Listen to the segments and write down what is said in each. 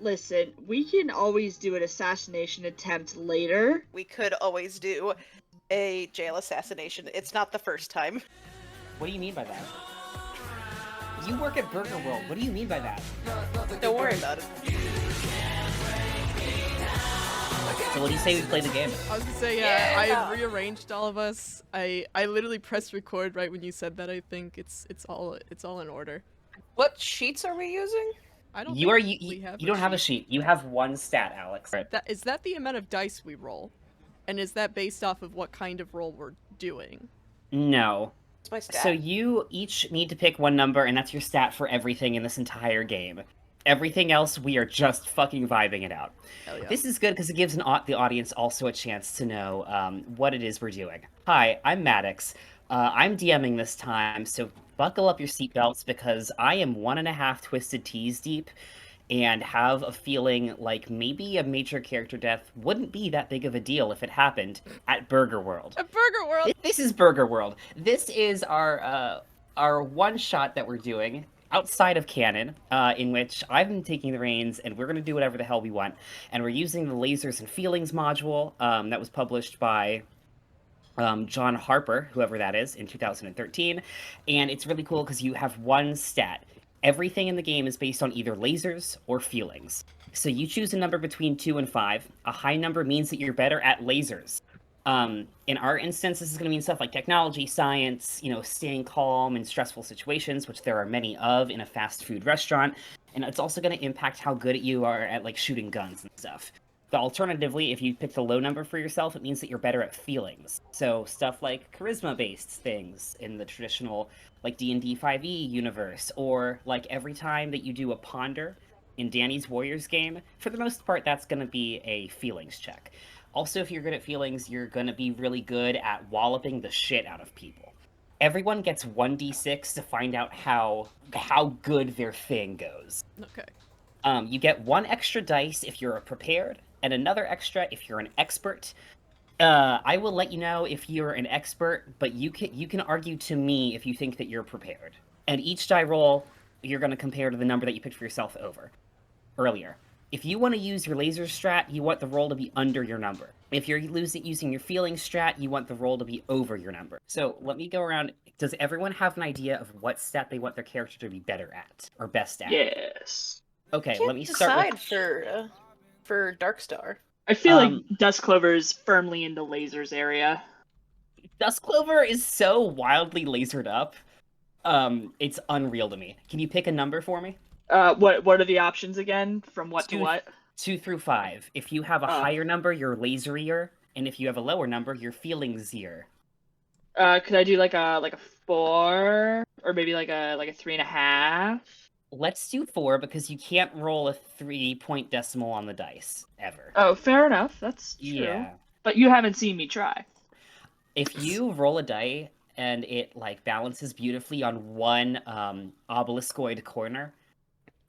Listen, we can always do an assassination attempt later. We could always do a jail assassination. It's not the first time. What do you mean by that? You work at Burger World. What do you mean by that? Don't worry about it. So what do you say we play the game? I was gonna say, Yeah. I rearranged all of us. I literally pressed record right when you said that. I think it's all in order. What sheets are we using? I don't. You don't have a sheet. You have one stat, Alex. Is that the amount of dice we roll, and is that based off of what kind of roll we're doing? No. It's my stat. So you each need to pick one number, and that's your stat for everything in this entire game. Everything else, we are just fucking vibing it out. Hell yeah. This is good because it gives the audience also a chance to know what it is we're doing. Hi, I'm Maddox. I'm DMing this time, so buckle up your seatbelts because I am 1.5 twisted teas deep and have a feeling like maybe a major character death wouldn't be that big of a deal if it happened at Burger World. A Burger World! This is Burger World. This is our one shot that we're doing outside of canon, in which I've been taking the reins, and we're going to do whatever the hell we want. And we're using the Lasers and Feelings module that was published by John Harper, whoever that is, in 2013. And it's really cool because you have one stat. Everything in the game is based on either lasers or feelings. So you choose a number between 2 and 5. A high number means that you're better at lasers. In our instance, this is going to mean stuff like technology, science, staying calm in stressful situations, which there are many of in a fast food restaurant. And it's also going to impact how good you are at, like, shooting guns and stuff. But alternatively, if you pick the low number for yourself, it means that you're better at feelings. So stuff like charisma-based things in the traditional, like, D&D 5e universe, or, like, every time that you do a ponder in Danny's Warriors game, for the most part, that's going to be a feelings check. Also, if you're good at feelings, you're going to be really good at walloping the shit out of people. Everyone gets 1d6 to find out how good their thing goes. Okay. You get 1 extra dice if you're prepared, and another extra if you're an expert. I will let you know if you're an expert, but you can argue to me if you think that you're prepared. And each die roll, you're going to compare to the number that you picked for yourself earlier. If you want to use your laser strat, you want the roll to be under your number. If you're using your feeling strat, you want the roll to be over your number. So let me go around. Does everyone have an idea of what stat they want their character to be better at or best at? Yes. Okay, let me start with... for Darkstar. I feel like Duskclover is firmly in the lasers area. Duskclover is so wildly lasered up. It's unreal to me. Can you pick a number for me? What are the options again? From what to what? 2 through 5. If you have a higher number, you're laserier, and if you have a lower number, you're feelingsier. Could I do like a 4, or maybe like a 3.5? Let's do 4 because you can't roll a 3-point decimal on the dice ever. Oh, fair enough. That's true. Yeah. But you haven't seen me try. If you roll a die and it balances beautifully on one obeliscoid corner,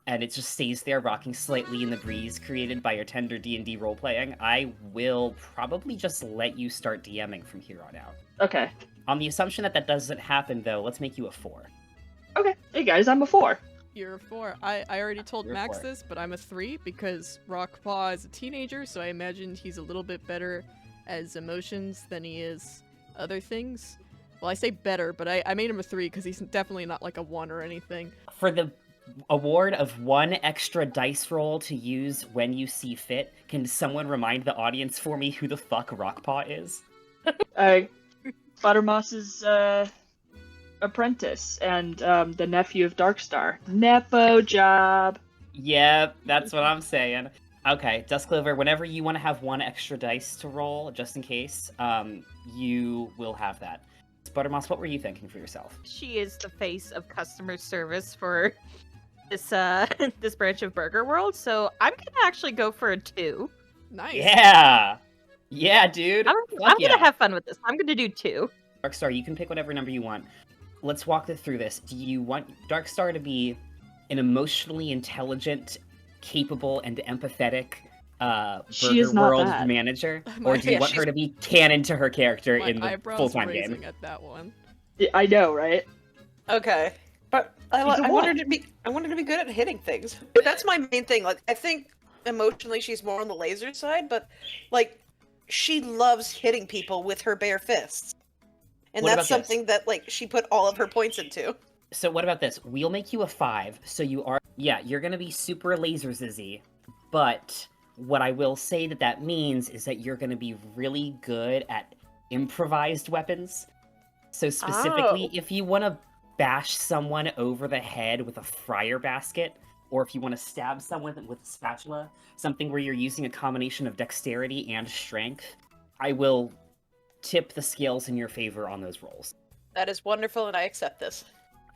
and it just stays there rocking slightly in the breeze created by your tender D&D role-playing, I will probably just let you start DMing from here on out. Okay. On the assumption that doesn't happen, though, let's make you a 4. Okay. Hey, guys, I'm a 4. You're a 4. I already told Max this, but I'm a 3 because Rockpaw is a teenager, so I imagined he's a little bit better as emotions than he is other things. Well, I say better, but I made him a 3 because he's definitely not like a 1 or anything. For the award of 1 extra dice roll to use when you see fit, can someone remind the audience for me who the fuck Rockpaw is? Buttermoss's apprentice and the nephew of Darkstar. Nepo job. Yep, that's what I'm saying. Okay, Duskclover, whenever you want to have 1 extra dice to roll, just in case, you will have that. Buttermoss, what were you thinking for yourself? She is the face of customer service for this this branch of Burger World, so I'm gonna actually go for a 2. Nice. Yeah, dude. I'm gonna have fun with this. I'm gonna do 2. Darkstar, you can pick whatever number you want. Let's walk through this. Do you want Darkstar to be an emotionally intelligent, capable, and empathetic Burger World manager? Or do you want her to be canon to her character in the full-time game? At that one. Yeah, I know, right? Okay. But I wanted to be good at hitting things. That's my main thing. Like, I think emotionally she's more on the laser side, but like she loves hitting people with her bare fists. And What that's about this? something that like she put all of her points into. So what about this? We'll make you a 5, so you're gonna be super laser zizzy, but what I will say that means is that you're gonna be really good at improvised weapons. So specifically, Oh. if you want to bash someone over the head with a fryer basket, or if you want to stab someone with a spatula, something where you're using a combination of dexterity and strength, I will tip the scales in your favor on those rolls. That is wonderful, and I accept this.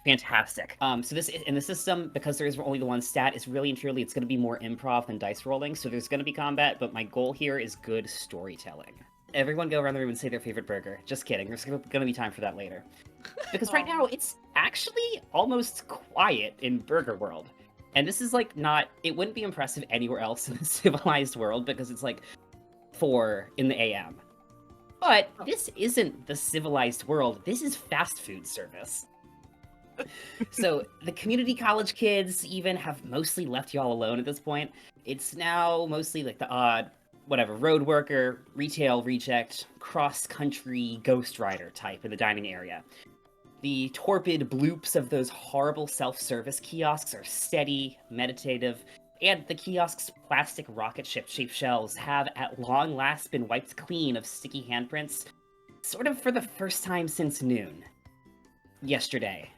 Fantastic. So this in the system, because there is only the one stat, is really and truly it's going to be more improv than dice rolling. So there's going to be combat, but my goal here is good storytelling. Everyone go around the room and say their favorite burger. Just kidding. There's going to be time for that later. Because right now it's actually almost quiet in Burger World, and this is like not. It wouldn't be impressive anywhere else in the civilized world because it's like 4 in the AM. But this isn't the civilized world. This is fast food service. So the community college kids even have mostly left y'all alone at this point. It's now mostly like the odd, whatever, road worker, retail reject, cross-country ghost rider type in the dining area. The torpid bloops of those horrible self-service kiosks are steady, meditative, and the kiosk's plastic rocket ship-shaped shelves have at long last been wiped clean of sticky handprints, sort of for the first time since noon. Yesterday.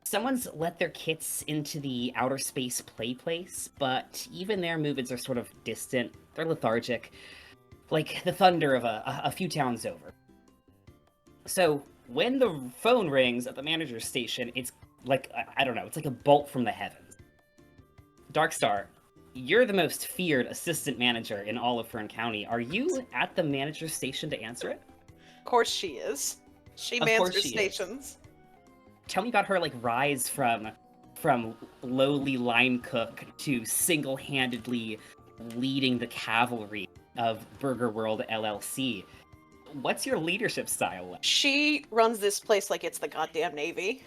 Someone's let their kits into the outer space play place, but even their movements are sort of distant. They're lethargic, like the thunder of a few towns over. So when the phone rings at the manager's station, it's like, I don't know, it's like a bolt from the heavens. Darkstar, you're the most feared assistant manager in all of Fern County. Are you at the manager's station to answer it? Of course she is. She Of mans course her she is. stations. Tell me about her like rise from lowly line cook to single-handedly leading the cavalry of Burger World LLC. What's your leadership style like? She runs this place like it's the goddamn Navy.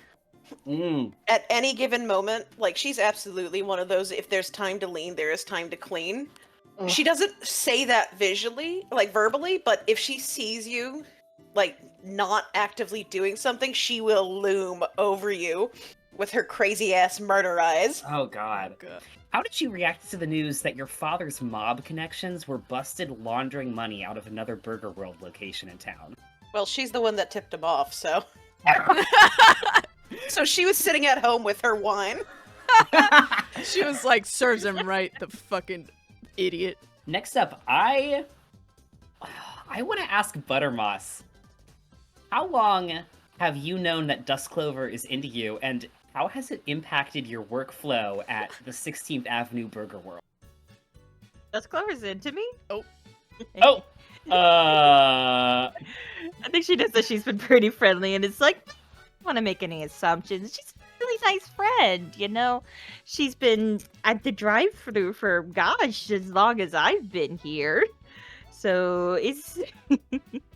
Mm. At any given moment, like she's absolutely one of those, if there's time to lean, there is time to clean. Ugh. She doesn't say that visually, like verbally, but if she sees you, like, not actively doing something, she will loom over you with her crazy ass murder eyes. Oh god. How did you react to the news that your father's mob connections were busted laundering money out of another Burger World location in town? Well, she's the one that tipped him off, so. So she was sitting at home with her wine. She was like, serves him right, the fucking idiot. Next up, I want to ask Buttermoss. How long have you known that Dust Clover is into you, and how has it impacted your workflow at the 16th Avenue Burger World? Dust Clover's into me? Oh! I think she knows that she's been pretty friendly, and it's like, I don't want to make any assumptions. She's a really nice friend, you know? She's been at the drive-thru for, gosh, as long as I've been here. So it's...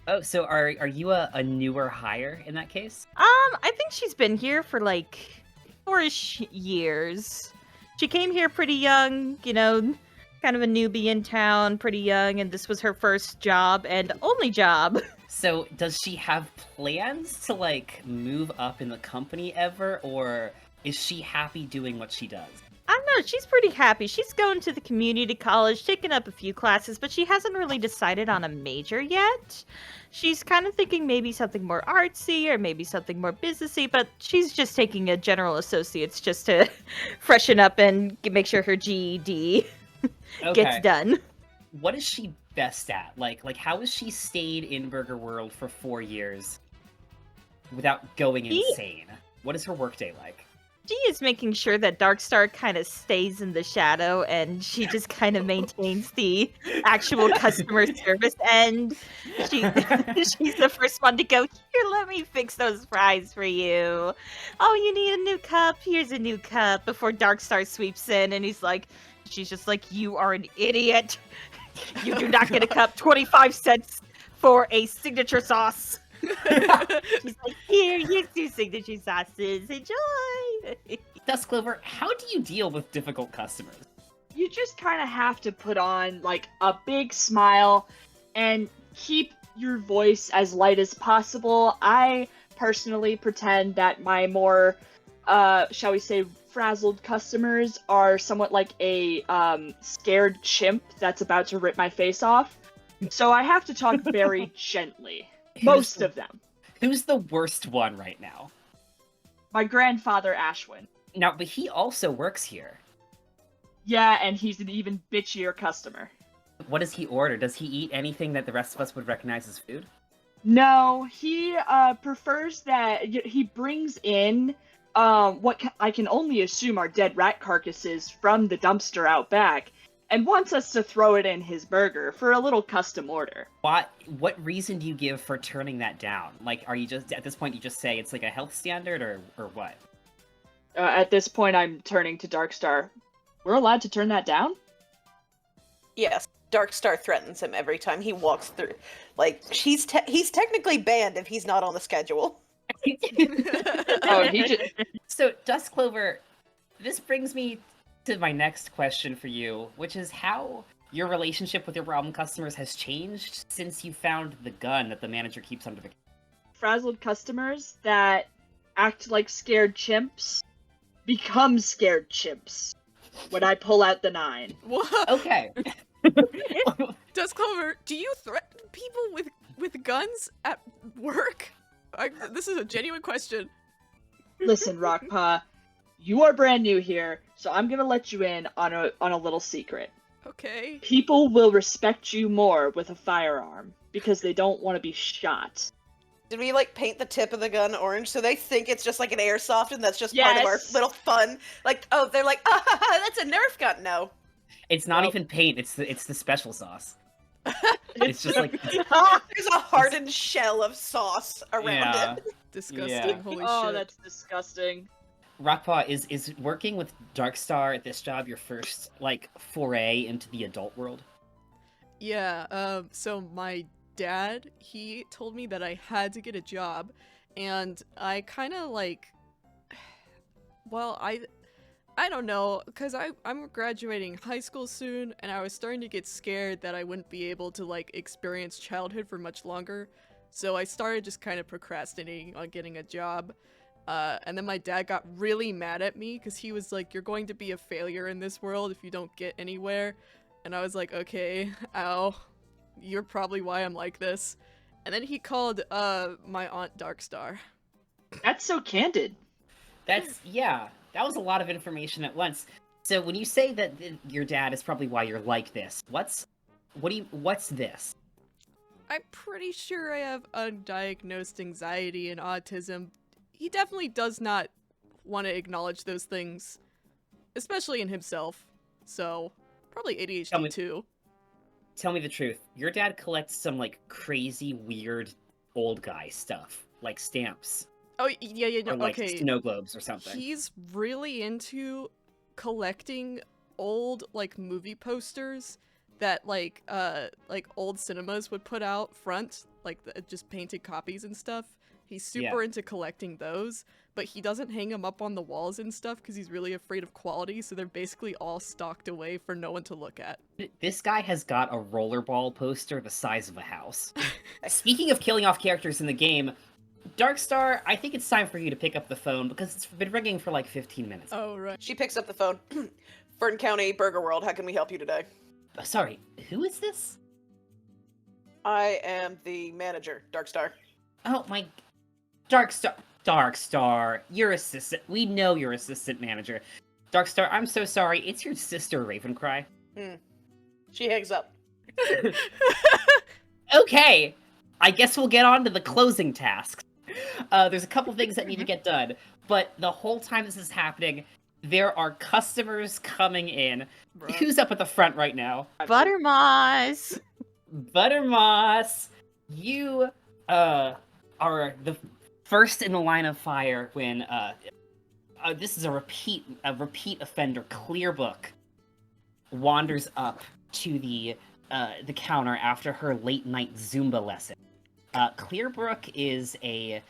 Oh, so are you a newer hire in that case? I think she's been here for like 4-ish years. She came here pretty young, you know, kind of a newbie in town, pretty young, and this was her first job and only job. So does she have plans to like move up in the company ever, or is she happy doing what she does? I don't know, she's pretty happy. She's going to the community college, taking up a few classes, but she hasn't really decided on a major yet. She's kind of thinking maybe something more artsy or maybe something more businessy, but she's just taking a general associate's just to freshen up and make sure her GED gets done. What is she best at? Like how has she stayed in Burger World for 4 years without going insane? What is her workday like? She is making sure that Darkstar kind of stays in the shadow, and she just kind of maintains the actual customer service end. She's the first one to go, here, let me fix those fries for you. Oh, you need a new cup? Here's a new cup. Before Darkstar sweeps in, and she's just like, you are an idiot. You do not get a cup. 25 cents for a signature sauce. She's like, here's 2 signature sauces. Enjoy. Dust Clover, how do you deal with difficult customers? You just kind of have to put on like a big smile and keep your voice as light as possible. I personally pretend that my more, shall we say, frazzled customers are somewhat like a scared chimp that's about to rip my face off. So I have to talk very gently. Most of them. Who's the worst one right now? My grandfather, Ashwin. Now, but he also works here. Yeah, and he's an even bitchier customer. What does he order? Does he eat anything that the rest of us would recognize as food? No, he prefers that he brings in I can only assume are dead rat carcasses from the dumpster out back, and wants us to throw it in his burger for a little custom order. What reason do you give for turning that down? Like, are you just, at this point, you just say it's like a health standard, or what? At this point, I'm turning to Darkstar. We're allowed to turn that down? Yes, Darkstar threatens him every time he walks through. Like, he's technically banned if he's not on the schedule. Oh, he just... So, Dusk Clover, this brings me to my next question for you, which is how your relationship with your problem customers has changed since you found the gun that the manager keeps under the... Frazzled customers that act like scared chimps become scared chimps when I pull out the 9. What? Okay. Dusk Clover, do you threaten people with guns at work? This is a genuine question. Listen, Rockpaw, you are brand new here, so I'm gonna let you in on a little secret. Okay. People will respect you more with a firearm because they don't want to be shot. Did we, like, paint the tip of the gun orange so they think it's just like an airsoft and that's just part of our little fun? Like, oh, they're like, that's a Nerf gun. No. It's not even paint, it's the special sauce. It's just like... There's a hardened shell of sauce around it. Disgusting, Yeah. holy Oh, shit. that's disgusting. Rockpaw, is working with Darkstar at this job your first, like, foray into the adult world? Yeah, so my dad, he told me that I had to get a job, and I kind of like, well, I don't know, because I'm graduating high school soon, and I was starting to get scared that I wouldn't be able to, like, experience childhood for much longer, so I started just kind of procrastinating on getting a job, and then my dad got really mad at me, because he was like, you're going to be a failure in this world if you don't get anywhere, and I was like, okay, ow. You're probably why I'm like this. And then he called, my aunt Darkstar. That's so candid. Yeah, that was a lot of information at once. So when you say that your dad is probably why you're like this, what's this? I'm pretty sure I have undiagnosed anxiety and autism. He definitely does not want to acknowledge those things, especially in himself. So, probably ADHD too. Tell me the truth. Your dad collects some, like, crazy, weird, old guy stuff. Like stamps. Oh, yeah, no, or, like, okay. snow globes or something. He's really into collecting old, like, movie posters that, like old cinemas would put out front. Like, just painted copies and stuff. He's super into collecting those, but he doesn't hang them up on the walls and stuff because he's really afraid of quality, so they're basically all stocked away for no one to look at. This guy has got a rollerball poster the size of a house. Speaking of killing off characters in the game, Darkstar, I think it's time for you to pick up the phone because it's been ringing for like 15 minutes. Oh, right. She picks up the phone. Fern County Burger World, how can we help you today? Sorry, who is this? I am the manager, Darkstar. Oh my... Darkstar, your assistant. We know you're assistant manager. Darkstar, I'm so sorry. It's your sister, Ravencry. She hangs up. Okay, I guess we'll get on to the closing tasks. There's a couple things that need to get done, but the whole time this is happening, there are customers coming in. Bruh. Who's up at the front right now? Buttermoss. Buttermoss, you are the first in the line of fire when this is a repeat offender. Clearbook wanders up to the counter after her late night Zumba lesson. Clearbrook is a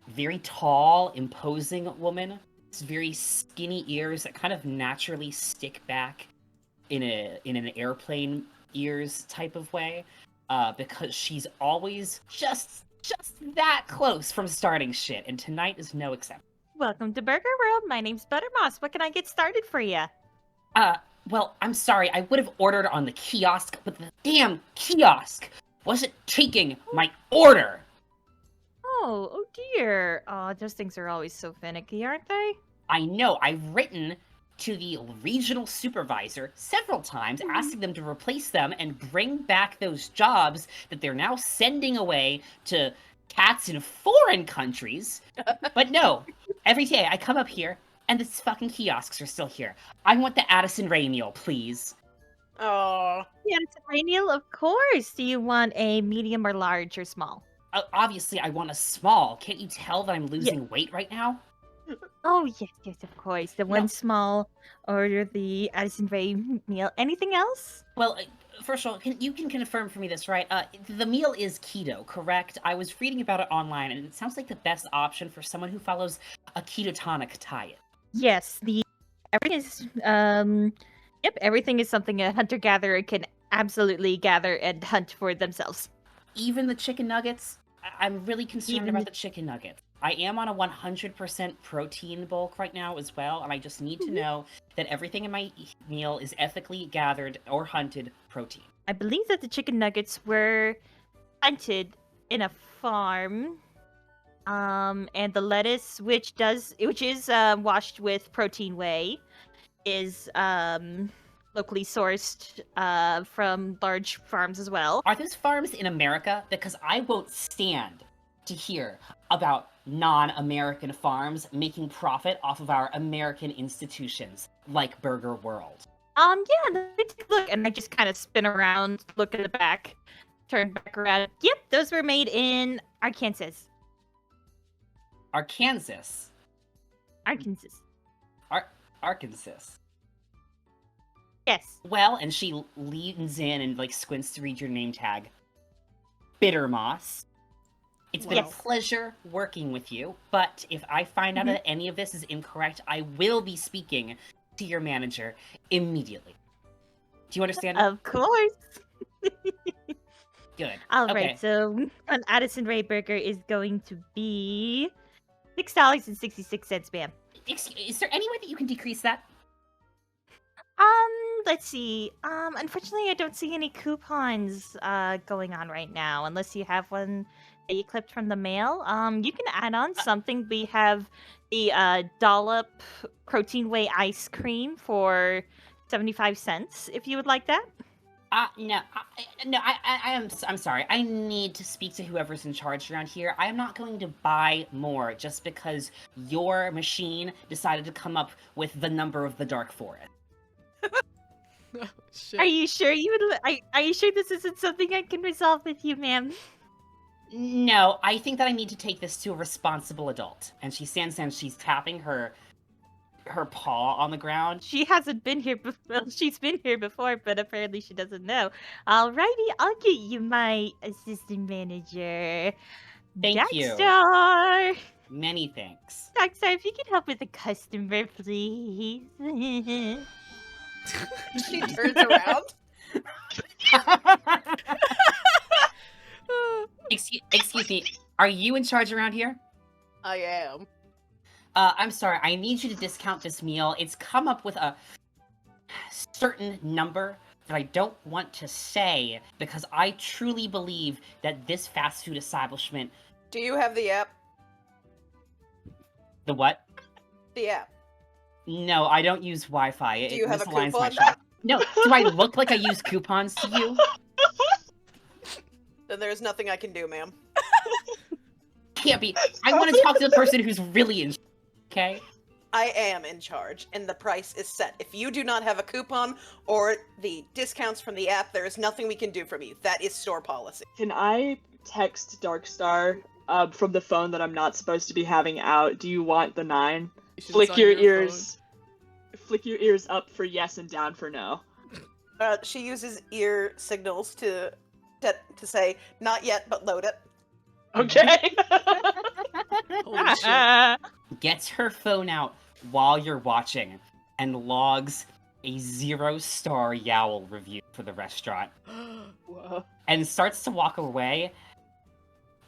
very tall, imposing woman. It's very skinny ears that kind of naturally stick back. in an airplane ears type of way, because she's always just that close from starting shit, and tonight is no exception. Welcome to Burger World. My name's Buttermoss. What can I get started for you? Well, I'm sorry, I would have ordered on the kiosk, but the damn kiosk wasn't taking my order! Oh dear. Oh, those things are always so finicky, aren't they? I know, I've written to the regional supervisor several times asking them to replace them and bring back those jobs that they're now sending away to cats in foreign countries. But no, every day I come up here and the fucking kiosks are still here. I want the Addison Rae meal, please. Oh. Yeah, it's a Rainiel, of course. Do you want a medium or large or small? Obviously, I want a small. Can't you tell that I'm losing weight right now? Oh, yes, of course. The one No. small, order the Addison Rae meal. Anything else? Well, first of all, you can confirm for me this, right? The meal is keto, correct? I was reading about it online, and it sounds like the best option for someone who follows a ketotonic diet. Yes, everything is, everything is something a hunter-gatherer can absolutely gather and hunt for themselves. Even the chicken nuggets? I'm really concerned Even about the chicken nuggets. I am on a 100% protein bulk right now as well, and I just need to know that everything in my meal is ethically gathered or hunted protein. I believe that the chicken nuggets were hunted in a farm. And the lettuce, which is washed with protein whey, is locally sourced from large farms as well. Are those farms in America? Because I won't stand to hear about non-American farms making profit off of our American institutions, like Burger World. Yeah, let me take a look, and I just kind of spin around, look at the back, turn back around. Yep, those were made in Arkansas. Arkansas. Yes. Well, and she leans in and like squints to read your name tag. Buttermoss. It's been a pleasure working with you, but if I find out that any of this is incorrect, I will be speaking to your manager immediately. Do you understand? Of course. Good. All Okay. right, so an Addison Rae burger is going to be $6.66, ma'am. Is there any way that you can decrease that? Let's see. Unfortunately, I don't see any coupons going on right now, unless you have one that you clipped from the mail. You can add on something. We have the dollop protein whey ice cream for 75 cents, if you would like that. No, I'm sorry. I need to speak to whoever's in charge around here. I am not going to buy more just because your machine decided to come up with the number of the Dark Forest. Oh, shit. Are you sure are you sure this isn't something I can resolve with you, ma'am? No, I think that I need to take this to a responsible adult. And she stands and she's tapping her paw on the ground. She hasn't been here before. Well, she's been here before, but apparently she doesn't know. Alrighty, I'll get you my assistant manager. Thank you. Darkstar! Many thanks. Darkstar, if you could help with the customer, please. She turns around. Excuse me, are you in charge around here? I am. I'm sorry, I need you to discount this meal. It's come up with a certain number that I don't want to say because I truly believe that this fast food establishment... Do you have the app? The what? The app. No, I don't use Wi-Fi. Do you have a misaligns my coupon? shop. No, do I look like I use coupons to you? Then there's nothing I can do, ma'am. Can't be. I want to talk to the person who's really in. Okay. I am in charge, and the price is set. If you do not have a coupon or the discounts from the app, there is nothing we can do from you. That is store policy. Can I text Darkstar from the phone that I'm not supposed to be having out? Do you want the 9? Flick your ears. Flick your ears up for yes and down for no. She uses ear signals to say, not yet, but load it. Okay. Holy shit. Gets her phone out while you're watching and logs a 0-star Yowl review for the restaurant Whoa. and starts to walk away,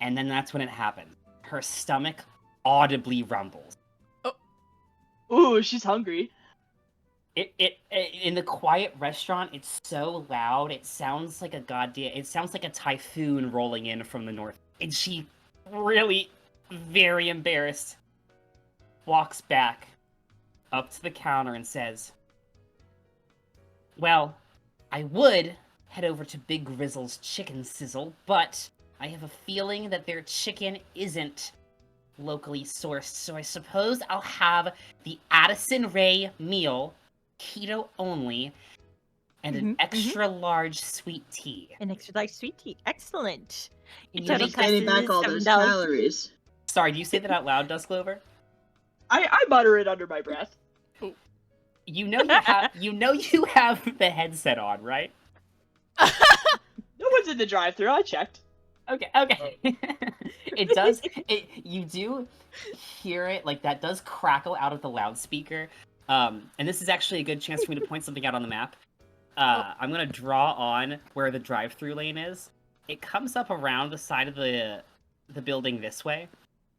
and then that's when it happens. Her stomach audibly rumbles. Ooh, she's hungry. It in the quiet restaurant, it's so loud, it sounds like a typhoon rolling in from the north. And she, really very embarrassed, walks back up to the counter and says, "Well, I would head over to Big Grizzle's Chicken Sizzle, but I have a feeling that their chicken isn't locally sourced, so I suppose I'll have the Addison Ray meal, keto only, and an extra large sweet tea." An extra large sweet tea. Excellent. And Total you're getting cost back is all those $7. calories. Sorry, do you say that out loud, Duskclover? I mutter it under my breath. You know you have the headset on, right? No one's in the drive-thru. I checked. Okay. You do hear it, like, that does crackle out of the loudspeaker. And this is actually a good chance for me to point something out on the map. I'm gonna draw on where the drive-thru lane is. It comes up around the side of the building this way.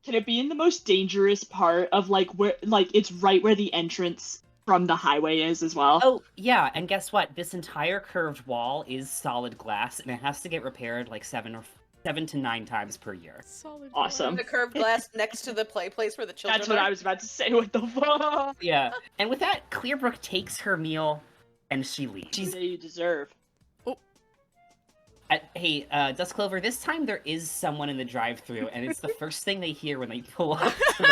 Can it be in the most dangerous part of, like, where, like, it's right where the entrance from the highway is as well? Oh, yeah, and guess what? This entire curved wall is solid glass, and it has to get repaired like 7 to 9 times per year. Solid. Awesome. The curved glass next to the play place where the children That's what are. I was about to say. What the fuck? Yeah, and with that, Clearbrook takes her meal, and she leaves. What do you deserve? Hey, Duskclover, this time there is someone in the drive-thru, and it's the first thing they hear when they pull up to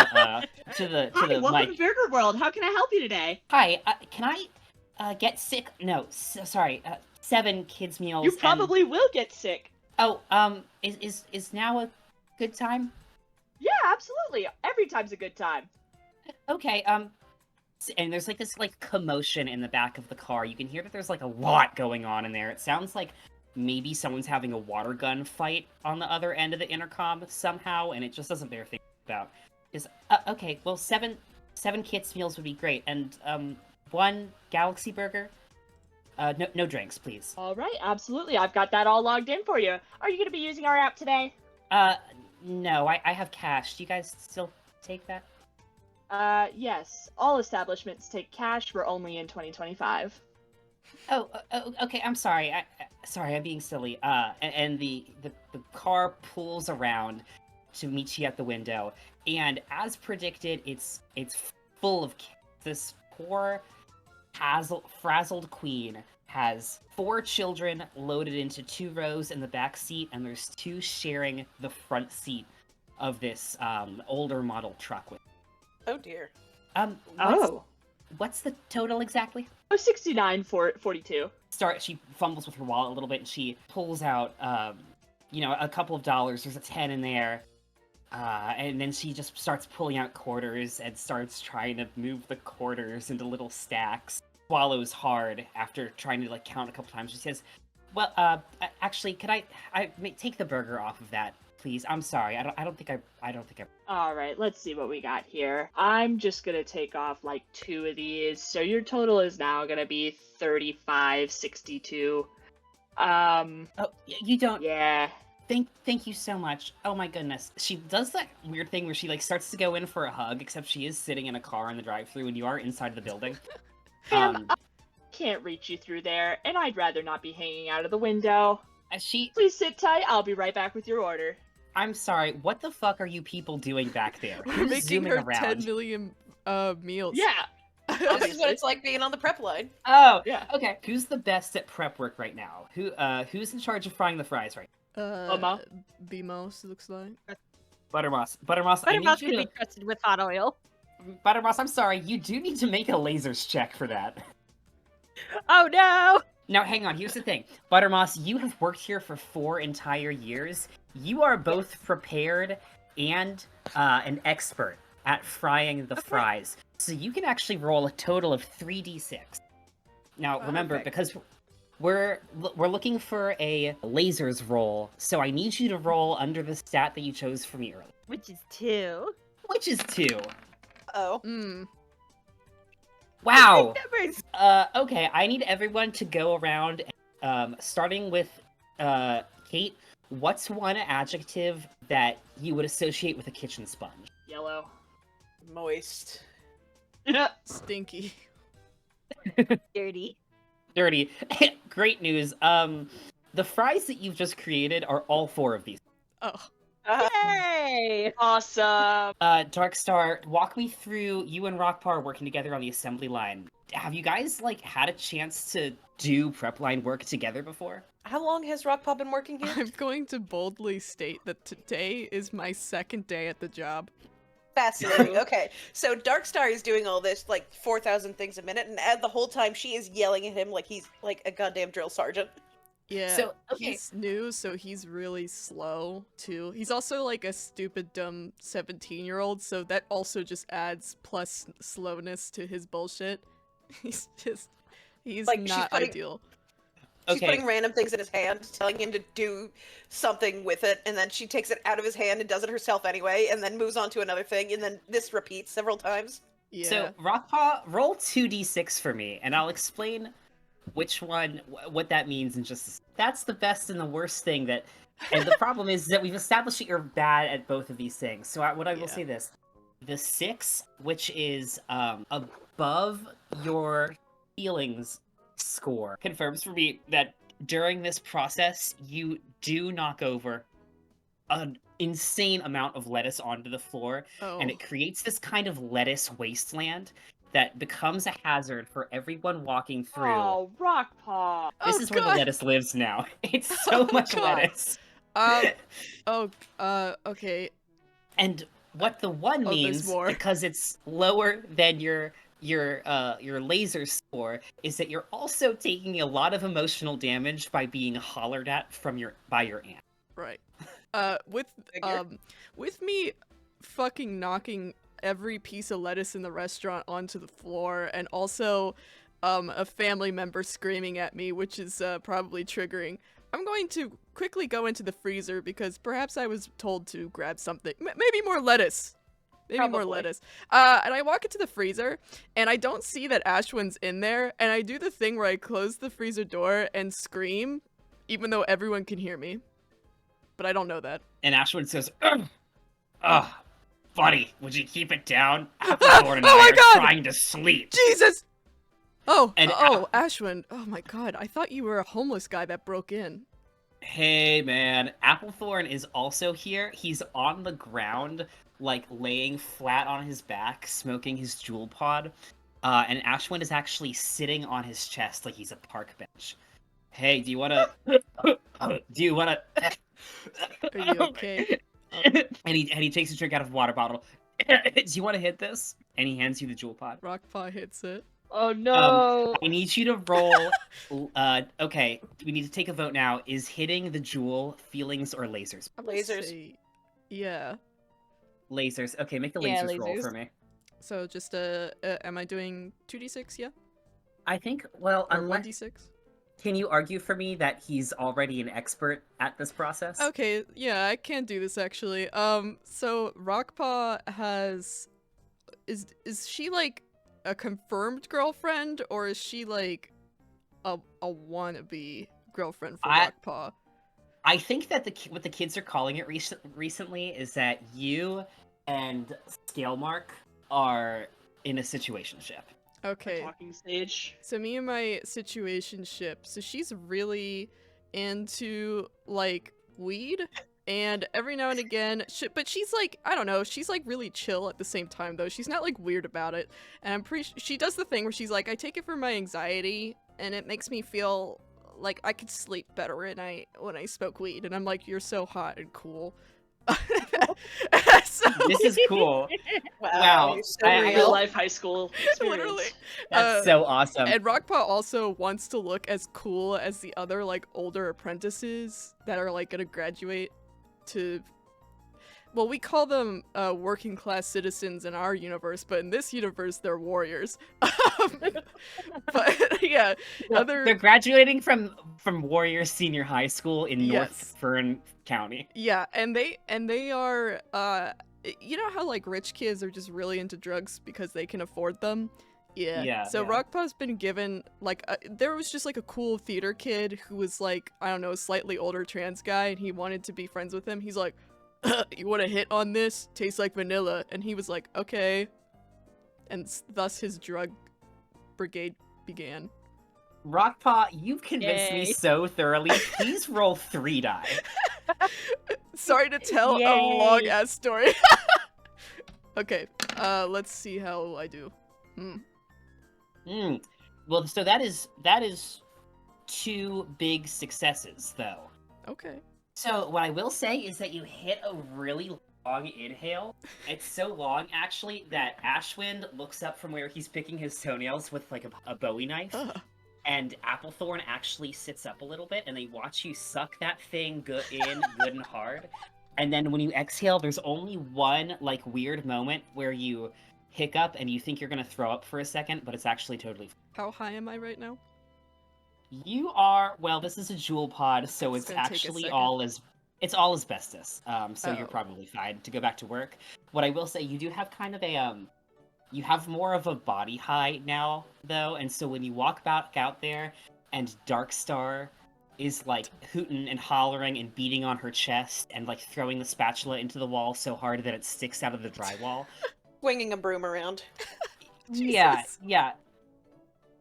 the Hi, welcome mic. to Burger World. How can I help you today? Hi, can I get sick? No, sorry, 7 kids meals. You probably will get sick. Oh, is now a good time? Yeah, absolutely. Every time's a good time. Okay, and there's like this like commotion in the back of the car. You can hear that there's like a lot going on in there. It sounds like maybe someone's having a water gun fight on the other end of the intercom somehow, and it just doesn't bear thinking about. Okay, well, 7 kids meals would be great, and 1 Galaxy Burger. No drinks, please. All right, absolutely. I've got that all logged in for you. Are you going to be using our app today? No, I have cash. Do you guys still take that? Yes. All establishments take cash. We're only in 2025. Oh, okay. I'm sorry. Sorry, I'm being silly. And the car pulls around to meet you at the window, and as predicted, it's full of kids. This poor, frazzled queen has 4 children loaded into 2 rows in the back seat, and there's 2 sharing the front seat of this older model truck with. Oh dear. What's the total exactly? Oh, 69.42. She fumbles with her wallet a little bit, and she pulls out, a couple of dollars. There's a 10 in there, and then she just starts pulling out quarters and starts trying to move the quarters into little stacks. Swallows hard after trying to like count a couple times. She says, "Well, actually, could I take the burger off of that, please? I'm sorry. I don't think I." All right, let's see what we got here. I'm just gonna take off like 2 of these, so your total is now gonna be 35.62. Oh, you don't. Yeah. Thank you so much. Oh my goodness. She does that weird thing where she like starts to go in for a hug, except she is sitting in a car in the drive-thru, and you are inside the building. Ma'am, I can't reach you through there, and I'd rather not be hanging out of the window. Please sit tight. I'll be right back with your order. I'm sorry. What the fuck are you people doing back there? We're Who's making zooming her around? 10 million meals. Yeah. This is what it's like being on the prep line. Oh, Yeah. Okay. Who's the best at prep work right now? Who's in charge of frying the fries right Oma? Bmos looks like. Buttermoss, I Buttermoss need can you be to... trusted with hot oil. Buttermoss, I'm sorry, you do need to make a lasers check for that. Oh no! Now, hang on, here's the thing. Buttermoss, you have worked here for 4 entire years. You are both prepared and an expert at frying the fries. So you can actually roll a total of 3d6. Now, remember, okay. because we're looking for a lasers roll, so I need you to roll under the stat that you chose for me earlier. Which is 2. Which is 2. Oh. Wow. Numbers. Okay, I need everyone to go around, starting with Kate. What's one adjective that you would associate with a kitchen sponge? Yellow. Moist. Stinky. Dirty. Dirty. Great news. The fries that you've just created are all 4 of these. Oh. Yay! Awesome. Darkstar, walk me through. You and Rockpaw are working together on the assembly line. Have you guys had a chance to do prep line work together before? How long has Rockpaw been working here? I'm going to boldly state that today is my 2nd day at the job. Fascinating. Okay, so Darkstar is doing all this 4,000 things a minute, and the whole time she is yelling at him like he's like a goddamn drill sergeant. Yeah, So, okay. he's new, so he's really slow, too. He's also like a stupid, dumb 17-year-old, so that also just adds plus slowness to his bullshit. He's She's not putting- ideal. She's putting random things in his hand, telling him to do something with it, and then she takes it out of his hand and does it herself anyway, and then moves on to another thing, and then this repeats several times. Yeah. So, Rockpaw, roll 2d6 for me, and I'll explain which one, what that means in just a second. That's the best and the worst thing that... And the problem is that we've established that you're bad at both of these things. So I will say this. The 6, which is above your feelings score, confirms for me that during this process, you do knock over an insane amount of lettuce onto the floor, and it creates this kind of lettuce wasteland that becomes a hazard for everyone walking through. Oh, Rockpaw. This is where the lettuce lives now. It's so much God. lettuce. Okay. And what the 1 there's means, more. because it's lower than your laser score, is that you're also taking a lot of emotional damage by being hollered at by your aunt. Right. With me fucking knocking every piece of lettuce in the restaurant onto the floor, and also a family member screaming at me, which is probably triggering, I'm going to quickly go into the freezer because perhaps I was told to grab something. Maybe more lettuce. Maybe more Probably. lettuce. And I walk into the freezer, and I don't see that Ashwin's in there, and I do the thing where I close the freezer door and scream, even though everyone can hear me. But I don't know that. And Ashwin says, ugh, buddy, would you keep it down? Applethorn and Oh my I are God! trying to sleep. Jesus! And Ashwin. Oh my god, I thought you were a homeless guy that broke in. Hey man, Applethorn is also here. He's on the ground, laying flat on his back, smoking his jewel pod. And Ashwin is actually sitting on his chest like he's a park bench. Hey, do you wanna... Are you okay? And he takes a drink out of a water bottle. Do you want to hit this? And he hands you the jewel pod. Rockpaw hits it. Oh no. I need you to roll. Okay, we need to take a vote now. Is hitting the jewel feelings or lasers? I'm gonna Lasers. say- yeah. Lasers. Okay, make the Yeah, lasers roll lasers. for me. So just am I doing 2d6? Yeah. I think. Well, Or unless 1d6? can you argue for me that he's already an expert at this process? Okay, yeah, I can do this actually. So Rockpaw has is she like a confirmed girlfriend, or is she like a wannabe girlfriend for Rockpaw? I think that what the kids are calling it recently is that you and Scalemark are in a situationship. Okay. Talking stage. So me and my situationship. So she's really into weed, and every now and again, but she's I don't know, she's really chill at the same time though. She's not weird about it, and I'm pretty. She does the thing where she's I take it for my anxiety, and it makes me feel like I could sleep better when I smoke weed, and I'm you're so hot and cool. So, This is cool. Wow. You're so I- Real real. life high school experience. literally. That's so awesome. And Rockpaw also wants to look as cool as the other older apprentices that are gonna graduate to. Well, we call them working class citizens in our universe, but in this universe, they're warriors. But yeah, They're graduating from Warrior Senior High School in Yes. North Fern County. yeah, and they are you know how rich kids are just really into drugs because they can afford them. Yeah. Yeah, So yeah. Rockpaw's been given like there was just like a cool theater kid who was like, I don't know, a slightly older trans guy, and he wanted to be friends with him. He's like, "You want to hit on this? Tastes like vanilla," and he was like, "Okay," and thus his drug brigade began. Rockpaw, you've convinced me Yay. so thoroughly. Please roll 3 die. Sorry to tell a Yay. long ass story. Okay, let's see how I do. Well, so that is 2 big successes, though. Okay. So what I will say is that you hit a really long inhale. It's so long, actually, that Ashwind looks up from where he's picking his toenails with like a Bowie knife. And Applethorn actually sits up a little bit, and they watch you suck that thing good and hard. And then when you exhale, there's only one like weird moment where you hiccup and you think you're gonna throw up for a second, but it's actually totally fine. How high am I right now? You are, well, this is a jewel pod, so It's it's gonna take a actually second. it's all asbestos. So you're Oh. probably fine to go back to work. What I will say, you do have kind of a you have more of a body height now, though, and so when you walk back out there and Darkstar is like hooting and hollering and beating on her chest and like throwing the spatula into the wall so hard that it sticks out of the drywall. Swinging a broom around. Yeah, Jesus. yeah.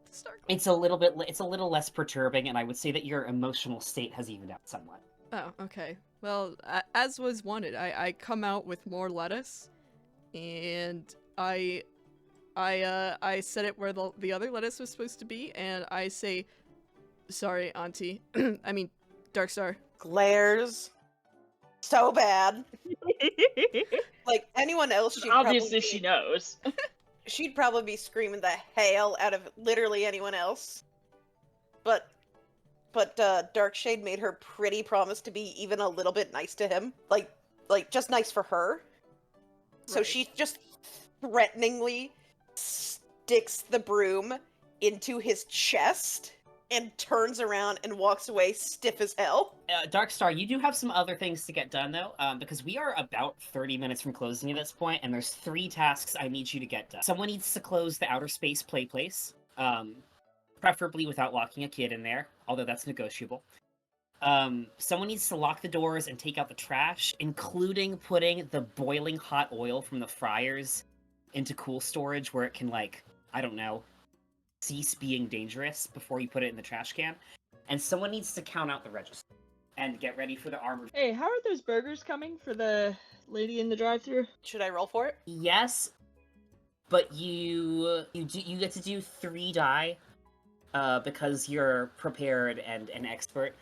Stark. It's a little less perturbing, and I would say that your emotional state has evened out somewhat. Oh, okay. Well, as was wanted, I come out with more lettuce, and I set it where the other lettuce was supposed to be, and I say, "Sorry, Auntie." I mean, Darkstar. Glares. So bad. Like anyone else, Obviously, she knows. she'd probably be screaming the hell out of literally anyone else. But Darkshade made her pretty promise to be even a little bit nice to him. Like just nice for her. So Right. she just threateningly sticks the broom into his chest and turns around and walks away stiff as hell. Darkstar, you do have some other things to get done, though, because we are about 30 minutes from closing at this point, and there's 3 tasks I need you to get done. Someone needs to close the outer space play place, preferably without locking a kid in there, although that's negotiable. Someone needs to lock the doors and take out the trash, including putting the boiling hot oil from the fryers into cool storage where it can, like, I don't know, cease being dangerous before you put it in the trash can. And someone needs to count out the register and get ready for the armored. Hey, how are those burgers coming for the lady in the drive-thru? Should I roll for it? Yes, but you get to do 3 die because you're prepared and an expert.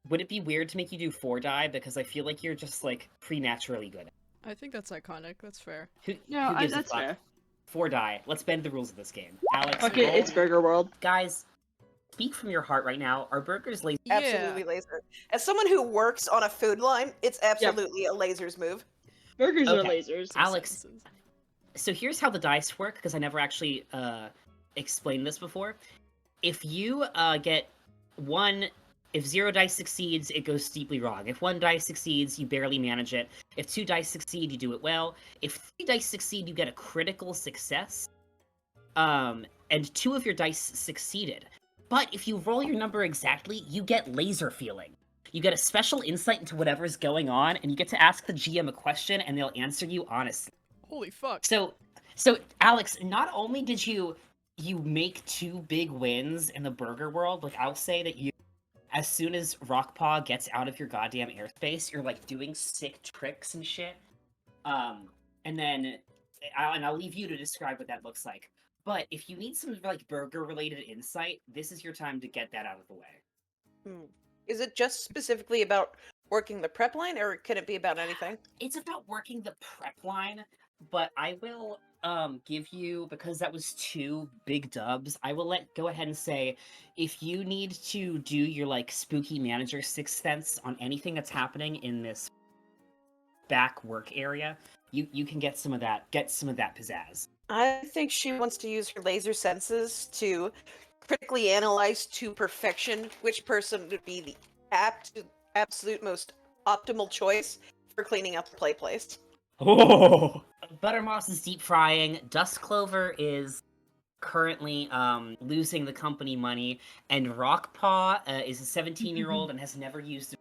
Would it be weird to make you do 4 die, because I feel like you're just like preternaturally good? I think that's iconic. That's fair. Who No, gives a that's fuck? fair. 4 die. Let's bend the rules of this game. Alex, Okay, roll. it's Burger World. Guys, speak from your heart right now. Are burgers lazy? Yeah. Absolutely laser. As someone who works on a food line, it's absolutely a laser's move. Burgers are Okay. lasers. Alex, Sentences. so here's how the dice work, because I never actually explained this before. If you get 1, if 0 dice succeeds, it goes steeply wrong. If 1 dice succeeds, you barely manage it. If 2 dice succeed, you do it well. If 3 dice succeed, you get a critical success. And 2 of your dice succeeded. But if you roll your number exactly, you get laser feeling. You get a special insight into whatever's going on, and you get to ask the GM a question, and they'll answer you honestly. Holy fuck. So Alex, not only did you make 2 big wins in the burger world, like I'll say that you, as soon as Rockpaw gets out of your goddamn airspace, you're like doing sick tricks and shit. And then I'll leave you to describe what that looks like. But if you need some like burger related insight, this is your time to get that out of the way. Is it just specifically about working the prep line, or can it be about anything? It's about working the prep line, but I will give you, because that was 2 big dubs, I will go ahead and say, if you need to do your like spooky manager 6th sense on anything that's happening in this back work area, you can get some of that pizzazz. I think she wants to use her laser senses to critically analyze to perfection which person would be the absolute most optimal choice for cleaning up the play place. Oh! Buttermoss is deep frying. Dust Clover is currently losing the company money, and Rockpaw is a 17-year-old and has never used it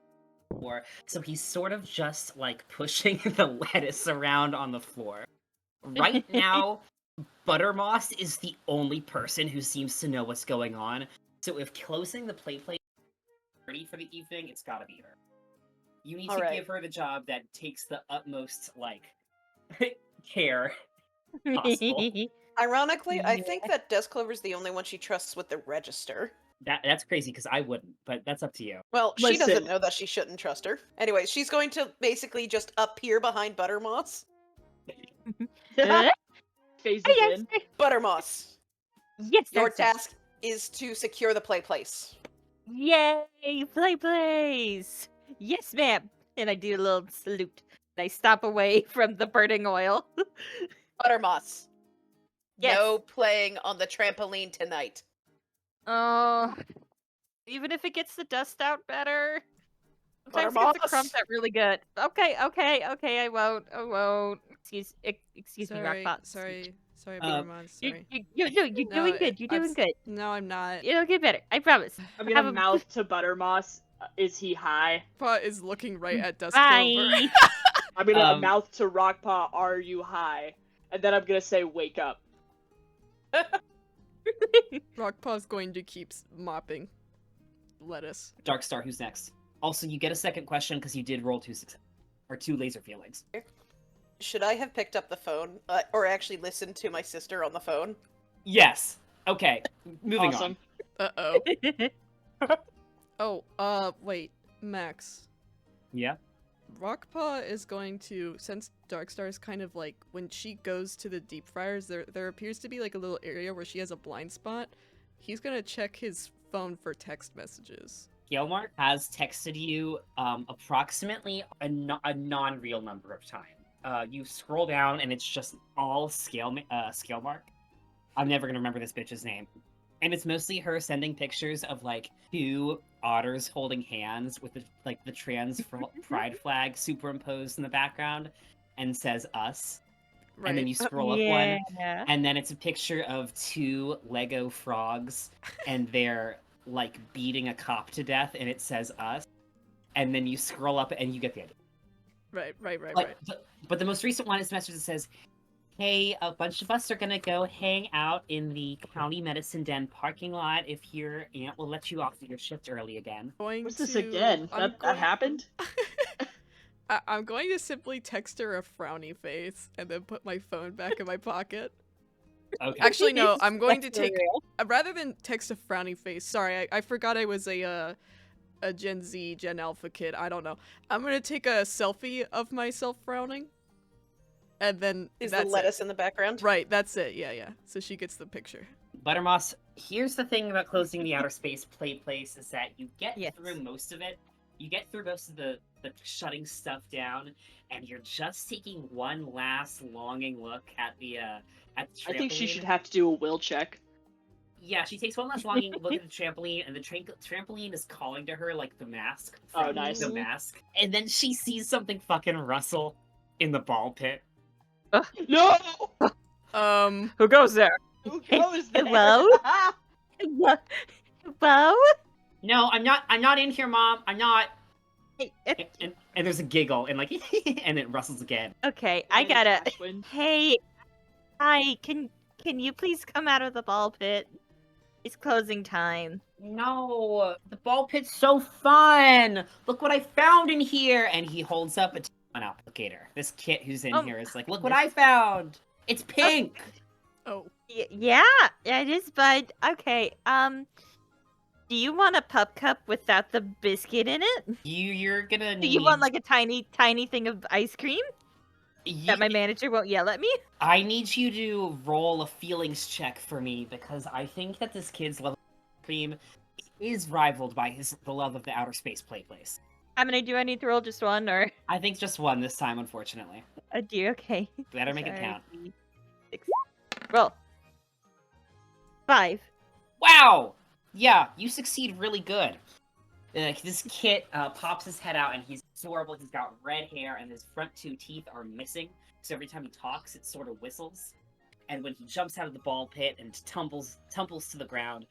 before, so he's sort of just like pushing the lettuce around on the floor. Right now, Buttermoss is the only person who seems to know what's going on, so if closing the play is ready for the evening, it's gotta be her. You need to give her the job that takes the utmost, like, care possible. Ironically, I think that Deskclover's the only one she trusts with the register. That's crazy, because I wouldn't, but that's up to you. Well, she Listen. doesn't know that she shouldn't trust her. Anyway, she's going to basically just appear behind Buttermoss. Phases Yes, in. Buttermoss, yes, your Darkstar. task is to secure the play place. Yay, plays. Yes, ma'am. And I do a little salute. And I stop away from the burning oil. Buttermoss, Yes. no playing on the trampoline tonight. Oh, even if it gets the dust out better. Sometimes it gets the Buttermoss? crumbs out really good. Okay, I won't. Excuse me, Sorry, Rockbot. sorry, Um, Buttermoss, sorry. You're doing No, good. You're doing good. No, I'm not. It'll get better. I promise. I'm Have gonna a- mouth to Buttermoss. Is he high? Pot is looking right at Deskclover. Bye. I'm gonna Um, mouth to Rockpaw. Are you high? And then I'm gonna say, wake up. Rockpaw's going to keep mopping lettuce. Darkstar, who's next? Also, you get a second question because you did roll 2 laser feelings. Should I have picked up the phone, or actually listened to my sister on the phone? Yes. Okay. Moving Awesome. Oh, wait, Max. on. Yeah. Rockpaw is going to, since Darkstar is kind of like, when she goes to the deep fryers, there appears to be like a little area where she has a blind spot. He's gonna check his phone for text messages. Gilmark has texted you approximately a non-real number of times. You scroll down and it's just all scale mark. I'm never gonna remember this bitch's name. And it's mostly her sending pictures of like 2 otters holding hands with the trans pride flag superimposed in the background and says us. Right. And then you scroll up one, Yeah. and then it's a picture of 2 Lego frogs, and they're like beating a cop to death, and it says us. And then you scroll up, and you get the idea. Right. But the most recent one is a message that says, "Hey, a bunch of us are gonna go hang out in the County Medicine Den parking lot. If your aunt will let you off your shift early again." What's this again? That happened? I'm going to simply text her a frowny face and then put my phone back in my pocket. Okay. Actually, no, I'm going to That's take real. rather than text a frowny face. Sorry, I forgot I was a Gen Z, Gen Alpha kid. I don't know. I'm gonna take a selfie of myself frowning, and then Is the that's lettuce it. in the background? Right, that's it. Yeah. So she gets the picture. Buttermoss, here's the thing about closing the outer space place is that you get Yes. through most of it. You get through most of the shutting stuff down, and you're just taking one last longing look at the trampoline. I think she should have to do a will check. Yeah, she takes one last longing look at the trampoline, and the trampoline is calling to her like the mask Oh, from nice. the mask. And then she sees something fucking rustle in the ball pit. No! Who goes there? Who goes there? Hello? Hello? No, I'm not in here, Mom. I'm not. Hey, And there's a giggle, and like, and it rustles again. okay, I gotta. Ashwin. Hey, hi. Can you please come out of the ball pit? It's closing time. No, the ball pit's so fun. Look what I found in here. And he holds up a T1 applicator. This kit who's in here is like, look what I found. It's pink. Oh, Yeah, it is, bud. Okay, do you want a pup cup without the biscuit in it? You're gonna Do need. you want like a tiny thing of ice cream that my manager won't yell at me? I need you to roll a feelings check for me because I think that this kid's love of ice cream is rivaled by the love of the outer space place. How many do I need to roll? Just one, or I think just one this time, unfortunately. a dear? Okay. Better make it Sorry. count. 6. Roll. 5. Wow! Yeah, you succeed really good. This kid pops his head out and he's adorable. He's got red hair and his front 2 teeth are missing. So every time he talks, it sort of whistles. and when he jumps out of the ball pit and tumbles to the ground,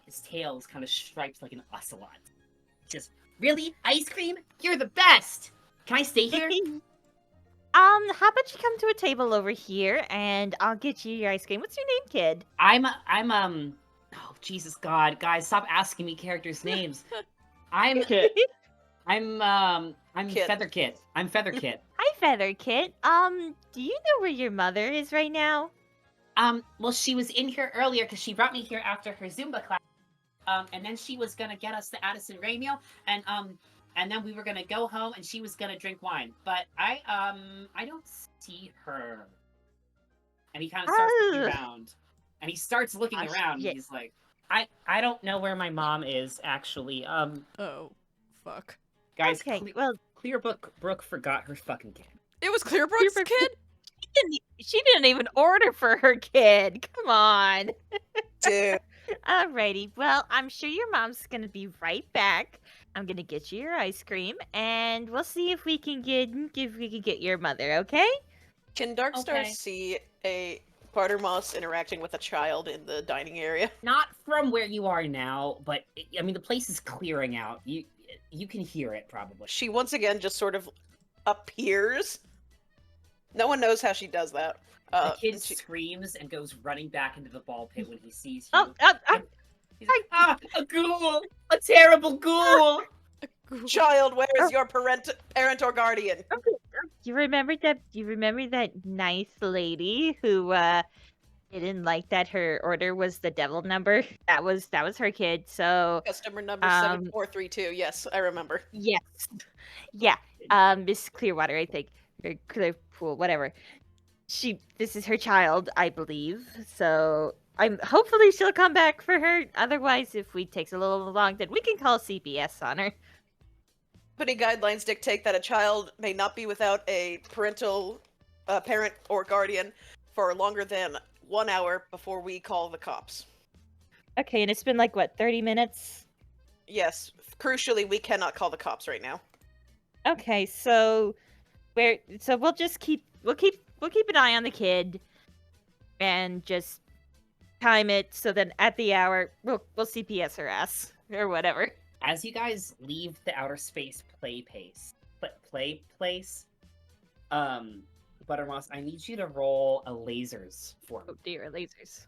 his tail is kind of striped like an ocelot. Just, really? Ice cream? You're the best! Can I stay here? How about you come to a table over here and I'll get you your ice cream. What's your name, kid? Oh, Jesus God. Guys, stop asking me characters' names. I'm Kit. Kit. Kit. Featherkit. I'm Featherkit. Hi, Featherkit. Do you know where your mother is right now? Well, she was in here earlier because she brought me here after her Zumba class. And then she was gonna get us the Addison Rae meal, and then we were gonna go home, and she was gonna drink wine. But I don't see her. And he kind of starts looking around, and he starts looking around. And he's like, I don't know where my mom is actually. Oh, fuck. Guys, Okay, well, Brooke forgot her fucking kid. It was Clearbrook's kid? she didn't even order for her kid. Come on. Dude. Alrighty. Well, I'm sure your mom's gonna be right back. I'm gonna get you your ice cream, and we'll see if we can get your mother. Okay? Can Darkstar Okay. see a Buttermoss interacting with a child in the dining area? Not from where you are now, but I mean the place is clearing out. You can hear it probably. She once again just sort of appears. No one knows how she does that. The kid and she- screams and goes running back into the ball pit when he sees you. Oh, He's like, a ghoul! A terrible ghoul! Child, where is your parent or guardian? you remember that nice lady who didn't like that her order was the devil number? That was her kid. So Customer number 7432. Yes, I remember. yes, yeah. Miss Clearwater, I think, or Clearpool, whatever. This is her child, I believe. So hopefully she'll come back for her. Otherwise, if we takes a little long, then we can call CPS on her. Company guidelines dictate that a child may not be without a parental parent or guardian for longer than 1 hour before we call the cops. Okay, and it's been like what, 30 minutes? Yes, crucially, we cannot call the cops right now. Okay, so we'll keep an eye on the kid and just time it so then at the hour we'll CPS her ass or whatever. As you guys leave the outer space play place, Buttermoss, I need you to roll a lasers for me. Oh dear, lasers.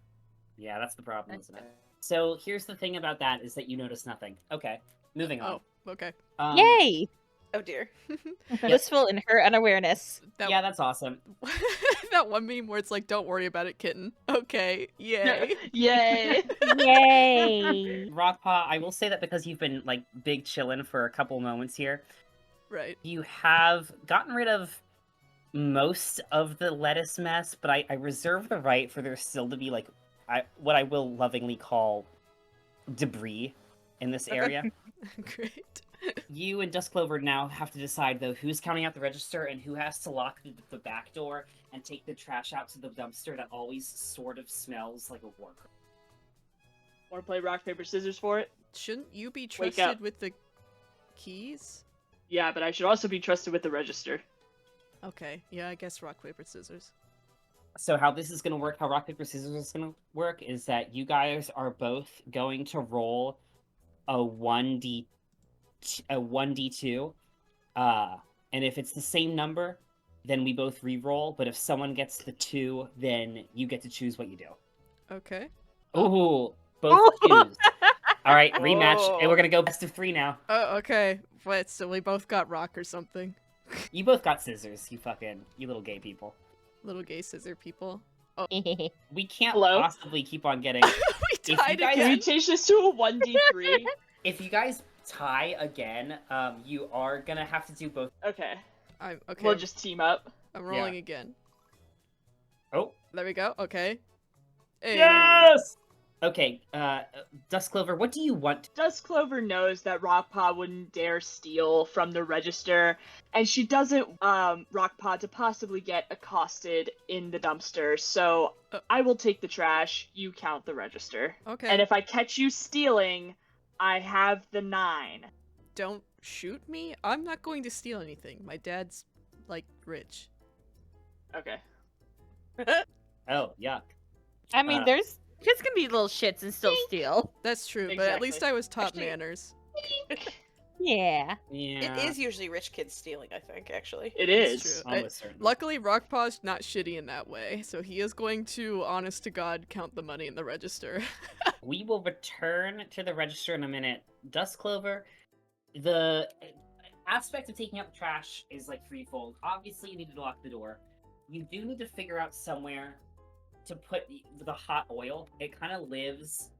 Yeah, that's the problem, isn't it? So here's the thing about that is that you notice nothing. Okay, moving on. Oh, okay. Yay! Oh dear. Blissful in her unawareness. Yeah, that's awesome. That one meme where it's like, don't worry about it, kitten. Okay, yay. Yay. Yay! Rockpaw, I will say that because you've been like big chillin' for a couple moments here, Right. you have gotten rid of most of the lettuce mess, but I reserve the right for there still to be like what I will lovingly call debris in this area. Great. You and Duskclover now have to decide though who's counting out the register and who has to lock the back door and take the trash out to the dumpster that always sort of smells like a war crime. Want to play rock, paper, scissors for it? Shouldn't you be Wake trusted up. with the keys? Yeah, but I should also be trusted with the register. Okay, yeah, I guess rock, paper, scissors. So how this is going to work, how rock, paper, scissors is going to work, is that you guys are both going to roll a 1d2, and if it's the same number, then we both re-roll, but if someone gets the 2, then you get to choose what you do. Okay. Ooh, both twos. Alright, rematch, and Oh. we're going to go best of 3 now. Oh, okay. Wait, so we both got rock or something. You both got scissors, you little gay people. Little gay scissor people. We can't Hello? possibly keep on getting... We you died guys- Can we again. change this to a 1d3? If you guys tie again, you are gonna have to do both. Okay. Okay. We'll just team up. I'm rolling again. Oh. There we go. Okay. Hey. Yes! Okay, Duskclover, what do you want? Duskclover knows that Rockpaw wouldn't dare steal from the register, and she doesn't Rockpaw to possibly get accosted in the dumpster, so I will take the trash, you count the register. Okay. And if I catch you stealing, I have the 9. Don't shoot me. I'm not going to steal anything. My dad's like rich. Okay. Oh, yuck. I mean, Uh, there's kids can be little shits and still steal. That's true, but at least Exactly. I was taught Actually- manners. Yeah. Yeah. It is usually rich kids stealing, I think, actually. It It's is. true. Almost certainly. Luckily, Rockpaw's not shitty in that way, so he is going to, honest to God, count the money in the register. We will return to the register in a minute. Dust Clover, the aspect of taking out the trash is like threefold. Obviously, you need to lock the door. You do need to figure out somewhere to put the hot oil. It kind of lives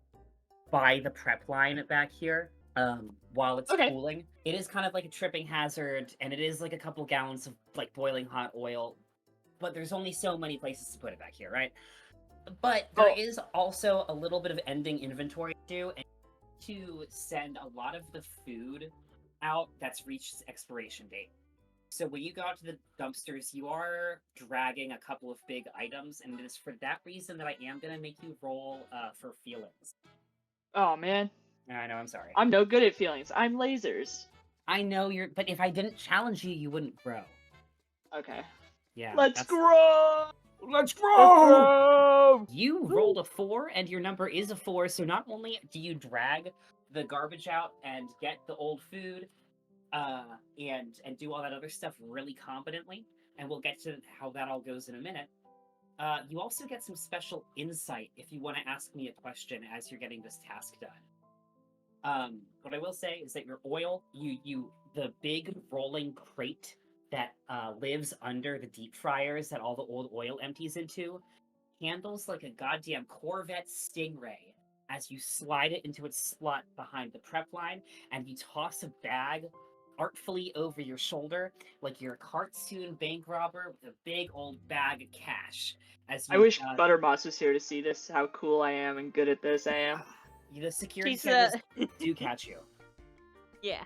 by the prep line back here. While it's Okay. cooling, it is kind of like a tripping hazard, and it is like a couple gallons of like boiling hot oil. But there's only so many places to put it back here, right? But there is also a little bit of ending inventory to do, and to send a lot of the food out that's reached its expiration date. So when you go out to the dumpsters, you are dragging a couple of big items, and it is for that reason that I am going to make you roll for feelings. Oh man, I know, I'm sorry. I'm no good at feelings. I'm lasers. I know you're, but if I didn't challenge you, you wouldn't grow. Okay. Yeah. Let's that's- grow. Let's Let's grow. You rolled a 4, and your number is a 4, so not only do you drag the garbage out and get the old food, and do all that other stuff really competently, and we'll get to how that all goes in a minute. You also get some special insight if you want to ask me a question as you're getting this task done. What I will say is that your oil, the big rolling crate that lives under the deep fryers that all the old oil empties into, handles like a goddamn Corvette Stingray as you slide it into its slot behind the prep line, and you toss a bag artfully over your shoulder like you're a cartoon bank robber with a big old bag of cash. As you, I wish Buttermoss was here to see this. How cool I am and good at this I am. The security She's, cameras do catch you. Yeah.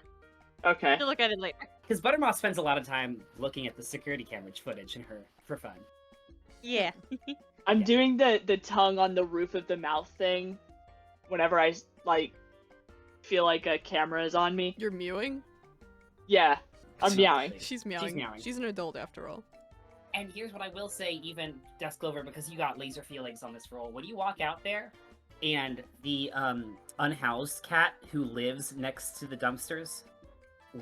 Okay. You'll look at it later. Because Buttermoss spends a lot of time looking at the security camera footage for fun. Yeah. I'm doing the tongue on the roof of the mouth thing whenever I like feel like a camera is on me. You're mewing? Yeah, I'm So- meowing. She's meowing. meowing. She's an adult after all. And here's what I will say, even Dust Clover, because you got laser feelings on this roll. When you walk out there, and the unhoused cat who lives next to the dumpsters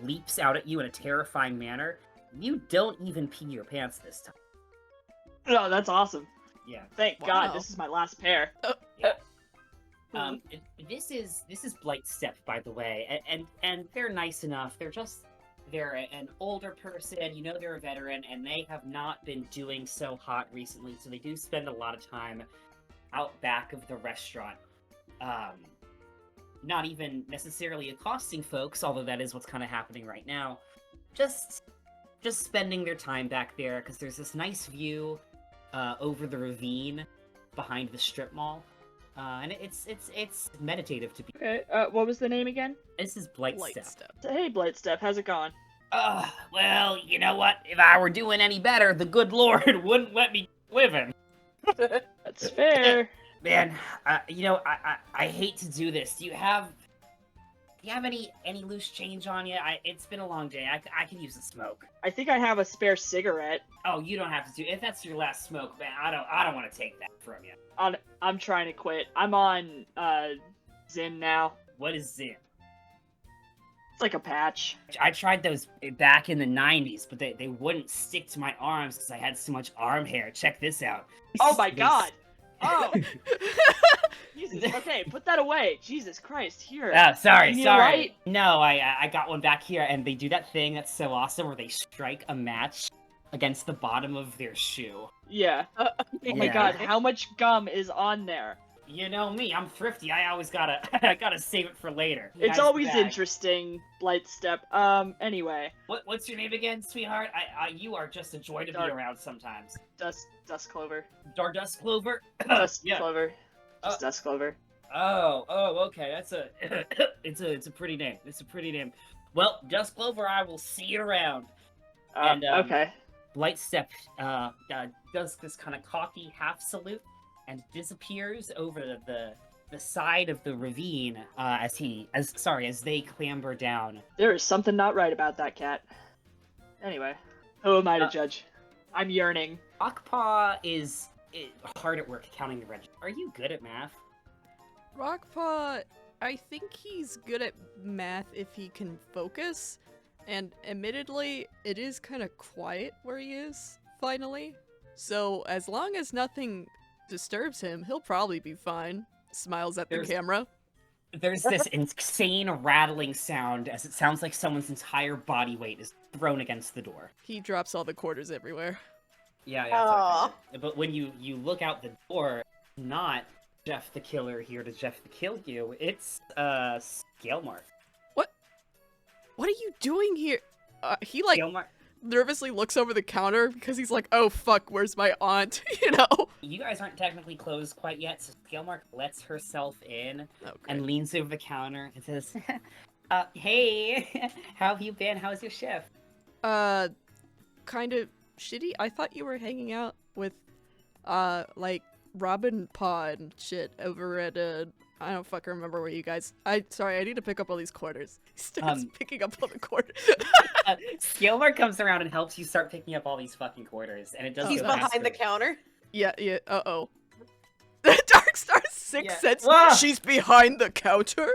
leaps out at you in a terrifying manner, you don't even pee your pants this time. Oh, that's awesome. Yeah. Thank Wow. God, this is my last pair. This is Blight Step, by the way, and they're nice enough. They're an older person, you know, they're a veteran, and they have not been doing so hot recently, so they do spend a lot of time out back of the restaurant. Not even necessarily accosting folks, although that is what's kind of happening right now. Just spending their time back there, because there's this nice view over the ravine behind the strip mall. And it's meditative to be. Okay, what was the name again? This is Blight Light Step. step. Hey, Blightstep, how's it going? Well, you know what? If I were doing any better, the good Lord wouldn't let me living. That's fair. Man, I hate to do this. Do you have any loose change on you? It's been a long day. I can use a smoke. I think I have a spare cigarette. Oh, you don't have to do. If that's your last smoke, man, I don't want to take that from you. I'm trying to quit. I'm on Zin now. What is Zin? It's like a patch. I tried those back in the 90s, but they wouldn't stick to my arms because I had so much arm hair. Check this out. Oh my They- God! Oh, Jesus. Okay, put that away. Jesus Christ, here. Oh, sorry. You need a light? No, I got one back here, and they do that thing that's so awesome where they strike a match against the bottom of their shoe. Yeah. Oh my Yeah. God, how much gum is on there? You know me, I'm thrifty. I always gotta save it for later. It's Nice always bag. interesting, Blightstep. Anyway, What's your name again, sweetheart? You are just a joy to be Dark. around sometimes. Dust Clover. Dust Clover. Dust Yeah. Clover. Just Dust Clover. Oh, okay. That's a it's a pretty name. It's a pretty name. Well, Dust Clover, I will see you around. And, Okay. Blightstep does this kind of cocky half salute and disappears over the side of the ravine as they clamber down. There is something not right about that cat. Anyway, who am I to judge? I'm yearning. Rockpaw is hard at work counting the register. Are you good at math? Rockpaw, I think he's good at math if he can focus, and admittedly, it is kind of quiet where he is, finally. So as long as nothing disturbs him, he'll probably be fine. Smiles at the camera. There's this insane rattling sound as it sounds like someone's entire body weight is thrown against the door. He drops all the quarters everywhere. Yeah, that's what I figured. But when you look out the door, not Jeff the Killer here to Jeff the Kill you, it's Scale Mark. What are you doing here? He like nervously looks over the counter because he's like, oh fuck, where's my aunt? You know? You guys aren't technically closed quite yet, so Scale Mark lets herself in and leans over the counter and says, hey, how have you been? How's your shift? Kind of shitty. I thought you were hanging out with, like, Robin Paw and shit over at, I don't fucking remember where you guys... Sorry, I need to pick up all these quarters. He starts picking up all the quarters. Scalemark comes around and helps you start picking up all these fucking quarters, and it does. He's behind the counter. Yeah. Uh-oh. Darkstar 6 says she's behind the counter.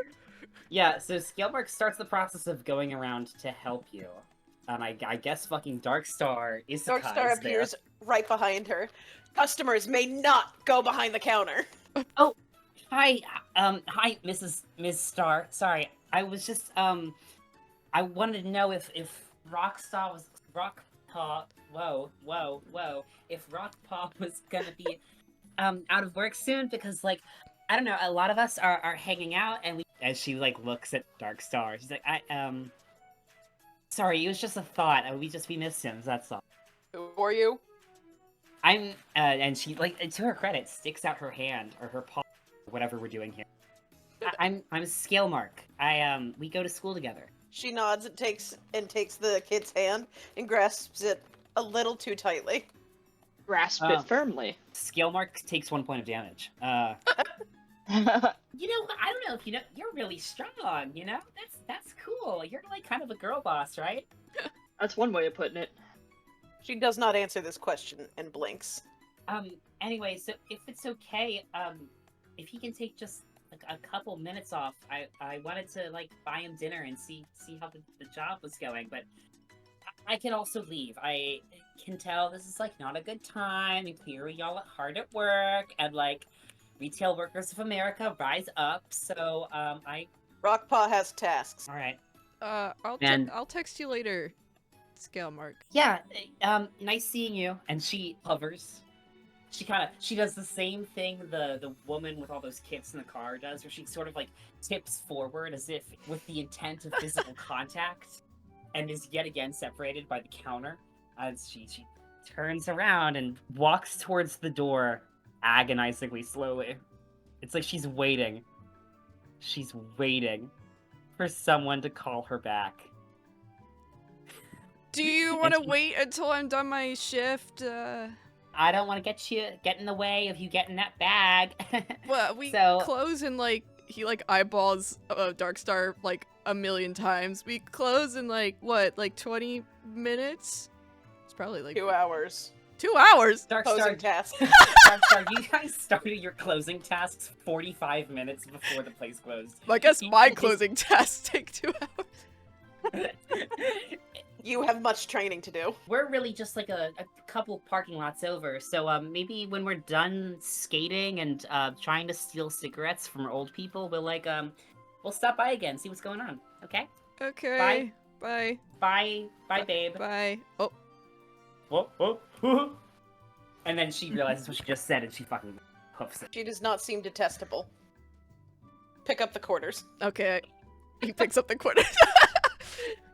Yeah. So Scalemark starts the process of going around to help you, and I guess fucking Darkstar is. Darkstar appears right behind her. Customers may not go behind the counter. Oh. Hi, Miss Star. Sorry, I was just, I wanted to know if Rockpaw, if Rockpaw was gonna be, out of work soon, because, like, I don't know, a lot of us are hanging out, and as she, like, looks at Darkstar, she's like, sorry, it was just a thought, we missed him, that's all. Who are you? I'm, and she, like, to her credit, sticks out her hand, or her paw, whatever we're doing here. I'm Scale Mark. We go to school together. She nods and takes the kid's hand and grasps it a little too tightly. Grasp it firmly. Scale Mark takes 1 point of damage. You know, I don't know if you know, you're really strong, you know? That's cool. You're like kind of a girl boss, right? That's one way of putting it. She does not answer this question and blinks. Anyway, so if it's okay, if he can take just like a couple minutes off, I wanted to like buy him dinner and see how the job was going, but I can also leave. I can tell this is like not a good time, and clearly y'all are hard at work, and like retail workers of America rise up. So Rockpaw has tasks. All right. I'll text you later, Scale Mark. Yeah. Nice seeing you. And she hovers. She does the same thing the woman with all those kits in the car does, where she sort of like tips forward as if with the intent of physical contact, and is yet again separated by the counter as she turns around and walks towards the door agonizingly slowly. It's like she's waiting. She's waiting for someone to call her back. Do you want to wait until I'm done my shift? I don't want to get in the way of you getting that bag. Well, we close in like he like eyeballs Darkstar like a million times. We close in like what, like 20 minutes? It's probably like 2 hours. 2 hours. Closing task. Darkstar, you guys started your closing tasks 45 minutes before the place closed. Well, I guess my closing tasks take 2 hours. You have much training to do. We're really just like a couple parking lots over, so maybe when we're done skating and trying to steal cigarettes from old people, we'll stop by again, see what's going on. Okay? Okay. Bye. Bye, babe. Bye. Oh. Whoa. And then she realizes what she just said, and she fucking hoofs it. She does not seem detestable. Pick up the quarters. Okay. He picks up the quarters.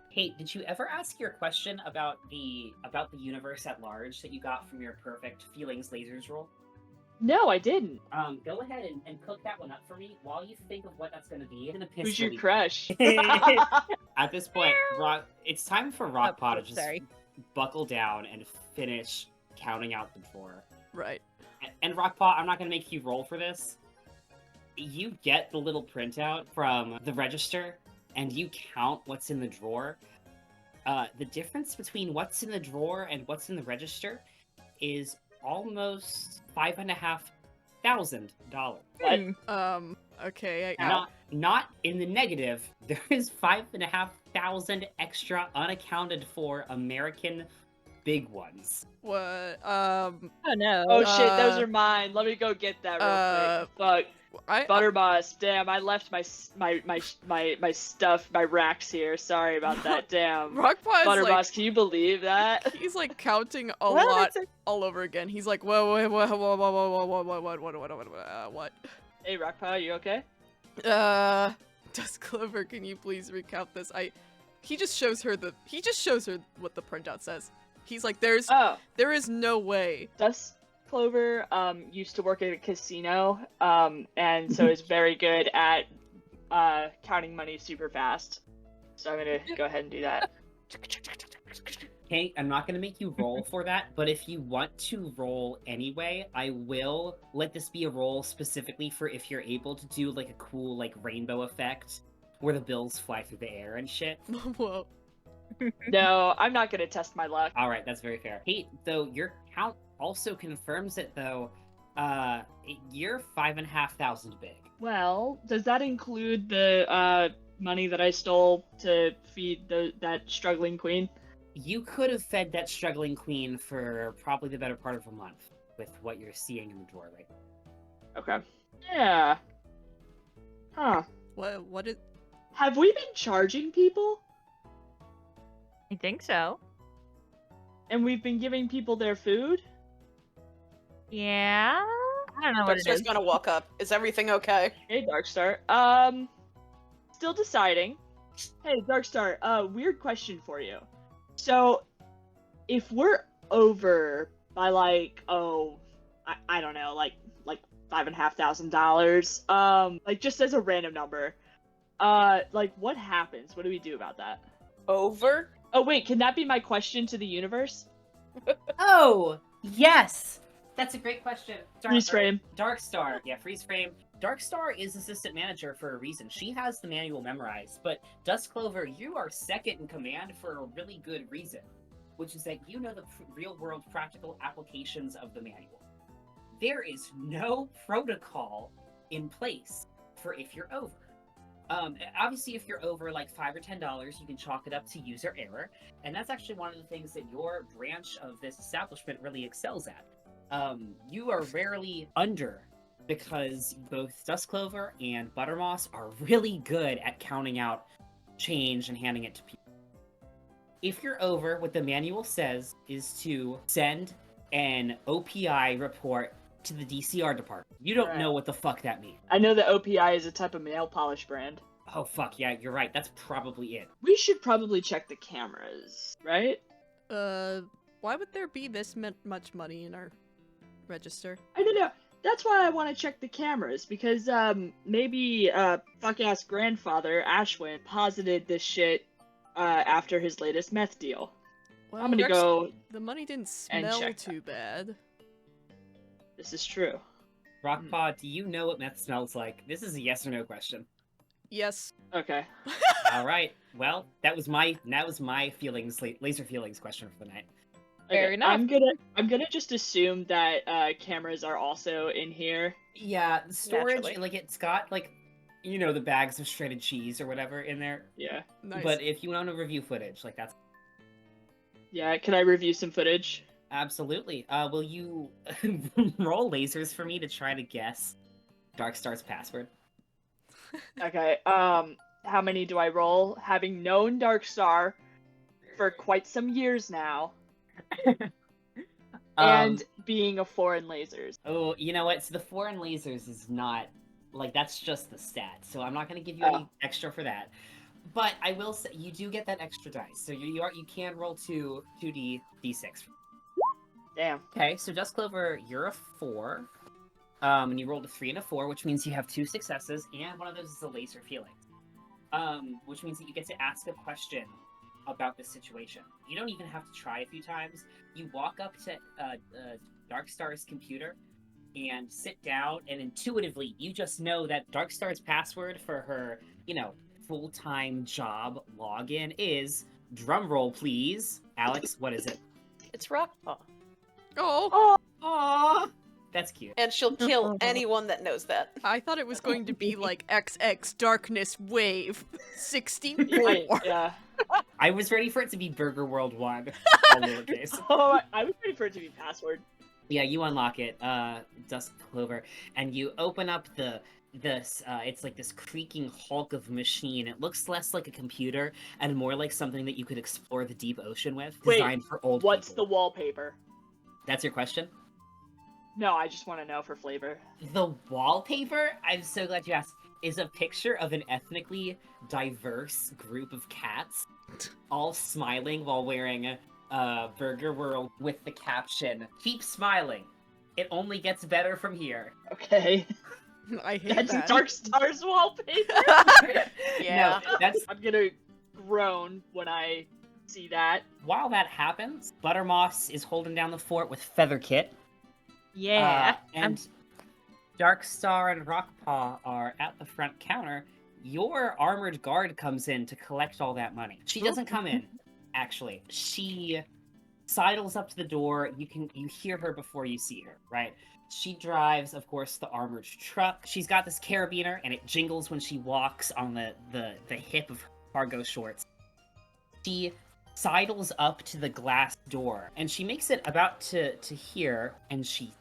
Hey, did you ever ask your question about the universe at large that you got from your perfect feelings lasers roll? No, I didn't. Go ahead and cook that one up for me while you think of what that's gonna be. I'm gonna piss Who's your really crush? At this point, it's time for Rockpaw to just buckle down and finish counting out the drawer. Right. And Rockpaw, I'm not gonna make you roll for this. You get the little printout from the register, and you count what's in the drawer. The difference between what's in the drawer and what's in the register is almost $5,500. Okay. Not in the negative. There is 5,500 extra unaccounted for American big ones. What? Oh no. Oh shit, those Uh, are mine. Let me go get that real quick. Fuck. Buttermoss, damn, I left my stuff, my racks here. Sorry about that. Damn. Rockpaw is Buttermoss, like, can you believe that? he's like counting a Well, lot that's all over again. He's like, whoa, what? Hey, Rockpaw, you okay? Dust Clover, can you please recount this? He just shows her what the printout says. He's like, there is no way. Dust Clover used to work at a casino, and so is very good at counting money super fast. So I'm gonna go ahead and do that. Okay, I'm not gonna make you roll for that, but if you want to roll anyway, I will let this be a roll specifically for if you're able to do like a cool like rainbow effect where the bills fly through the air and shit. Whoa. No, I'm not gonna test my luck. All right, that's very fair. Hey, though your count also confirms it though. You're 5,500 big. Well, does that include the money that I stole to feed that struggling queen? You could have fed that struggling queen for probably the better part of a month with what you're seeing in the drawer right now. Okay. Yeah. Huh. What is... Have we been charging people? I think so. And we've been giving people their food? Yeah. I don't know what it Darkstar's is. gonna walk up. Is everything okay? Hey, Darkstar. Still deciding. Hey, Darkstar, weird question for you. So, if we're over by like, I don't know, like $5,500, like just as a random number, like what happens? What do we do about that? Over? Oh wait, can that be my question to the universe? Oh, yes! That's a great question. Freeze frame. Darkstar. Yeah, freeze frame. Darkstar is assistant manager for a reason. She has the manual memorized, but Dust Clover, you are second in command for a really good reason, which is that you know the real-world practical applications of the manual. There is no protocol in place for if you're over. Obviously, if you're over like $5 or $10, you can chalk it up to user error, and that's actually one of the things that your branch of this establishment really excels at. You are rarely under because both Dust Clover and Buttermoss are really good at counting out change and handing it to people. If you're over, what the manual says is to send an OPI report to the DCR department. You don't know what the fuck that means. I know that OPI is a type of nail polish brand. Oh fuck, yeah, you're right. That's probably it. We should probably check the cameras, right? Why would there be this much money in our register? I don't know. That's why I want to check the cameras, because maybe fuck-ass grandfather Ashwin posited this shit after his latest meth deal. Well, I'm gonna go. The money didn't and smell check too bad. This is true. Rockpaw, do you know what meth smells like? This is a yes or no question. Yes. Okay. All right. Well, that was my feelings, laser feelings question for the night. Fair enough. I'm gonna just assume that cameras are also in here. Yeah, the storage, Naturally. like it's got like, you know, the bags of shredded cheese or whatever in there. Yeah. Nice. But if you want to review footage, like that's Yeah. Can I review some footage? absolutely. Will you roll lasers for me to try to guess Darkstar's password? Okay. How many do I roll? Having known Darkstar for quite some years now, and being a foreign lasers. Oh, you know what? So the foreign lasers is not like that's just the stat. So I'm not going to give you any extra for that. But I will say you do get that extra dice. So you can roll 2d6. Damn. Okay, so Dust Clover, you're a 4. And you rolled a 3 and a 4, which means you have 2 successes, and one of those is a laser feeling. Which means that you get to ask a question about this situation. You don't even have to try a few times. You walk up to Darkstar's computer and sit down, and intuitively, you just know that Darkstar's password for her, full-time job login is, drumroll please, Alex, what is it? It's Rockpaw. Oh. Oh, Aww. That's cute. And she'll kill anyone that knows that. I thought it was going to be like XX Darkness Wave 64. Yeah. I was ready for it to be Burger World 1, all lowercase. Oh, I was ready for it to be password. Yeah, you unlock it, Dusk Clover, and you open up it's like this creaking hulk of machine. It looks less like a computer and more like something that you could explore the deep ocean with, Wait, designed for old What's people. the wallpaper? That's your question? No, I just want to know for flavor. The wallpaper, I'm so glad you asked, is a picture of an ethnically diverse group of cats, all smiling while wearing Burger World with the caption, "Keep smiling. It only gets better from here." Okay. I hate That's that. Dark Star's wallpaper. Yeah. No, that's I'm gonna groan when I see that. while that happens, Buttermoss is holding down the fort with Featherkit. Yeah. And Darkstar and Rockpaw are at the front counter. Your armored guard comes in to collect all that money. She doesn't come in, actually. She sidles up to the door. You hear her before you see her, right? She drives, of course, the armored truck. She's got this carabiner, and it jingles when she walks on the hip of her cargo shorts. She sidles up to the glass door, and she makes it about to here, and she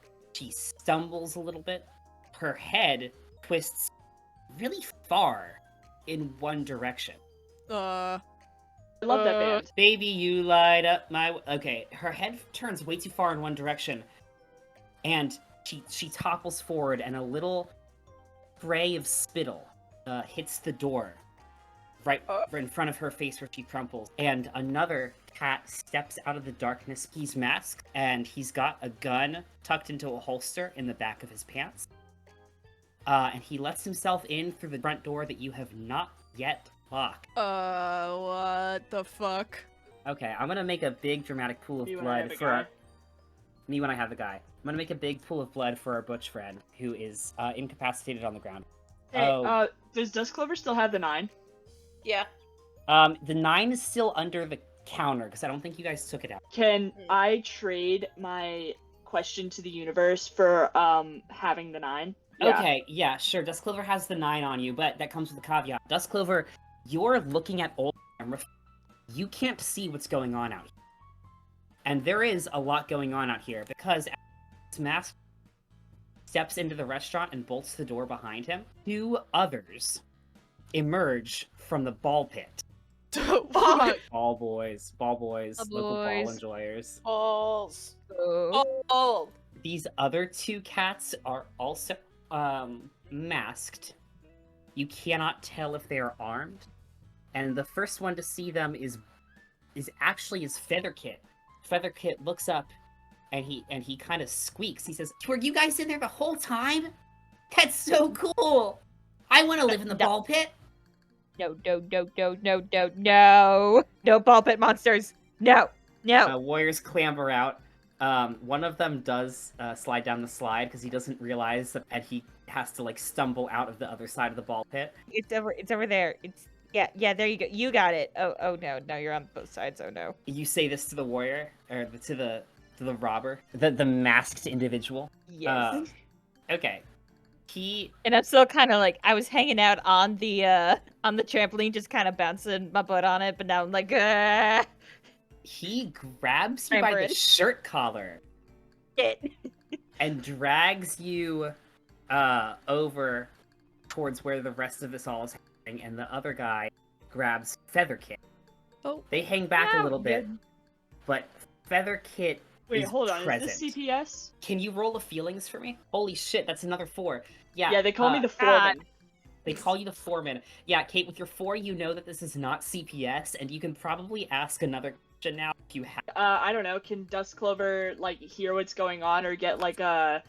stumbles a little bit. Her head twists really far in one direction. I love that band. Baby, you light up my... Okay, her head turns way too far in one direction, and she topples forward, and a little spray of spittle hits the door right in front of her face where she crumples. And another cat steps out of the darkness. He's masked, and he's got a gun tucked into a holster in the back of his pants. And he lets himself in through the front door that you have not yet locked. What the fuck? Okay, I'm gonna make a big dramatic pool of Me when I have blood a for guy. me when I have the guy. I'm gonna make a big pool of blood for our butch friend who is incapacitated on the ground. Hey, does Dusk Clover still have the 9? Yeah. The 9 is still under the counter because I don't think you guys took it out. Can I trade my question to the universe for having the 9? Yeah. Okay, yeah, sure. Dusk Clover has the 9 on you, but that comes with a caveat. Dusk Clover, you're looking at old camera. You can't see what's going on out here. And there is a lot going on out here because as Mask steps into the restaurant and bolts the door behind him, 2 others emerge from the ball pit. Fuck. Ball boys, local ball boys. enjoyers. Balls. Oh. Oh. These other 2 cats are also masked. You cannot tell if they are armed. And the first one to see them is actually Featherkit. Featherkit looks up and he kind of squeaks. He says, "Were you guys in there the whole time? That's so cool! I want to live in the ball pit." No. No ball pit monsters. No. Warriors clamber out. One of them does slide down the slide because he doesn't realize that, and he has to like stumble out of the other side of the ball pit. It's over there. Yeah, there you go. You got it. Oh no, you're on both sides. Oh no. You say this to the warrior or to the robber, the masked individual. Yes. Okay. And I'm still kind of like, I was hanging out on the trampoline, just kind of bouncing my butt on it, but now I'm like, He grabs you by the Empress. shirt collar shit. and drags you over towards where the rest of this all is happening, and the other guy grabs Featherkit. Oh. They hang back a little bit, but Featherkit Wait, is hold on. present. Is this CPS? Can you roll a feelings for me? Holy shit, that's another 4. Yeah. Yeah, they call me the God. foreman. They call you the foreman. Yeah, Kate, with your 4, you know that this is not CPS, and you can probably ask another question now if you have. I don't know. Can Dusk Clover like hear what's going on or get like that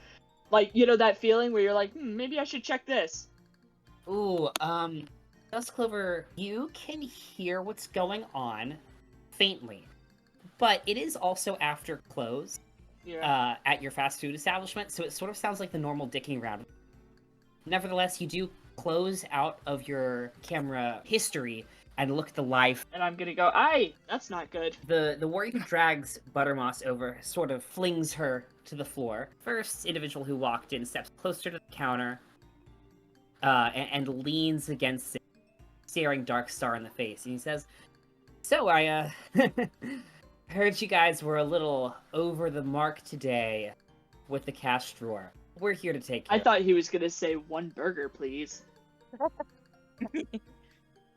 feeling where you're like, maybe I should check this. Ooh, Dusk Clover, you can hear what's going on faintly, but it is also after close Yeah. at your fast food establishment, so it sort of sounds like the normal dicking around. Nevertheless, you do close out of your camera history and look at the life. And I'm gonna go, aye, that's not good. The warrior who drags Buttermoss over sort of flings her to the floor. First individual who walked in steps closer to the counter and leans against it, staring Darkstar in the face. And he says, "So I heard you guys were a little over the mark today with the cash drawer. We're here to take care I thought he was gonna say 1 burger, please.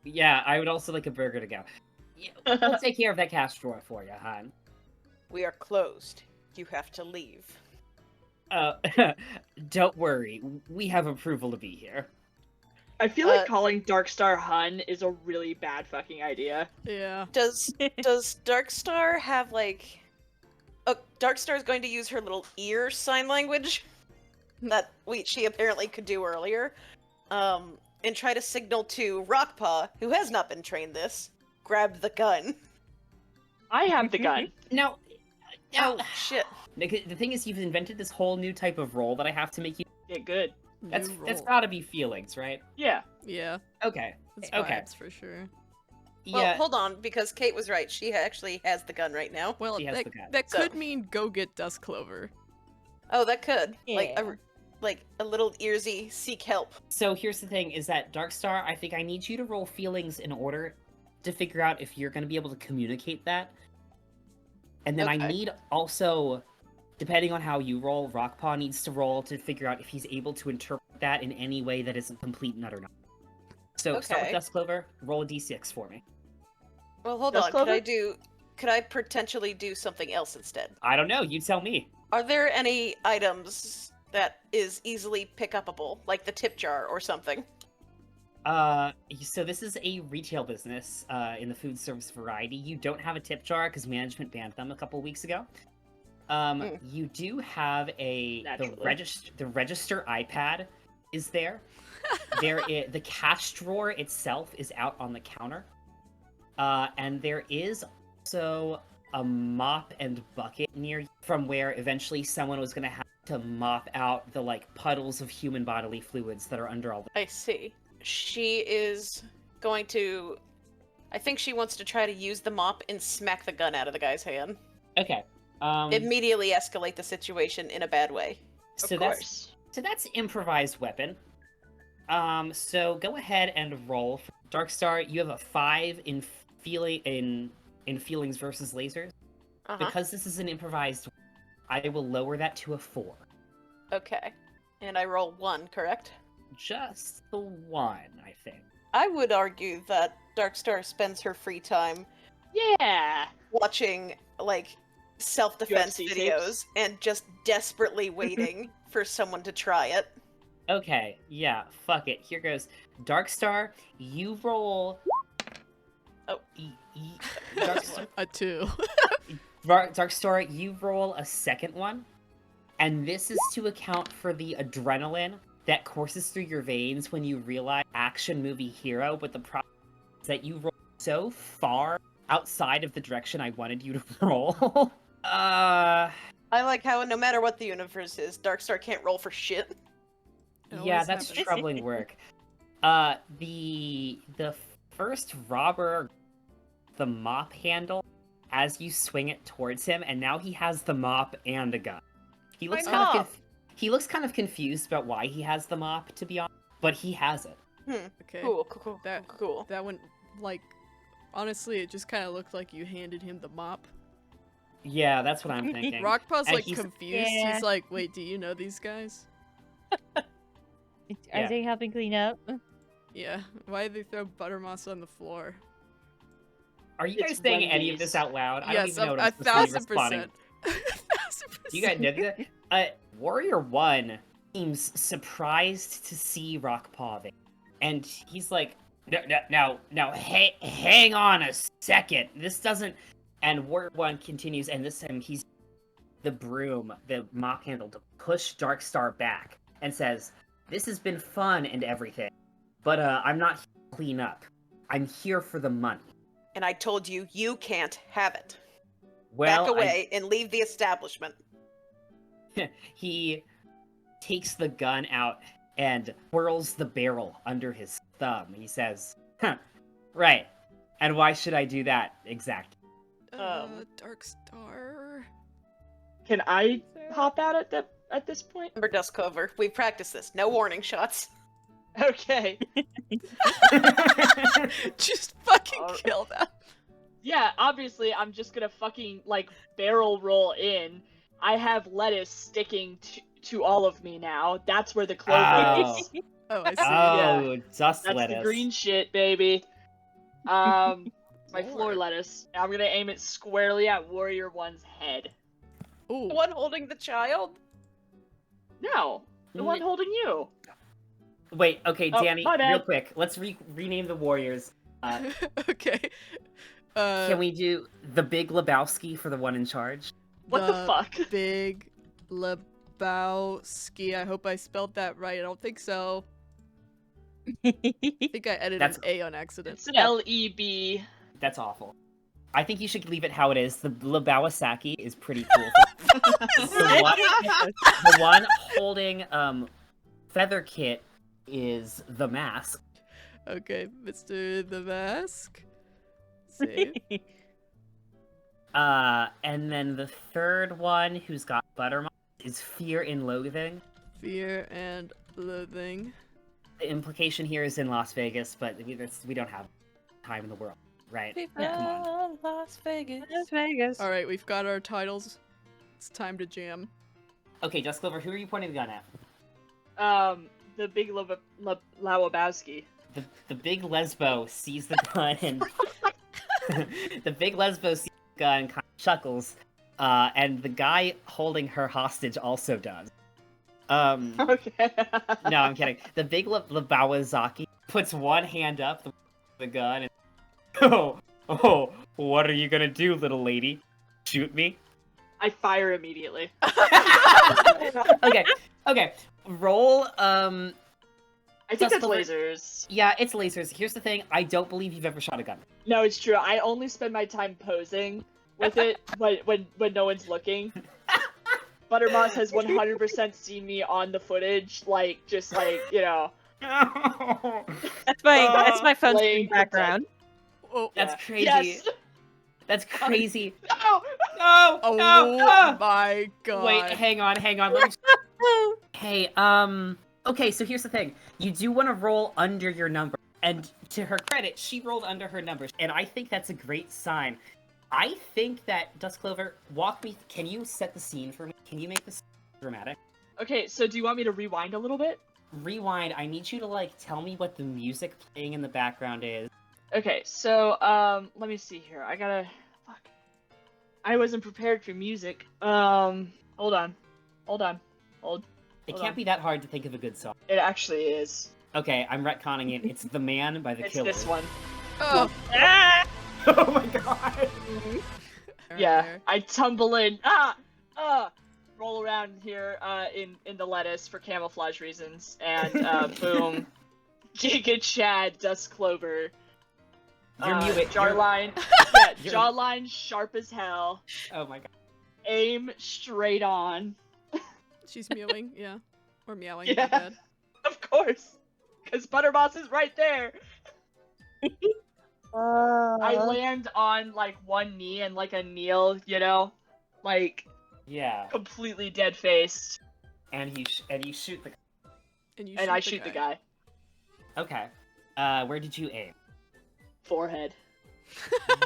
Yeah, I would also like a burger to go. Yeah, we'll take care of that cash drawer for you, hon. We are closed. You have to leave. Don't worry. We have approval to be here." I feel like calling Darkstar Hun is a really bad fucking idea. Yeah. Does Darkstar have like? Oh, Darkstar is going to use her little ear sign language that she apparently could do earlier, and try to signal to Rockpaw, who has not been trained this, grab the gun. I have the gun. Now, Oh shit! the thing is, you've invented this whole new type of role that I have to make you. Yeah, good. That's New that's role. gotta be feelings, right? Yeah. Yeah, Okay. that's Okay. vibes for sure. Well, Yeah. hold on, because Kate was right. She actually has the gun right now. Well, She has that, the gun. that So- could mean go get Dust Clover. Oh, that could Yeah. like a little earsy seek help. So here's the thing: is that Darkstar? I think I need you to roll feelings in order to figure out if you're going to be able to communicate that. And then I Okay. need also, depending on how you roll, Rockpaw needs to roll to figure out if he's able to interpret that in any way that isn't complete and utter nonsense. So start with Okay. Dust Clover. Roll a d6 for me. Well, hold Dust on. Clover? Could I potentially do something else instead? I don't know. You tell me. Are there any items that is easily pick upable, like the tip jar or something? So this is a retail business in the food service variety. You don't have a tip jar because management banned them a couple weeks ago. You do have the Naturally. register iPad is there. The cash drawer itself is out on the counter. And there is also a mop and bucket near you from where eventually someone was going to have to mop out the like puddles of human bodily fluids that are under all the I see. She is going to. I think she wants to try to use the mop and smack the gun out of the guy's hand. Okay. Immediately escalate the situation in a bad way. Of So course. that's improvised weapon. So go ahead and roll. Darkstar, you have a 5 in feelings versus lasers. Uh-huh. Because this is an improvised, I will lower that to a 4. Okay. And I roll 1, correct? Just the 1, I think. I would argue that Darkstar spends her free time Yeah. watching, like, self-defense UFC videos tapes. and just desperately waiting for someone to try it. Okay, yeah, fuck it. Here goes. Darkstar, you roll. Oh. Darkstar, A 2. Darkstar, you roll a second one. And this is to account for the adrenaline that courses through your veins when you realize action movie hero, but the problem is that you roll so far outside of the direction I wanted you to roll. I like how no matter what the universe is, Darkstar can't roll for shit. It Yeah, always that's happens. troubling work. The first robber, the mop handle, as you swing it towards him, and now he has the mop and a gun. He looks My kind of mop! he looks kind of confused about why he has the mop, to be honest, but he has it. Okay. Cool. That- That one, like, honestly, it just kind of looked like you handed him the mop. Yeah, that's what I'm thinking. Rockpaw's And like he's- confused. Yeah. He's like, "Wait, do you know these guys?" Are Yeah. they helping clean up? Yeah. Why did they throw Buttermoss on the floor? Are you It's guys saying any of Wendy's. this out loud? I don't Yes, even know what a I'm supposed to be 1000%. responding. You guys know that? Warrior 1 seems surprised to see Rockpaw there. And he's like, now, hang on a second. This doesn't... And Warrior 1 continues, and this time he's the broom, the mop handle, to push Darkstar back and says, "This has been fun and everything, but I'm not here to clean up. I'm here for the money." And I told you, you can't have it. Well, Back away and leave the establishment. He takes the gun out and whirls the barrel under his thumb. He says, "Huh, right. And why should I do that? Exactly. Darkstar. Can I hop out at this point? Remember Dusk Clover. We practiced this. No warning shots. Okay. Just fucking kill them. Yeah, obviously I'm just gonna fucking like barrel roll in. I have lettuce sticking to all of me now. That's where the clover is. Oh, I see. Oh, dust That's lettuce. the green shit, baby. My floor lettuce. I'm gonna aim it squarely at Warrior One's head. Ooh. The one holding the child? No, the one holding you. Wait, okay, Oh, Danny, my bad. real quick. Let's rename the warriors. Okay. Can we do the Big Lebowski for the one in charge? What the fuck? Big Lebowski. I hope I spelled that right. I don't think so. I think I edited That's- an A on accident. It's Leb. That's awful. I think you should leave it how it is. The Lebowski is pretty cool. the one holding Feather Kit is the mask. Okay, Mr. The Mask. Save. And then the third one, who's got Buttermoss, is Fear and Loathing. Fear and Loathing. The implication here is in Las Vegas, but we don't have time in the world, right? Come on. Las Vegas. Las Vegas. All right, we've got our titles. It's time to jam. Okay, Just Clover, who are you pointing the gun at? The big Lawabowski. The big lesbo sees the gun and the big lesbo sees the gun and kind of chuckles, and the guy holding her hostage also does. Okay. No, I'm kidding. The big Lebowski puts one hand up the gun and oh, what are you gonna do, little lady? Shoot me? I fire immediately. Okay. Roll. I think that's Just lasers. Yeah, it's lasers. Here's the thing: I don't believe you've ever shot a gun. No, it's true. I only spend my time posing with it when no one's looking. Buttermoss has 100% seen me on the footage, just you know. That's my phone Playing screen background. Oh, That's crazy. Yes. That's crazy. No. No! oh No! my god. Wait, hang on. Let me... Hey, okay, so here's the thing. You do want to roll under your number. And to her credit, she rolled under her numbers. And I think that's a great sign. I think that, Dusk Clover, can you set the scene for me? Can you make this dramatic? Okay, so do you want me to rewind a little bit? Rewind, I need you to, tell me what the music playing in the background is. Okay, so, let me see here. Fuck. I wasn't prepared for music. Hold on. It can't be that hard to think of a good song. It actually is. Okay, I'm retconning it. It's The Man by The It's Killers. this one. Oh. Oh my god! Yeah, I tumble in. Roll around here, in the lettuce for camouflage reasons, and, boom. Giga Chad, Dusk Clover. You're muted. Jawline. You're- Jawline sharp as hell. Oh my god. Aim straight on. She's mewing, yeah. Or meowing, Yeah. my bad. Of course. Because Buttermoss is right there. I land on, one knee and, a kneel, you know? Yeah. Completely dead-faced. And you shoot the... And I shoot the guy. Okay. Where did you aim? Forehead.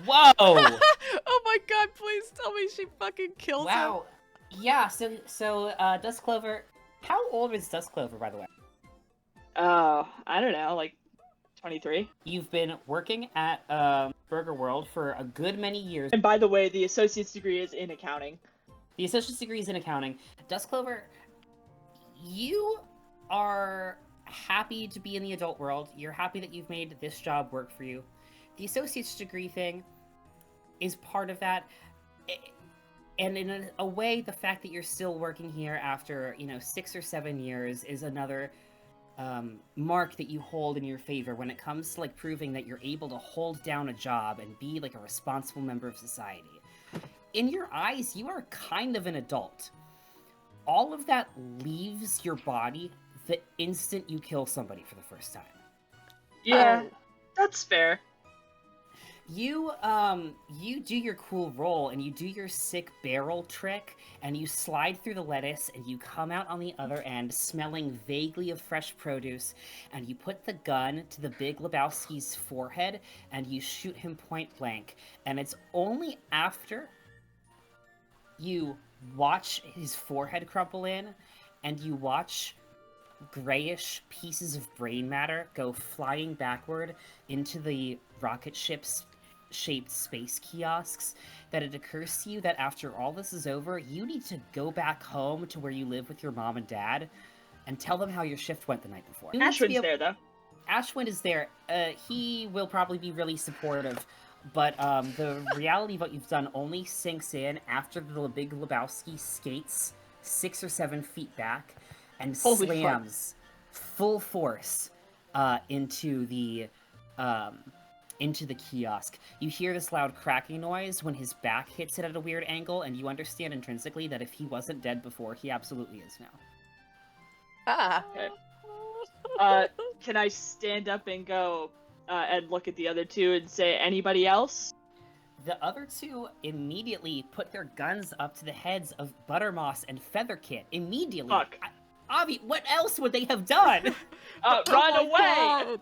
Whoa! Oh my god, please tell me she fucking kills him. Wow. Yeah, so Dusk Clover... How old is Dusk Clover, by the way? I don't know, 23. You've been working at Burger World for a good many years. And by the way, the associate's degree is in accounting. The associate's degree is in accounting. Dusk Clover, you are happy to be in the adult world. You're happy that you've made this job work for you. The associate's degree thing is part of that. And in a way, the fact that you're still working here after, 6 or 7 years is another mark that you hold in your favor when it comes to proving that you're able to hold down a job and be a responsible member of society. In your eyes, you are kind of an adult. All of that leaves your body the instant you kill somebody for the first time. Yeah, that's fair. You do your cool roll and you do your sick barrel trick and you slide through the lettuce and you come out on the other end smelling vaguely of fresh produce and you put the gun to the Big Lebowski's forehead and you shoot him point blank. And it's only after you watch his forehead crumple in and you watch grayish pieces of brain matter go flying backward into the rocket ship's shaped space kiosks that it occurs to you that after all this is over, you need to go back home to where you live with your mom and dad and tell them how your shift went the night before. Ashwin's there, though. Ashwin is there. He will probably be really supportive, but the reality of what you've done only sinks in after the Big Lebowski skates 6 or 7 feet back and Holy slams full force into the kiosk. You hear this loud cracking noise when his back hits it at a weird angle, and you understand intrinsically that if he wasn't dead before, he absolutely is now. Ah. Okay. Can I stand up and go and look at the other two and say, anybody else? The other two immediately put their guns up to the heads of Buttermoss and Featherkit. Immediately. Fuck. Avi, what else would they have done? Run Oh my away! God.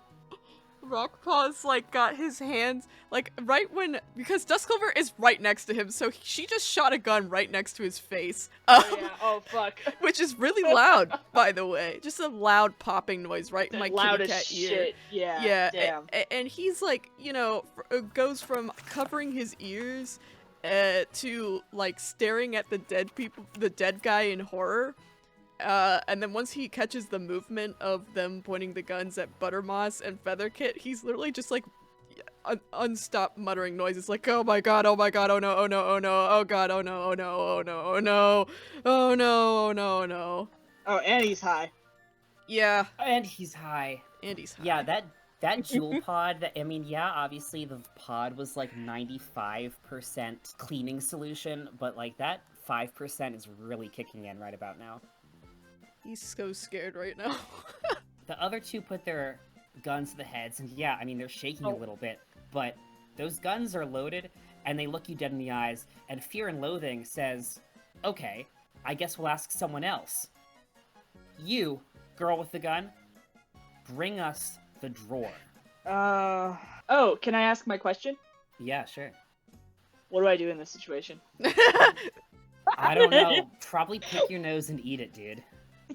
Rockpaw's like got his hands like right when because Duskclover is right next to him, so she just shot a gun right next to his face. Oh, yeah. Oh, fuck. Which is really loud, by the way. Just a loud popping noise right in my Loud kitty as cat ear. shit. Yeah. Yeah, Damn. and he's like, you know, goes from covering his ears to like staring at the dead guy in horror. And then once he catches the movement of them pointing the guns at Buttermoss and Featherkit, he's literally just like unstopped muttering noises like, oh my god, oh my god, oh no, oh no, oh no, oh god, oh no, oh no, oh no, oh no, oh no, oh no, oh no. Oh, and he's high. Yeah, And he's high. and he's high. Yeah, that jewel pod, obviously the pod was like 95% cleaning solution, but like that 5% is really kicking in right about now. He's so scared right now. The other two put their guns to the heads, and yeah, I mean, they're shaking a little bit, but those guns are loaded, and they look you dead in the eyes, and Fear and Loathing says, okay, I guess we'll ask someone else. You, girl with the gun, bring us the drawer. Oh, can I ask my question? Yeah, sure. What do I do in this situation? I don't know. Probably pick your nose and eat it, dude.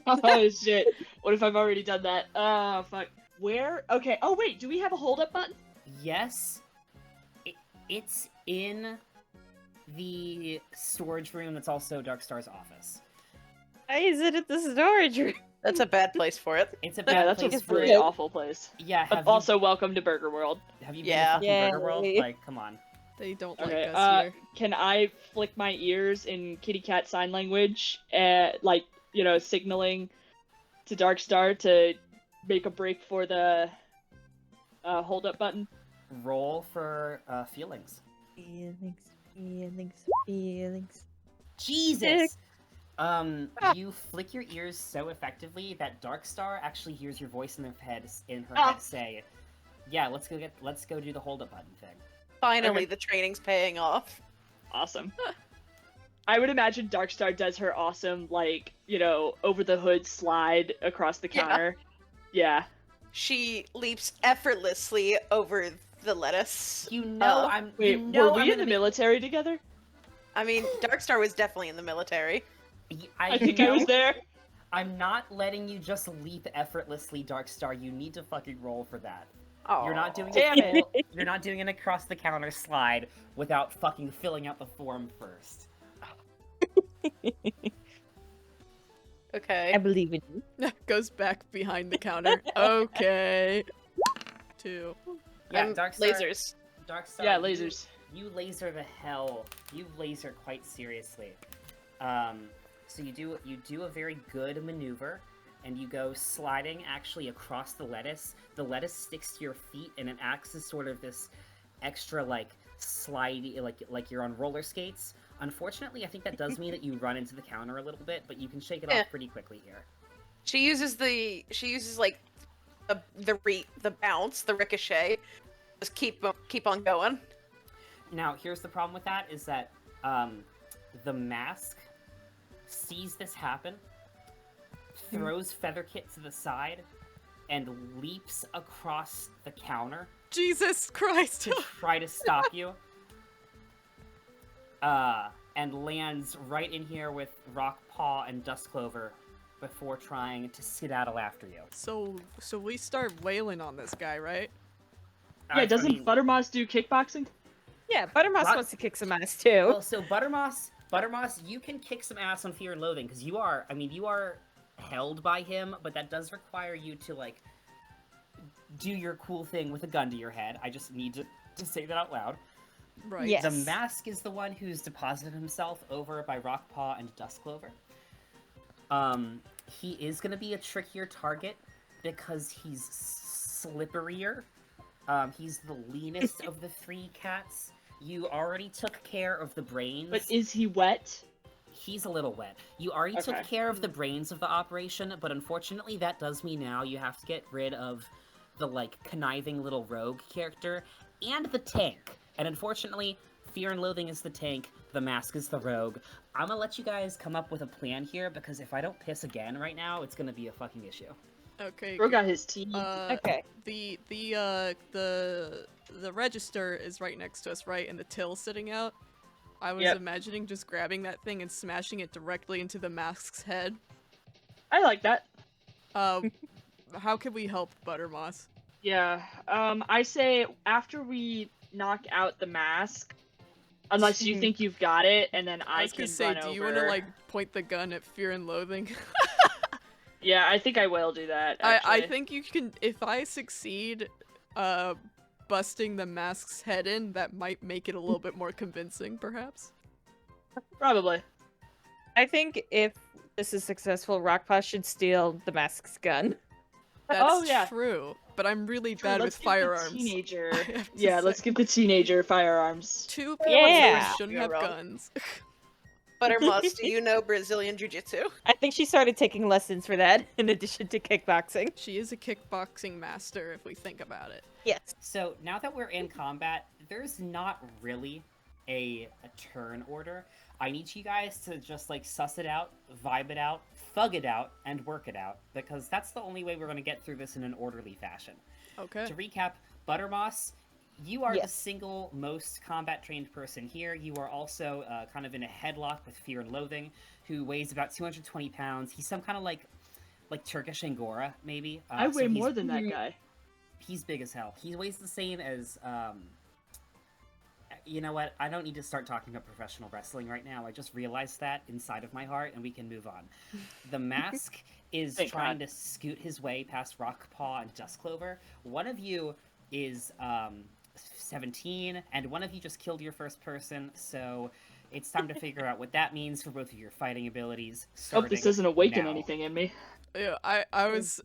Oh, shit. What if I've already done that? Oh, fuck. Where? Okay. Oh, wait. Do we have a hold-up button? Yes. It's in the storage room that's also Darkstar's office. Why is it at the storage room? That's a bad place for it. It's a Yeah, bad that's place a for really it. awful place. Yeah, But also, welcome to Burger World. have you Yeah. been to fucking Burger World? Yay. Like, come on. They don't Okay, like us here. can I flick my ears in kitty cat sign language, like, you know, signaling to Darkstar to make a break for the hold-up button? Roll for feelings. Feelings. Jesus! You flick your ears so effectively that Darkstar actually hears your voice in her head say, "Yeah, let's go do the hold-up button thing." Finally, Okay. the training's paying off. Awesome. I would imagine Darkstar does her awesome, like, you know, over-the-hood slide across the Yeah. counter. Yeah. She leaps effortlessly over the lettuce. You know, Wait, were we in the military together? I mean, Darkstar was definitely in the military. I think I was there. I'm not letting you just leap effortlessly, Darkstar. You need to fucking roll for that. Oh, You're not doing Damn You're not doing an across the counter slide without fucking filling out the form first. Okay. I believe in you. Goes back behind the counter. Okay. 2. Yeah, I'm Darkstar. lasers. Darkstar. Yeah, lasers. You laser the hell. You laser quite seriously. So you do a very good maneuver, and you go sliding actually across the lettuce. The lettuce sticks to your feet, and it acts as sort of this extra like slidey, like you're on roller skates. Unfortunately, I think that does mean that you run into the counter a little bit, but you can shake it off pretty quickly here. She uses like the bounce, the ricochet. Just keep on going. Now, here's the problem with that, is that the mask sees this happen, throws Featherkit to the side, and leaps across the counter Jesus Christ! to try to stop you. And lands right in here with Rockpaw and Dustclover before trying to skedaddle after you. So we start wailing on this guy, right? Yeah, doesn't Buttermoss do kickboxing? Yeah, Buttermoss Rock- wants to kick some ass too. Well, so Buttermoss, you can kick some ass on Fear and Loathing, because you are held by him, but that does require you to, like, do your cool thing with a gun to your head. I just need to say that out loud. Right. Yes. The mask is the one who's deposited himself over by Rockpaw and Dustclover. He is going to be a trickier target because he's slipperier. He's the leanest of the three cats. You already took care of the brains. But is he wet? He's a little wet. You already took care of the brains of the operation, but unfortunately that does mean now you have to get rid of the, like, conniving little rogue character and the tank. And unfortunately, Fear and Loathing is the tank, the mask is the rogue. I'm gonna let you guys come up with a plan here, because if I don't piss again right now, it's gonna be a fucking issue. Okay. Bro got his teeth. Okay. The register is right next to us, right? And the till's sitting out. I was imagining just grabbing that thing and smashing it directly into the mask's head. I like that. How can we help Buttermoss? Yeah. I say after we knock out the mask, unless you think you've got it, and then I I was can gonna say, run do you over. want to, like, point the gun at Fear and Loathing? Yeah, I think I will do that. I Actually. think you can, if I succeed busting the mask's head in, that might make it a little bit more convincing, perhaps? Probably. I think if this is successful, Rockpaw should steal the mask's gun. That's true, but I'm really bad with Let's give the firearms. teenager. I have to Yeah, let's say. give the teenager firearms. Two people Yeah. shouldn't have guns. Buttermoss, do you know Brazilian Jiu-Jitsu? I think she started taking lessons for that, in addition to kickboxing. She is a kickboxing master, if we think about it. Yes. So now that we're in combat, there's not really a turn order. I need you guys to just, like, suss it out, vibe it out, thug it out, and work it out, because that's the only way we're going to get through this in an orderly fashion. Okay. To recap, Buttermoss, you are the Yes. single most combat-trained person here. You are also kind of in a headlock with Fear and Loathing, who weighs about 220 pounds. He's some kind of, like Turkish Angora, maybe. I so weigh he's more than that guy. He's big as hell. He weighs the same as, you know what? I don't need to start talking about professional wrestling right now. I just realized that inside of my heart, and we can move on. The mask is Thank trying God. to scoot his way past Rockpaw and Dustclover. One of you is 17, and one of you just killed your first person, so it's time to figure out what that means for both of your fighting abilities. Hope this doesn't awaken now. anything in me. Yeah, I was,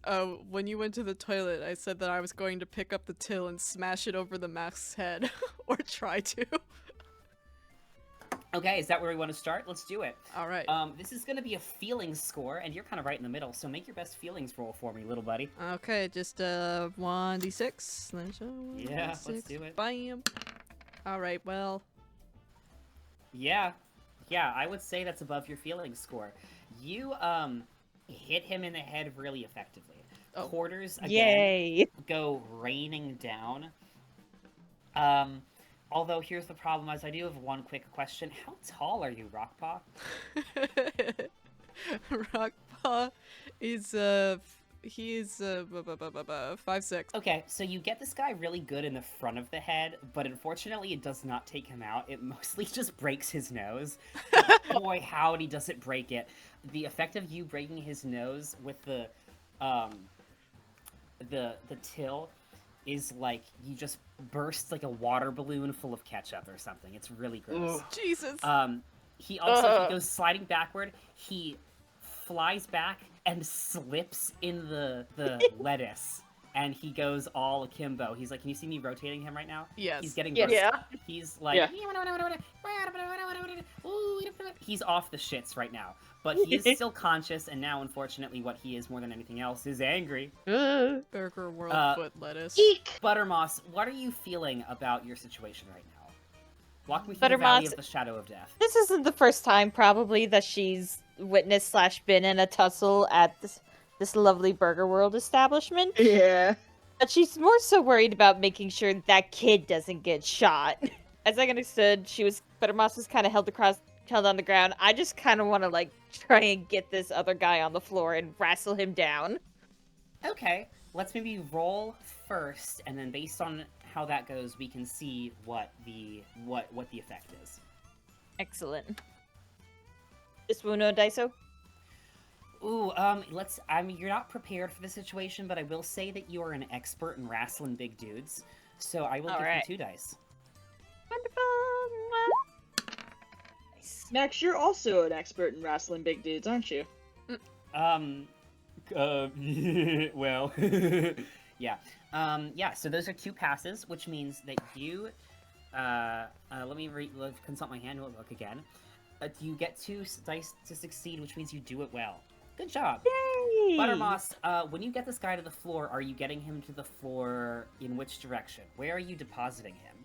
when you went to the toilet, I said that I was going to pick up the till and smash it over the mask's head. Or try to. Okay, is that where we want to start? Let's do it. Alright. This is going to be a feelings score, and you're kind of right in the middle, so make your best feelings roll for me, little buddy. Okay, just 1d6. Yeah, let's do it. Bam. Alright, well. Yeah, I would say that's above your feelings score. You, hit him in the head really effectively. Oh. Quarters, again, Yay! go raining down. Although here's the problem, as I do have one quick question. How tall are you, Rockpaw? Rockpaw is, he is, 5'6". Okay, so you get this guy really good in the front of the head, but unfortunately it does not take him out. It mostly just breaks his nose. Boy, howdy does it break it. The effect of you breaking his nose with the till is like you just burst like a water balloon full of ketchup or something. It's really gross. Jesus. He also he goes sliding backward. He flies back and slips in the lettuce, and he goes all akimbo. He's like, can you see me rotating him right now? Yes. He's getting Yes. burst. Yeah. He's like, he's off the shits right now. But he is still conscious, and now, unfortunately, what he is more than anything else is angry. Burger World Foot lettuce. Eek! Buttermoss, what are you feeling about your situation right now? Walk me through the Valley Buttermoss, of the Shadow of Death. this isn't the first time probably that she's witnessed / been in a tussle at this lovely Burger World establishment. Yeah. But she's more so worried about making sure that kid doesn't get shot. As I understood, Buttermoss was kind of held on the ground. I just kind of want to like try and get this other guy on the floor and wrestle him down. Okay, let's maybe roll first, and then based on how that goes, we can see what the effect is. Excellent. Just uno daiso. Ooh, you're not prepared for the situation, but I will say that you are an expert in wrestling big dudes, so I will give you 2 dice. Wonderful. Nice. Max, you're also an expert in wrestling big dudes, aren't you? Well, yeah. Yeah, so those are 2 passes, which means that you, let me consult my handbook again. You get 2 dice to succeed, which means you do it well. Good job. Yay! Buttermoss, when you get this guy to the floor, are you getting him to the floor in which direction? Where are you depositing him?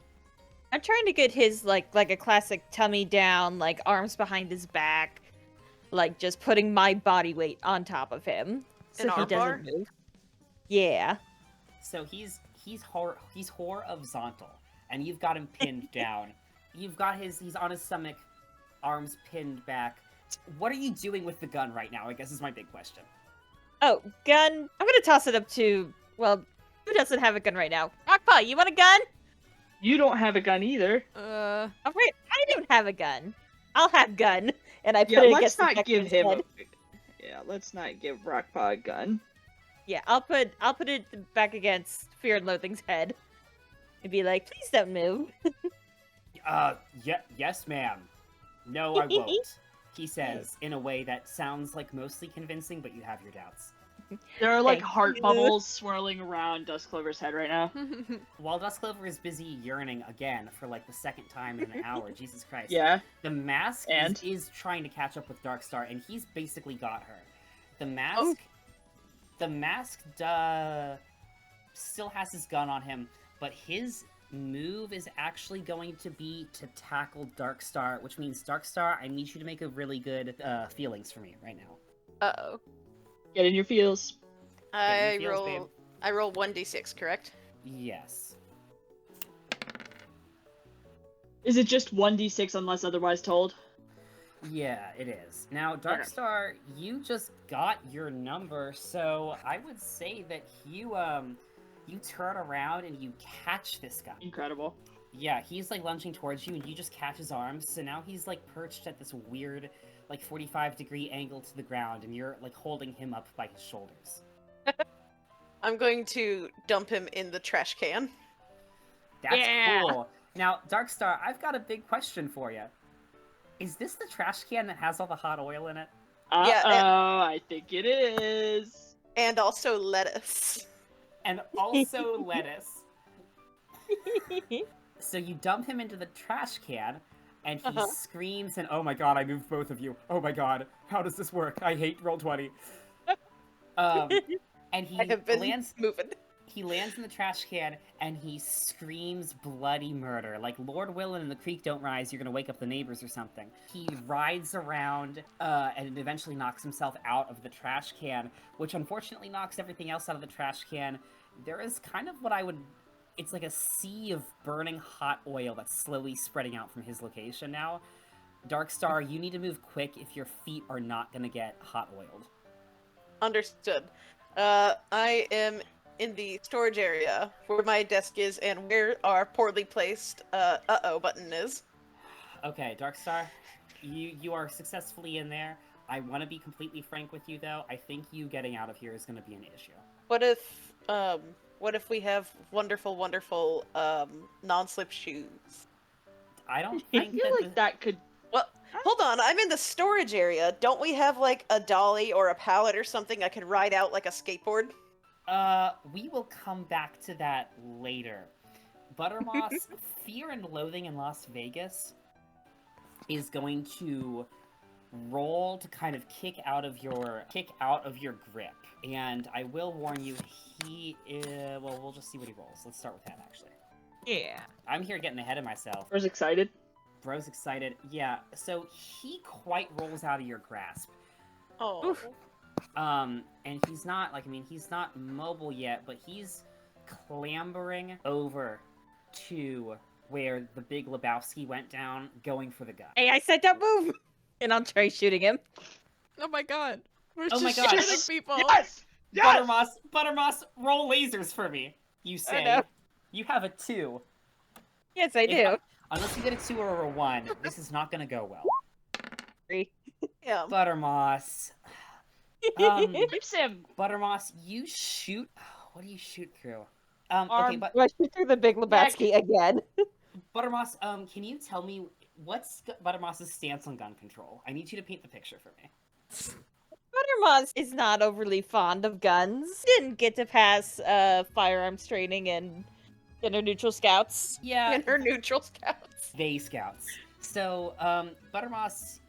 I'm trying to get his like a classic tummy down, like arms behind his back, like just putting my body weight on top of him so An he arm bar? doesn't move. Yeah. So he's Whore of Zontal, and you've got him pinned down. He's on his stomach, arms pinned back. What are you doing with the gun right now, I guess is my big question. Oh, gun. I'm gonna toss it up to, well, who doesn't have a gun right now? Rockpaw, you want a gun? You don't have a gun either. All right, I don't have a gun. I'll have gun, and I put Yeah, it let's against the not back give of his him head. let's not give Rockpaw a gun. Yeah, I'll put it back against Fear and Loathing's head, and be like, please don't move. Yes, ma'am. No, I won't. He says, in a way that sounds like mostly convincing, but you have your doubts. There are like Thank heart you. bubbles swirling around Dustclover's head right now. While Dustclover is busy yearning again for like the 2nd time in an hour, Jesus Christ. Yeah. The mask And? is trying to catch up with Darkstar, and he's basically got her. The mask still has his gun on him, but his move is actually going to be to tackle Darkstar, which means Darkstar, I need you to make a really good feelings for me right now. Uh-oh. Get in your feels. I feels, babe. roll 1d6, correct? Yes. Is it just 1d6 unless otherwise told? Yeah, it is. Now, Darkstar, you just got your number, so I would say that you turn around and you catch this guy. Incredible. Yeah, he's like lunging towards you, and you just catch his arms, so now he's like perched at this weird, like 45-degree angle to the ground, and you're like holding him up by his shoulders. I'm going to dump him in the trash can. That's Yeah. cool. Now, Darkstar, I've got a big question for you. Is this the trash can that has all the hot oil in it? Yeah, I think it is. And also lettuce. And also lettuce. So you dump him into the trash can, and he screams, and oh my god, I moved both of you. Oh my god, how does this work? I hate Roll20. And he I have been lands moving. He lands in the trash can, and he screams bloody murder. Like, Lord Willin and the creek don't rise, you're gonna wake up the neighbors or something. He rides around, and eventually knocks himself out of the trash can, which unfortunately knocks everything else out of the trash can. There is kind of what I would... It's like a sea of burning hot oil that's slowly spreading out from his location now. Darkstar, you need to move quick if your feet are not gonna get hot oiled. Understood. I am in the storage area where my desk is and where our poorly placed uh-oh button is. Okay, Darkstar, you are successfully in there. I want to be completely frank with you, though. I think you getting out of here is going to be an issue. What if we have wonderful, wonderful, non-slip shoes? I don't I think feel like that could... Well, hold on, I'm in the storage area. Don't we have, like, a dolly or a pallet or something I could ride out like a skateboard? We will come back to that later. Buttermoss, Fear and Loathing in Las Vegas is going to roll to kind of kick out of your grip. And I will warn you, he is... Well, we'll just see what he rolls. Let's start with that, actually. Yeah. I'm here getting ahead of myself. I was excited. Bro's excited. Yeah, so he quite rolls out of your grasp. Oh. Oof. And he's not, he's not mobile yet, but he's clambering over to where the Big Lebowski went down, going for the gun. Hey, I said don't move! And I'll try shooting him. Oh my god. We're Oh my just god. shooting people. Yes! Yes! Buttermoss, roll lasers for me, you say. no. You have a 2. Yes, I do. Unless you get a 2 or a 1, this is not gonna go well. 3. Yeah. Buttermoss. Keeps him. Buttermoss, you shoot... What do you shoot through? Okay, Arm. but Do I shoot through the Big Lebowski again? Buttermoss, can you tell me what's Buttermoss's stance on gun control? I need you to paint the picture for me. Buttermoss is not overly fond of guns. Didn't get to pass firearms training in Inner Neutral Scouts. Yeah, And her neutral scouts. they scouts. So, Buttermoss,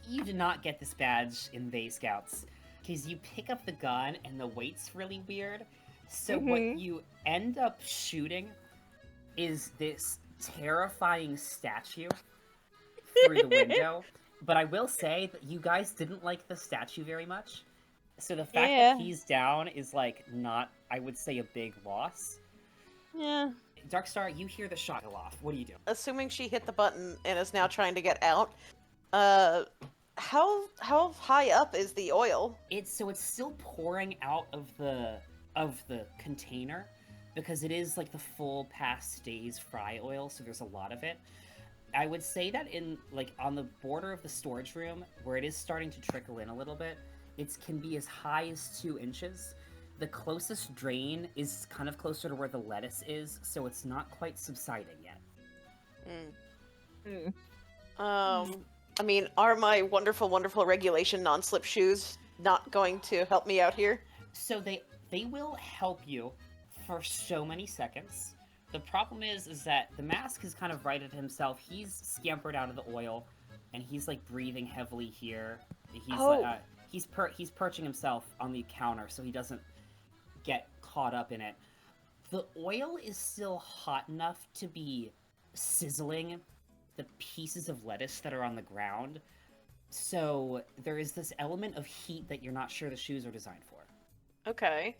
you did not get this badge in they scouts because you pick up the gun and the weight's really weird. So what you end up shooting is this terrifying statue through the window. But I will say that you guys didn't like the statue very much. So the fact that he's down is, not, I would say, a big loss. Yeah. Darkstar, you hear the shot go off. What do you do? Assuming she hit the button and is now trying to get out, how high up is the oil? It's still pouring out of the container because it is the full past day's fry oil, so there's a lot of it. I would say that in on the border of the storage room where it is starting to trickle in a little bit, it can be as high as 2 inches. The closest drain is kind of closer to where the lettuce is, so it's not quite subsiding yet. I mean, are my wonderful, wonderful regulation non-slip shoes not going to help me out here? So they will help you for so many seconds. The problem is that the mask has kind of righted himself. He's scampered out of the oil, and he's breathing heavily here. He's he's perching himself on the counter so he doesn't get caught up in it. The oil is still hot enough to be sizzling the pieces of lettuce that are on the ground. So there is this element of heat that you're not sure the shoes are designed for. Okay.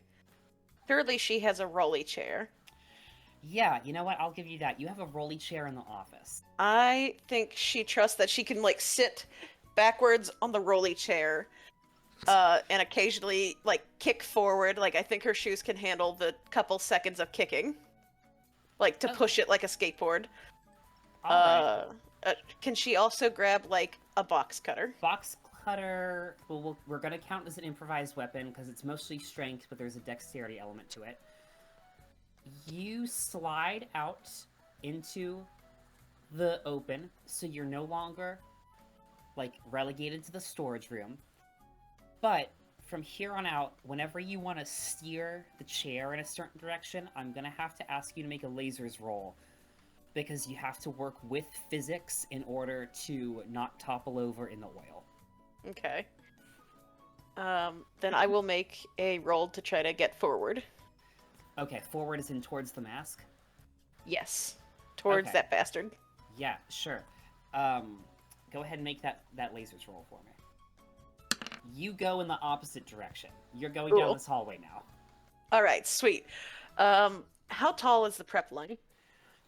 Surely she has a rolly chair. Yeah, you know what? I'll give you that. You have a rolly chair in the office. I think she trusts that she can sit backwards on the rolly chair, and occasionally kick forward. I think her shoes can handle the couple seconds of kicking, to push it like a skateboard. Alright. Can she also grab a box cutter? Box cutter, we're gonna count as an improvised weapon because it's mostly strength, but there's a dexterity element to it. You slide out into the open, so you're no longer relegated to the storage room. But from here on out, whenever you want to steer the chair in a certain direction, I'm gonna have to ask you to make a lasers roll, because you have to work with physics in order to not topple over in the oil. Okay. Then I will make a roll to try to get forward. Okay, forward is in towards the mask? Yes. Towards Okay. that bastard. Yeah, sure. Go ahead and make that lasers roll for me. You go in the opposite direction. You're going down Cool. this hallway now. Alright, sweet. How tall is the prep line?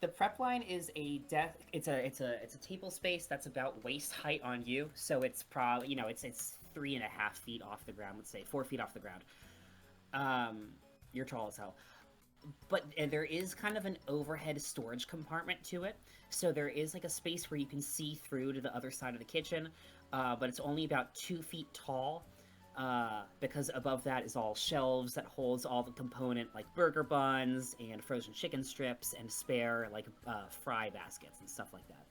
The prep line is it's a table space that's about waist height on you, so it's probably, it's 3.5 feet off the ground, let's say 4 feet off the ground. You're tall as hell. But there is kind of an overhead storage compartment to it, so there is a space where you can see through to the other side of the kitchen, but it's only about 2 feet tall, because above that is all shelves that holds all the component, burger buns and frozen chicken strips and spare fry baskets and stuff like that.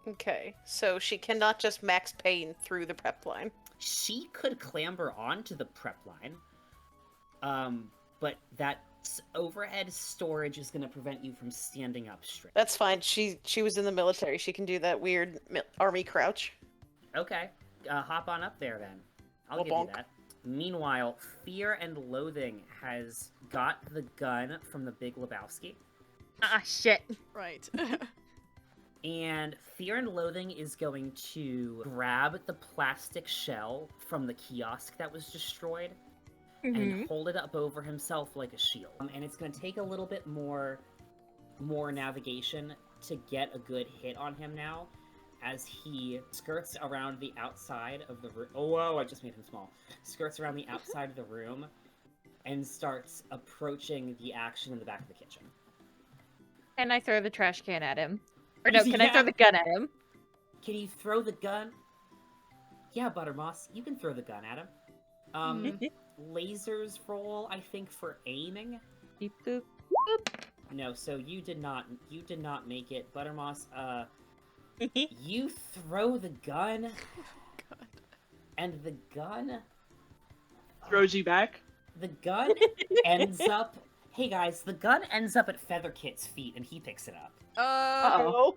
Okay, so she cannot just max pain through the prep line. She could clamber onto the prep line, but that overhead storage is going to prevent you from standing up straight. That's fine. She was in the military. She can do that weird army crouch. Okay, hop on up there then. I'll give Bonk. you that. Meanwhile, Fear and Loathing has got the gun from the Big Lebowski. Ah, shit. Right. And Fear and Loathing is going to grab the plastic shell from the kiosk that was destroyed and hold it up over himself like a shield. And it's going to take a little bit more navigation to get a good hit on him now, as he skirts around the outside of the room. Oh, whoa, I just made him small. Skirts around the outside of the room and starts approaching the action in the back of the kitchen. Can I throw the trash can at him? Or no, can I throw the gun at him? Can you throw the gun? Yeah, Buttermoss, you can throw the gun at him. Lasers roll, I think, for aiming. Beep boop. No, so you did not make it. Buttermoss, you throw the gun, and the gun Throws you back. The gun ends up. Hey guys, the gun ends up at Featherkit's feet, and he picks it up. Uh-oh.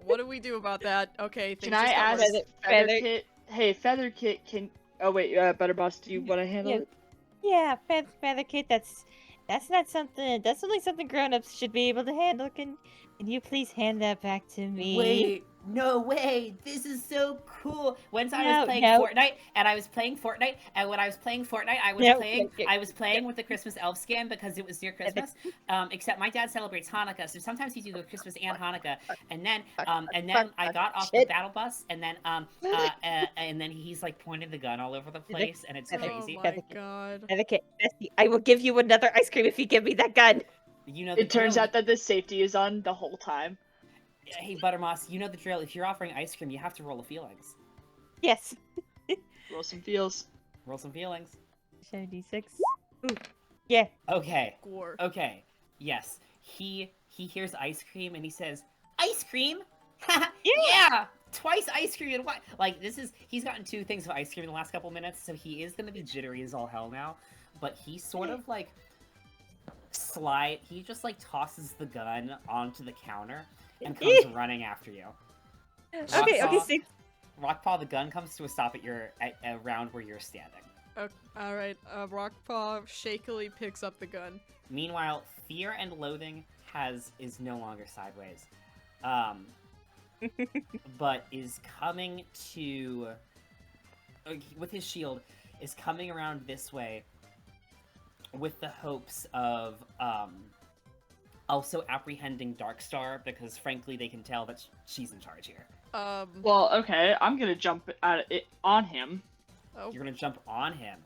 What do we do about that? Okay, Can I ask Featherkit? Hey, Featherkit, can... Oh wait, Butterboss, do you want to handle it? Yeah, Featherkit, that's not something. That's only something grown-ups should be able to handle. Can you please hand that back to me? Wait, no way! This is so cool. Once I was playing Fortnite, and when I was playing Fortnite, I was playing with the Christmas elf skin because it was near Christmas. Except my dad celebrates Hanukkah, so sometimes he do the Christmas and Hanukkah. And then I got off the battle bus, and then he's like pointing the gun all over the place, and it's crazy. Oh my god! Featherkit, Bestie, I will give you another ice cream if you give me that gun. You know, it turns out that the safety is on the whole time. Hey, Buttermoss, you know the drill. If you're offering ice cream, you have to roll a feelings. Yes. Roll some feels. Roll some feelings. 76. Ooh. Yeah. Okay. Gore. Okay. Yes. He hears ice cream and he says, "Ice cream? Yeah! Twice ice cream and what?" Like, he's gotten 2 things of ice cream in the last couple minutes, so he is gonna be jittery as all hell now. But he sort of like he just like tosses the gun onto the counter and comes running after you. Okay, Rockpaw, the gun comes to a stop at around where you're standing. Alright, Rockpaw shakily picks up the gun. Meanwhile, Fear and Loathing is no longer sideways. But is coming to... with his shield, is coming around this way with the hopes of also apprehending Darkstar, because frankly they can tell that she's in charge here. Well, okay, I'm gonna jump on him. Oh. You're gonna jump on him.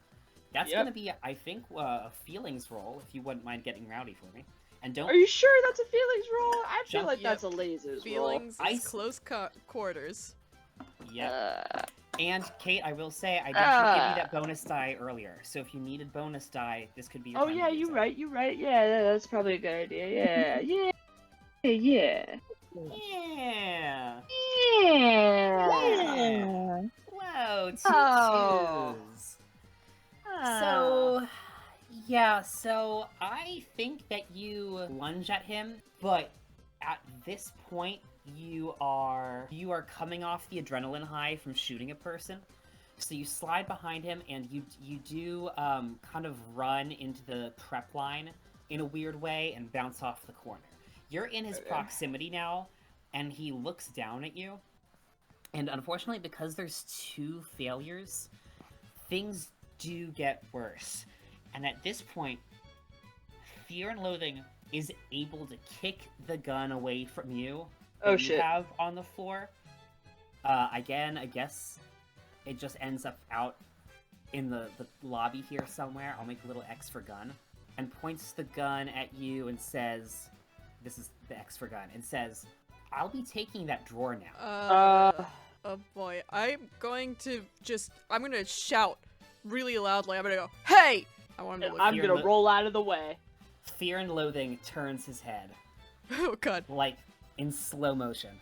That's gonna be, I think, a feelings roll, if you wouldn't mind getting rowdy for me. And don't... Are you sure that's a feelings roll? I feel like that's a lasers feelings roll. Is close quarters. Yep. And, Kate, I will say, I did give you that bonus die earlier, so if you needed bonus die, this could be your time yeah, to use you're it. right, you're right. Yeah, that's probably a good idea. Yeah, yeah. Yeah. Yeah. Whoa, 2 Oh. 2s. So, yeah, so I think that you lunge at him, but at this point, you are coming off the adrenaline high from shooting a person. So you slide behind him, and you do kind of run into the prep line in a weird way and bounce off the corner. You're in his proximity now, and he looks down at you. And unfortunately, because there's 2 failures, things do get worse. And at this point, Fear and Loathing is able to kick the gun away from you. Oh, you shit. have on the floor. Again, I guess it just ends up out in the lobby here somewhere. I'll make a little X for gun. And points the gun at you and says, this is the X for gun, and says, "I'll be taking that drawer now." Oh boy, I'm gonna shout really loudly. I'm gonna go, "Hey!" I want him to look. I'm gonna roll out of the way. Fear and Loathing turns his head. Oh god. Like, in slow motion.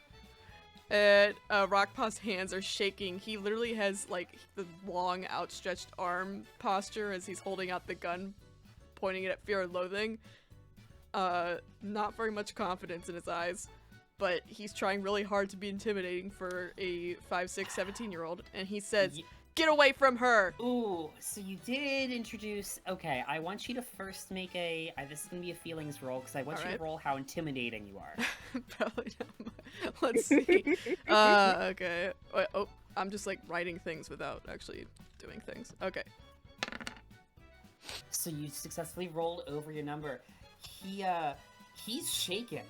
And Rockpaw's hands are shaking. He literally has, like, the long, outstretched arm posture as he's holding out the gun, pointing it at Fear and Loathing. Not very much confidence in his eyes, but he's trying really hard to be intimidating for a 5, 6, 17-year-old. And he says, Get away from her! Ooh, so you did introduce. Okay, I want you to first make a. This is gonna be a feelings roll because I want you Alright. to roll how intimidating you are. Probably not. Let's see. Okay. Wait, oh, I'm just like writing things without actually doing things. Okay. So you successfully rolled over your number. He's shaken.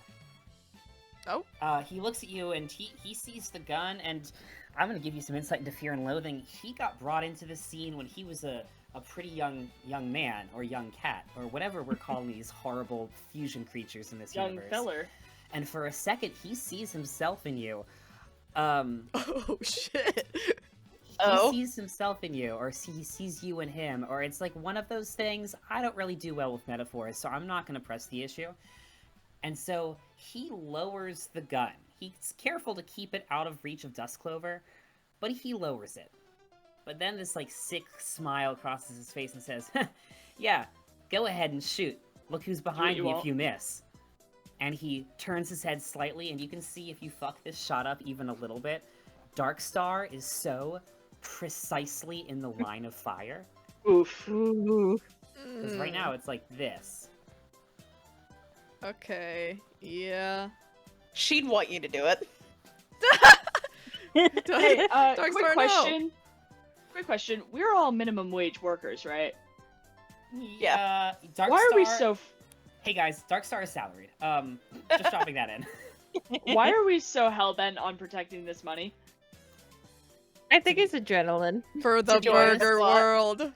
Oh? He looks at you and he sees the gun, and I'm gonna give you some insight into fear and loathing. He got brought into this scene when he was a pretty young man, or young cat, or whatever we're calling these horrible fusion creatures in this Young universe. feller. And for a second, he sees himself in you. Oh, shit. Oh. He sees himself in you, or he sees you in him, or it's like one of those things. I don't really do well with metaphors, so I'm not going to press the issue. And so he lowers the gun. He's careful to keep it out of reach of Duskclover, but he lowers it. But then this like sick smile crosses his face and says, "Yeah, go ahead and shoot. Look who's behind me if you miss." And he turns his head slightly, and you can see if you fuck this shot up even a little bit, Darkstar is so precisely in the line of fire. Oof. Ooh. Because right now it's like this. Okay. Yeah. She'd want you to do it. Hey, Darkstar, quick no. question. Quick question. We're all minimum wage workers, right? Yeah. Darkstar... Why are we so? Hey guys, Darkstar is salaried. Just dropping that in. Why are we so hellbent on protecting this money? I think it's adrenaline. For the join us burger a lot. world.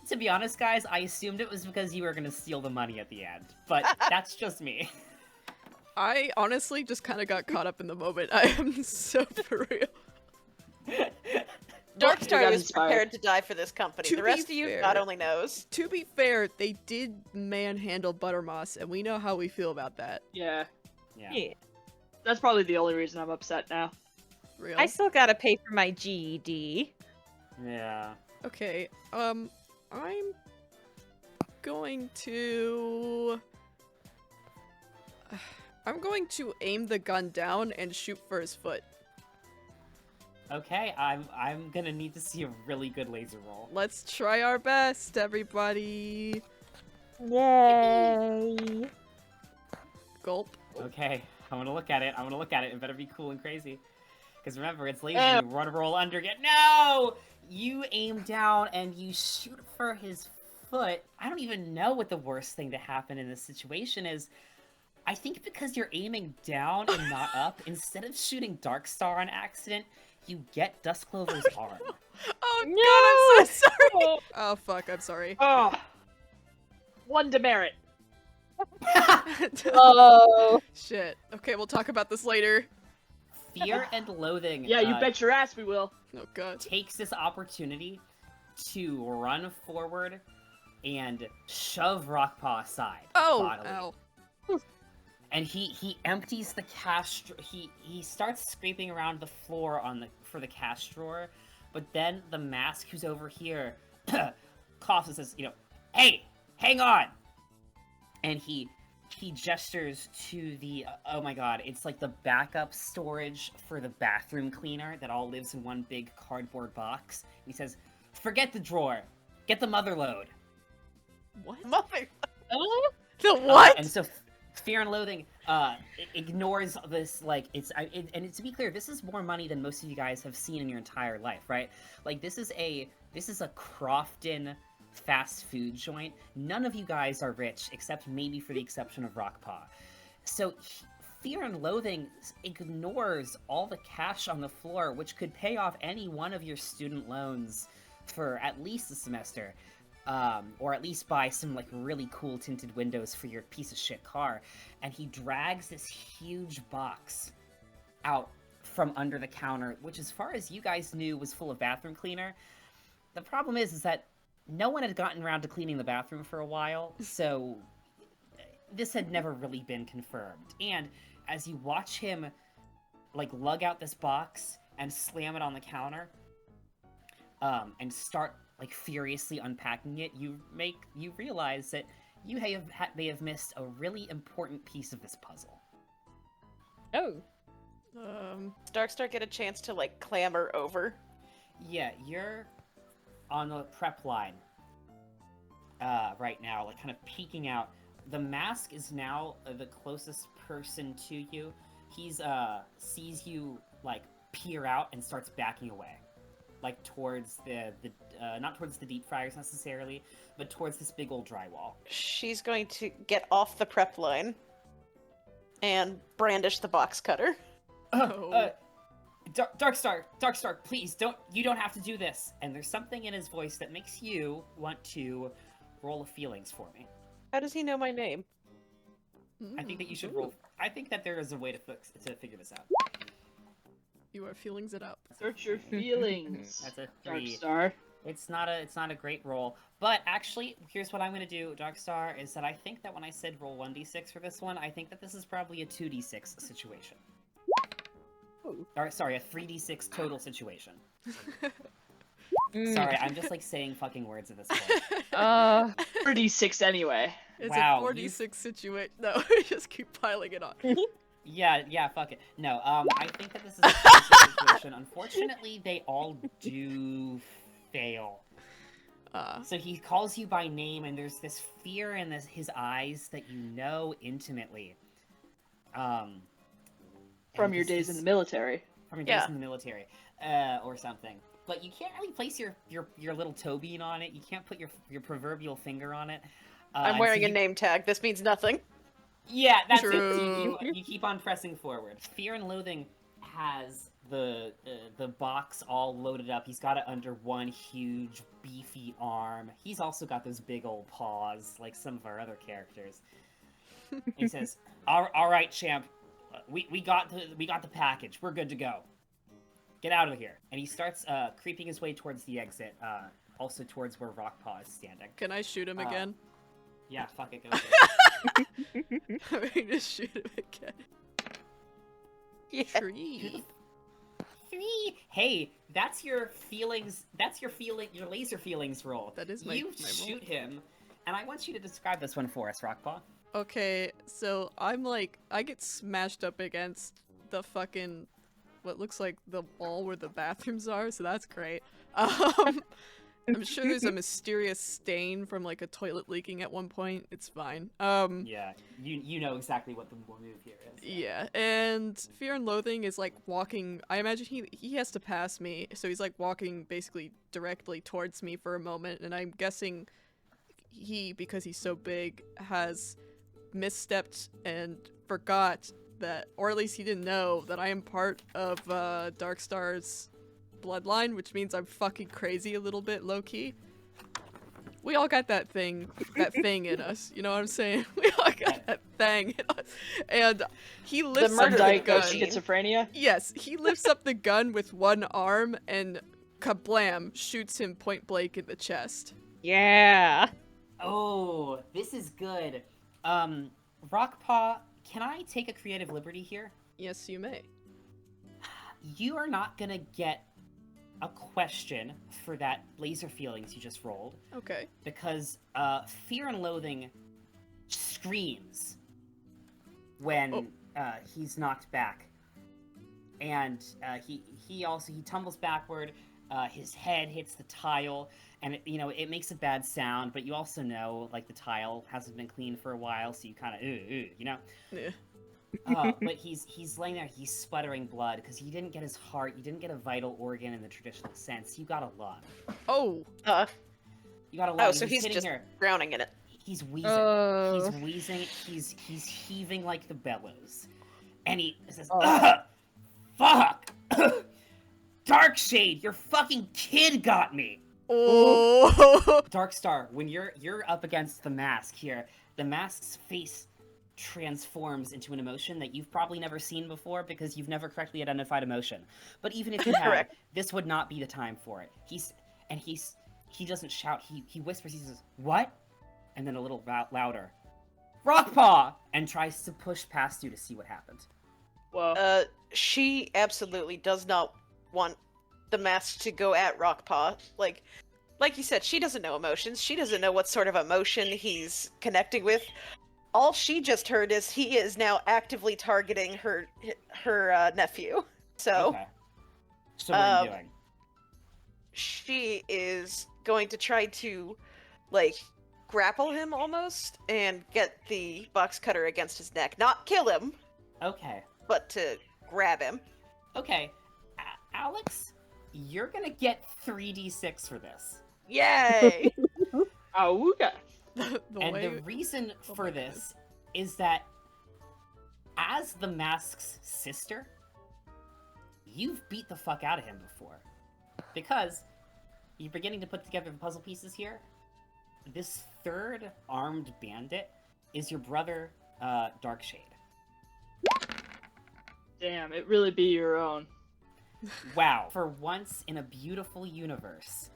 To be honest, guys, I assumed it was because you were gonna steal the money at the end, but that's just me. I honestly just kind of got caught up in the moment. I am so for real. Darkstar got is inspired. prepared to die for this company. To The rest of be you, fair- God only knows. To be fair, they did manhandle Buttermoss, and we know how we feel about that. Yeah, Yeah. that's probably the only reason I'm upset now. Real. I still gotta pay for my GED. Yeah. Okay, I'm going to... I'm going to aim the gun down and shoot for his foot. Okay, I'm gonna need to see a really good laser roll. Let's try our best, everybody. Yay! Gulp. Okay, I'm gonna look at it. I'm gonna look at it. It better be cool and crazy. Because remember, it's laser. Oh. You want to roll under. Get no. You aim down and you shoot for his foot. I don't even know what the worst thing to happen in this situation is. I think because you're aiming down and not up, instead of shooting Darkstar on accident, you get Duskclover's arm. Oh god, I'm so sorry! Oh fuck, I'm sorry. Oh, one demerit. Oh. Shit. Okay, we'll talk about this later. Fear and loathing. Yeah, you bet your ass we will. Oh god. Takes this opportunity to run forward and shove Rockpaw aside. Oh! bodily. Ow. And he empties the cash. He starts scraping around the floor for the cash drawer, but then the mask who's over here coughs and says, "Hey, hang on!" And he gestures to the oh my god, it's like the backup storage for the bathroom cleaner that all lives in one big cardboard box. And he says, "Forget the drawer, get the mother load." What? Mother. The what? And so Fear and Loathing ignores this, like, and to be clear, this is more money than most of you guys have seen in your entire life, right? Like, this is a Crofton fast food joint. None of you guys are rich, except maybe for the exception of Rockpaw. So Fear and Loathing ignores all the cash on the floor, which could pay off any one of your student loans for at least a semester. Or at least buy some, like, really cool tinted windows for your piece of shit car. And he drags this huge box out from under the counter, which, as far as you guys knew, was full of bathroom cleaner. The problem is that no one had gotten around to cleaning the bathroom for a while, so this had never really been confirmed. And as you watch him, like, lug out this box and slam it on the counter, and start, like, furiously unpacking it, you realize that you may have missed a really important piece of this puzzle. Oh. Does Darkstar get a chance to, like, clamber over? Yeah, you're on the prep line right now, like kind of peeking out. The mask is now the closest person to you. He's sees you like peer out and starts backing away, like towards the not towards the deep fryers necessarily, but towards this big old drywall. She's going to get off the prep line and brandish the box cutter. Oh. Darkstar, please you don't have to do this. And there's something in his voice that makes you want to roll a feelings for me. How does he know my name? I think that you should roll. I think that there is a way to figure this out. You are feelings it up. Search your feelings. That's a 3. Darkstar. It's not a great roll, but actually, here's what I'm gonna do, Darkstar, is that I think that when I said roll 1d6 for this one, I think that this is probably a 2d6 situation. Or, sorry, a 3d6 total situation. Sorry, I'm just like saying fucking words at this point. 36 anyway. It's Wow, a 46 situation. No, just keep piling it on. Yeah, fuck it. No, I think that this is a 2d6 situation. Unfortunately, they all do fail. So he calls you by name, and there's this fear in his eyes that you know intimately. From your days in the military. From your days in the military, or something. But you can't really place your little toe bean on it. You can't put your proverbial finger on it. I'm wearing a name tag. This means nothing. Yeah, that's True. it. You keep on pressing forward. Fear and Loathing has the box all loaded up. He's got it under one huge beefy arm. He's also got those big old paws, like some of our other characters. He says, "All right, champ. We got the package. We're good to go. Get out of here." And he starts creeping his way towards the exit, also towards where Rockpaw is standing. Can I shoot him again? Yeah, fuck it, go for it. I'm going to shoot him again. Yeah. 3. 3. Hey, that's your feelings. That's your laser feelings roll. That is my You roll. shoot him, and I want you to describe this one for us, Rockpaw. Okay, so I'm like, I get smashed up against the fucking, what looks like the wall where the bathrooms are, so that's great. I'm sure there's a mysterious stain from like a toilet leaking at one point. It's fine. Yeah, you know exactly what the move here is. Yeah, and Fear and Loathing is like walking, I imagine he has to pass me, so he's like walking basically directly towards me for a moment, and I'm guessing he, because he's so big, has misstepped and forgot that, or at least he didn't know that I am part of Darkstar's bloodline, which means I'm fucking crazy a little bit, low-key. We all got that thing in us, you know what I'm saying? We all got that thing in us. And he lifts up the Undiagnosed gun. schizophrenia? Yes, he lifts up the gun with one arm and kablam, shoots him point blank in the chest. Yeah. Oh, this is good. Rockpaw, can I take a creative liberty here? Yes, you may. You are not gonna get a question for that laser feelings you just rolled, Okay. because Fear and Loathing screams when he's knocked back, and he tumbles backward. His head hits the tile, and it makes a bad sound. But you also know, like, the tile hasn't been cleaned for a while, so you kind of Yeah. But he's laying there, he's sputtering blood because you didn't get his heart, you didn't get a vital organ in the traditional sense. You got a lung. Oh. You got a lung. So he's sitting just here. drowning in it. He's wheezing. Oh. He's wheezing. He's heaving like the bellows, and he says, "Fuck, Darkshade, your fucking kid got me." Oh. Darkstar, when you're up against the mask here, the mask's face transforms into an emotion that you've probably never seen before because you've never correctly identified emotion. But even if you had, Correct. this would not be the time for it. He doesn't shout. He whispers. He says, "What?" And then a little louder, "Rockpaw!" and tries to push past you to see what happened. Whoa. She absolutely does not want the mask to go at Rockpaw. Like you said, she doesn't know emotions. She doesn't know what sort of emotion he's connecting with. All she just heard is he is now actively targeting her nephew. So, Okay. So what are you doing? she is going to try to, like, grapple him almost and get the box cutter against his neck. Not kill him, Okay. but to grab him. Okay. Alex, you're gonna get 3d6 for this. Yay! Auga. The reason Oh for my this is that as the mask's sister, you've beat the fuck out of him before. Because you're beginning to put together the puzzle pieces here. This third armed bandit is your brother, Darkshade. Damn, it really be your own. Wow. For once in a beautiful universe,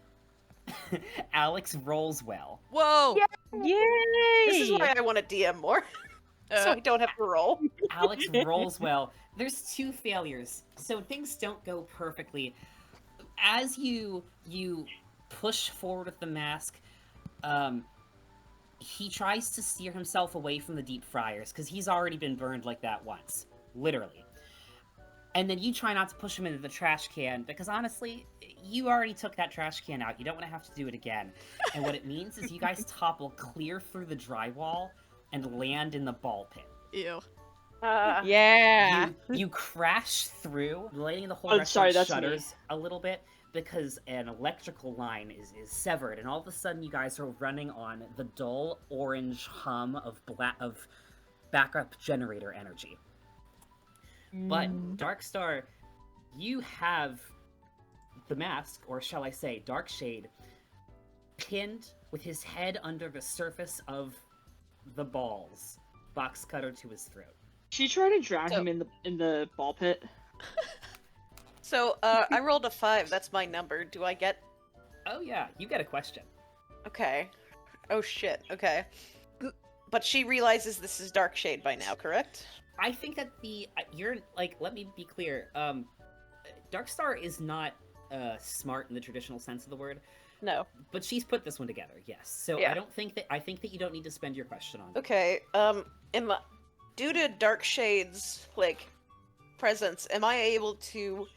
Alex rolls well. Whoa! Yay! This is why I want to DM more, so I don't have to roll. Alex rolls well. There's 2 failures, so things don't go perfectly. As you push forward with the mask, he tries to steer himself away from the deep fryers, because he's already been burned like that once. Literally. And then you try not to push him into the trash can, because honestly, you already took that trash can out. You don't want to have to do it again. And what it means is you guys topple clear through the drywall and land in the ball pit. Ew. Yeah. You crash through, letting the whole Oh, restaurant sorry, that's shudders a little bit because an electrical line is severed, and all of a sudden you guys are running on the dull orange hum of backup generator energy. But Darkstar, you have the mask, or shall I say, Darkshade, pinned with his head under the surface of the balls, box cutter to his throat. She tried to drown him in the ball pit. So, I rolled a 5. That's my number. Do I get... Oh yeah, you get a question. Okay. Oh shit, okay. But she realizes this is Darkshade by now, correct? I think that you're, like, let me be clear, Darkstar is not, smart in the traditional sense of the word, No. but she's put this one together, yes. So Yeah. I think that you don't need to spend your question on it. Okay, due to Darkshade's, like, presence, am I able to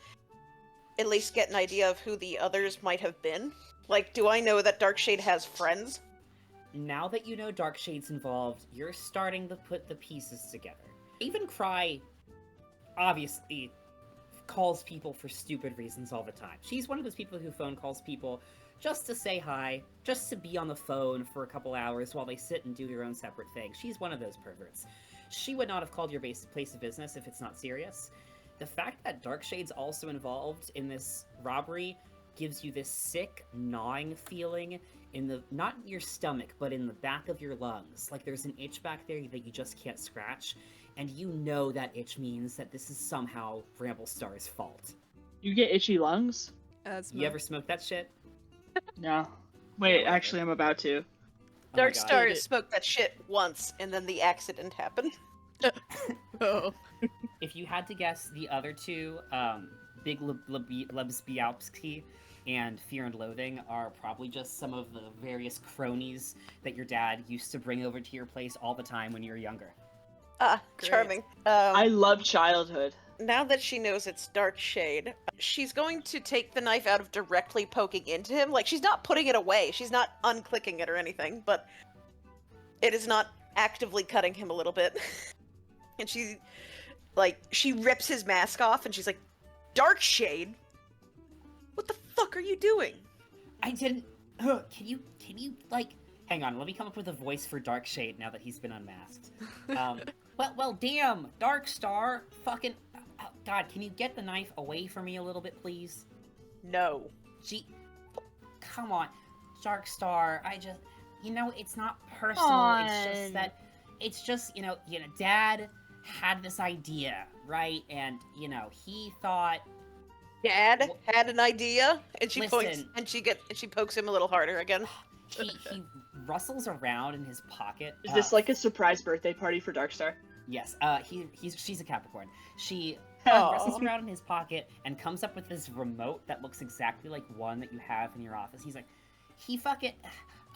at least get an idea of who the others might have been? Like, do I know that Darkshade has friends? Now that you know Darkshade's involved, you're starting to put the pieces together. Even Cry, obviously, calls people for stupid reasons all the time. She's one of those people who phone calls people just to say hi, just to be on the phone for a couple hours while they sit and do their own separate thing. She's one of those perverts. She would not have called your place of business if it's not serious. The fact that Darkshade's also involved in this robbery gives you this sick, gnawing feeling in the, not in your stomach, but in the back of your lungs. Like there's an itch back there that you just can't scratch, and you know that itch means that this is somehow Ramblestar's fault. You get itchy lungs? Asthma. You ever smoke that shit? No. Wait, Yeah, actually, I'm about to. Oh my God. Darkstar smoked that shit once, and then the accident happened. Oh. If you had to guess, the other two, Big Lebsbialski and Fear and Loathing, are probably just some of the various cronies that your dad used to bring over to your place all the time when you were younger. Ah, Great. charming. I love childhood. Now that she knows it's Darkshade, she's going to take the knife out of directly poking into him. Like, she's not putting it away. She's not unclicking it or anything, but it is not actively cutting him a little bit. And she rips his mask off, and she's like, Darkshade? What the fuck are you doing? I didn't... Can you, like... Hang on, let me come up with a voice for Darkshade now that he's been unmasked. Well, damn, Darkstar, fucking... God, can you get the knife away from me a little bit, please? No. Come on, Darkstar, it's not personal, it's just, Dad had this idea, right? And, he thought... Dad had an idea, and she Listen. points, and she pokes him a little harder again. He rustles around in his pocket. Is this like a surprise birthday party for Darkstar? Yes, she's a Capricorn. She Aw. rustles around in his pocket and comes up with this remote that looks exactly like one that you have in your office. He's like,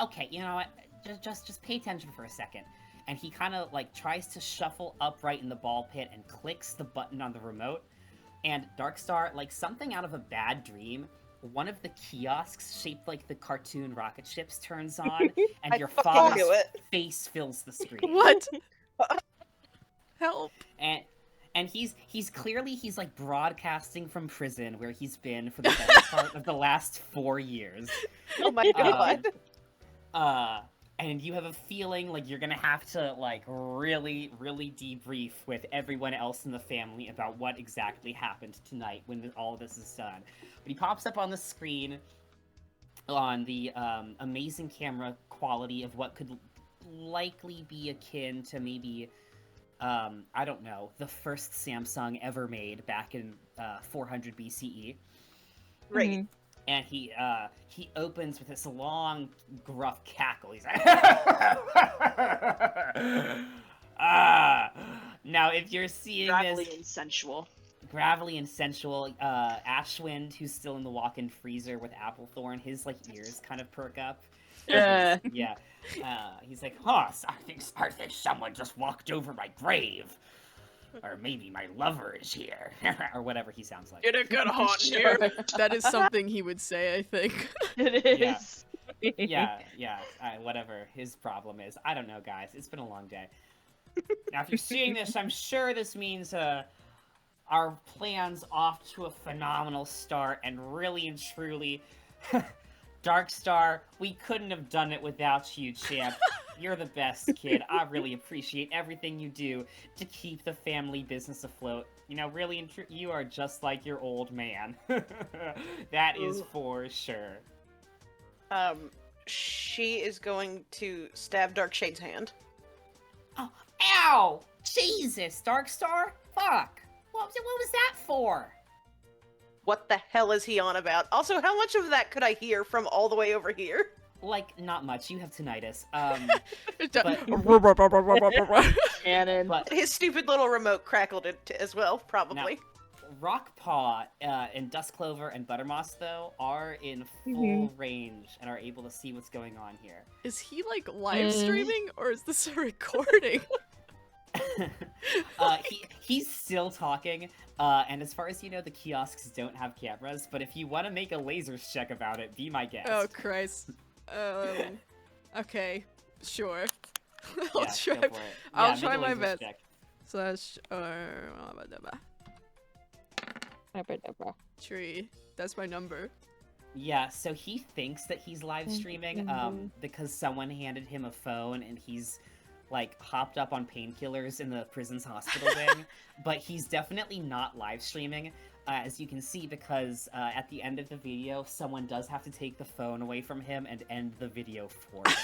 okay, you know what? Just pay attention for a second. And he kind of like tries to shuffle upright in the ball pit and clicks the button on the remote. And Darkstar, like something out of a bad dream, one of the kiosks shaped like the cartoon rocket ships turns on, and I your fucking father's knew it. face fills the screen. What? Help. And he's clearly like broadcasting from prison where he's been for the better part of the last 4 years. Oh my god. And you have a feeling like you're gonna have to like really debrief with everyone else in the family about what exactly happened tonight when all of this is done. But he pops up on the screen on the amazing camera quality of what could likely be akin to maybe I don't know, the first Samsung ever made back in 400 BCE. Right. And he opens with this long, gruff cackle. He's like, now if you're seeing Gravelly this and sensual. gravelly and sensual, Ashwind, who's still in the walk-in freezer with Applethorn, his like ears kind of perk up. Yeah. He's like, huh, I think someone just walked over my grave. Or maybe my lover is here. Or whatever he sounds like. Get a good hot here. That is something he would say, I think. It is. Yeah. Whatever his problem is. I don't know, guys. It's been a long day. Now, if you're seeing this, I'm sure this means our plan's off to a phenomenal start, and really and truly, Darkstar, we couldn't have done it without you, champ. You're the best, kid. I really appreciate everything you do to keep the family business afloat. You know, really and you are just like your old man. That is for sure. She is going to stab Darkshade's hand. Oh, ow! Jesus, Darkstar? Fuck! What was that for? What the hell is he on about? Also, how much of that could I hear from all the way over here? Like, not much. You have tinnitus. Cannon. But His stupid little remote crackled it as well, probably. Rockpaw and Duskclover and Buttermoss, though, are in full range and are able to see what's going on here. Is he like live streaming or is this a recording? He's still talking, and as far as you know, the kiosks don't have cameras, but if you want to make a lasers check about it, be my guest. Oh, Christ. Okay, sure. Go for it. I'll Yeah, try make a my lasers best. check. Slash, tree. That's my number. Yeah, so he thinks that he's live streaming, because someone handed him a phone and he's like hopped up on painkillers in the prison's hospital wing, but he's definitely not live streaming, as you can see, because at the end of the video, someone does have to take the phone away from him and end the video for him.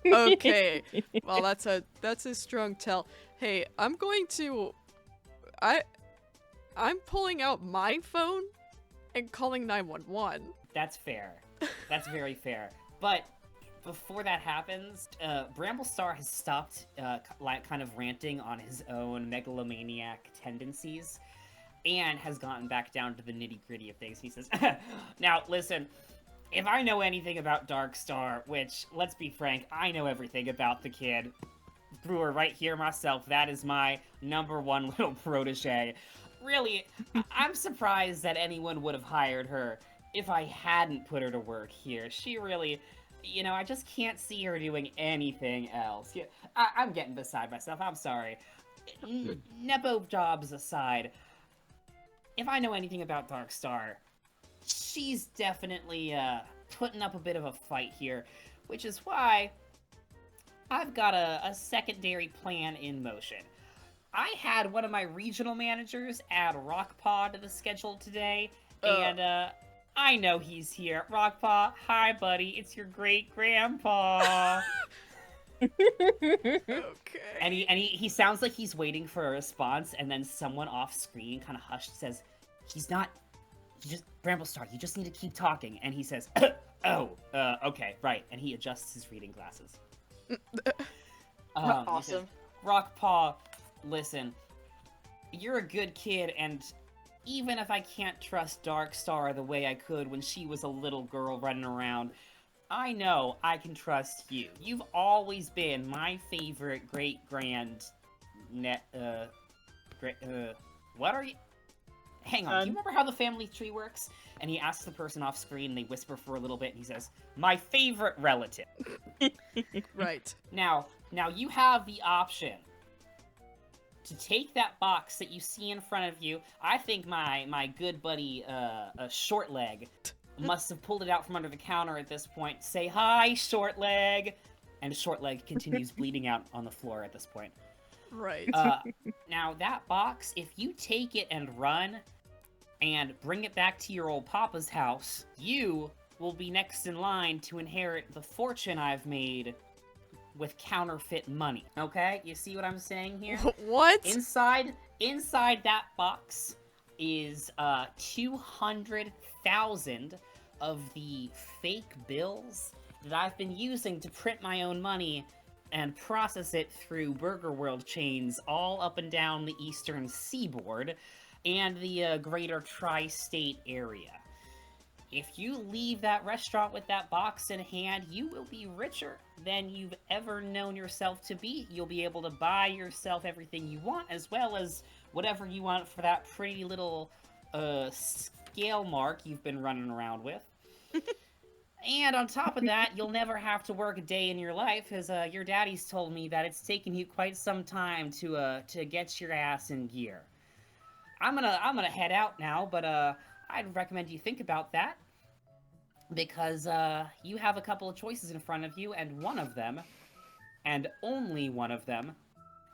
Okay. Well, that's a strong tell. Hey, I'm going to I'm pulling out my phone and calling 911. That's fair. That's very fair. But before that happens, Bramblestar has stopped kind of ranting on his own megalomaniac tendencies and has gotten back down to the nitty-gritty of things. He says, now, listen, if I know anything about Darkstar, which, let's be frank, I know everything about the kid. Brewer right here myself, that is my #1 little protege. Really, I'm surprised that anyone would have hired her if I hadn't put her to work here. She really... You know, I just can't see her doing anything else. Yeah, I'm getting beside myself. I'm sorry. Nepo jobs aside, if I know anything about Darkstar, she's definitely putting up a bit of a fight here, which is why I've got a secondary plan in motion. I had one of my regional managers add Rockpaw to the schedule today, and I know he's here. Rockpaw, hi buddy, it's your great-grandpa. Okay. And he sounds like he's waiting for a response, and then someone off-screen kind of hushed says, Bramblestar, you just need to keep talking. And he says, okay, right. And he adjusts his reading glasses. Awesome. He says, Rockpaw, listen, you're a good kid, and even if I can't trust Darkstar the way I could when she was a little girl running around, I know I can trust you. You've always been my favorite what are you? hang on, do you remember how the family tree works? And he asks the person off screen, and they whisper for a little bit, and he says, my favorite relative. Right. Now you have the option to take that box that you see in front of you. I think my good buddy, Short Leg, must have pulled it out from under the counter at this point. Say, hi, Short Leg! And Short Leg continues bleeding out on the floor at this point. Right. Now, that box, if you take it and run, and bring it back to your old papa's house, you will be next in line to inherit the fortune I've made with counterfeit money. Okay? You see what I'm saying here? What? Inside that box is 200,000 of the fake bills that I've been using to print my own money and process it through Burger World chains all up and down the eastern seaboard and the greater tri-state area. If you leave that restaurant with that box in hand, you will be richer than you've ever known yourself to be. You'll be able to buy yourself everything you want, as well as whatever you want for that pretty little scale mark you've been running around with. And on top of that, you'll never have to work a day in your life, as your daddy's told me that it's taken you quite some time to get your ass in gear. I'm gonna head out now, but I'd recommend you think about that, because you have a couple of choices in front of you, and one of them, and only one of them,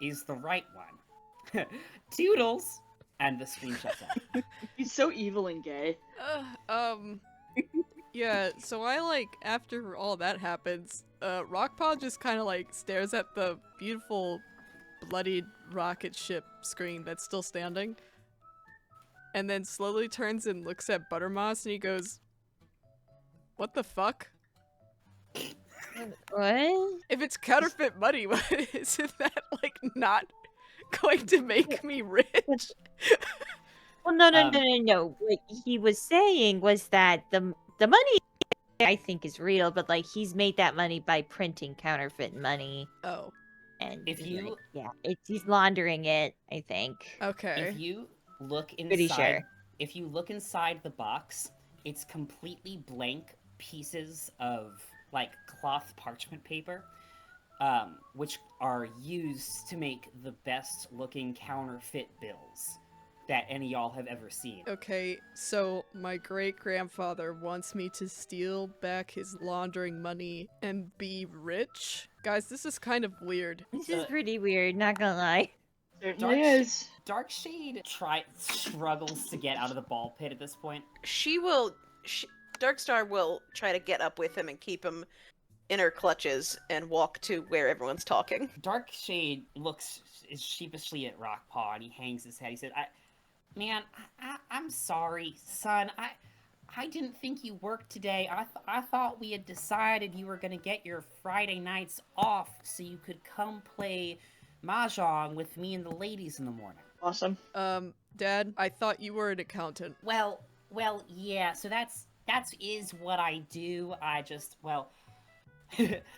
is the right one. Toodles! And the screen shuts off. He's so evil and gay. Yeah, so after all that happens, Rockpaw just kind of, stares at the beautiful, bloodied rocket ship screen that's still standing, and then slowly turns and looks at Buttermoss, and he goes, what the fuck? What? If it's counterfeit money, isn't that, not going to make me rich? Well, no. What he was saying was that the money, I think, is real, but he's made that money by printing counterfeit money. Oh. And If you... he's laundering it, I think. Okay. If you look inside... Pretty sure. If you look inside the box, it's completely blank pieces of, cloth parchment paper, which are used to make the best-looking counterfeit bills that any of y'all have ever seen. Okay, so my great-grandfather wants me to steal back his laundering money and be rich? Guys, this is kind of weird. This is pretty weird, not gonna lie. Certainly is. Darkshade struggles to get out of the ball pit at this point. Darkstar will try to get up with him and keep him in her clutches and walk to where everyone's talking. Darkshade looks sheepishly at Rockpaw, and he hangs his head. He said, I'm sorry, son. I didn't think you worked today. I thought we had decided you were going to get your Friday nights off so you could come play Mahjong with me and the ladies in the morning. Awesome. Dad, I thought you were an accountant. Well, yeah, so that is what I do. I just,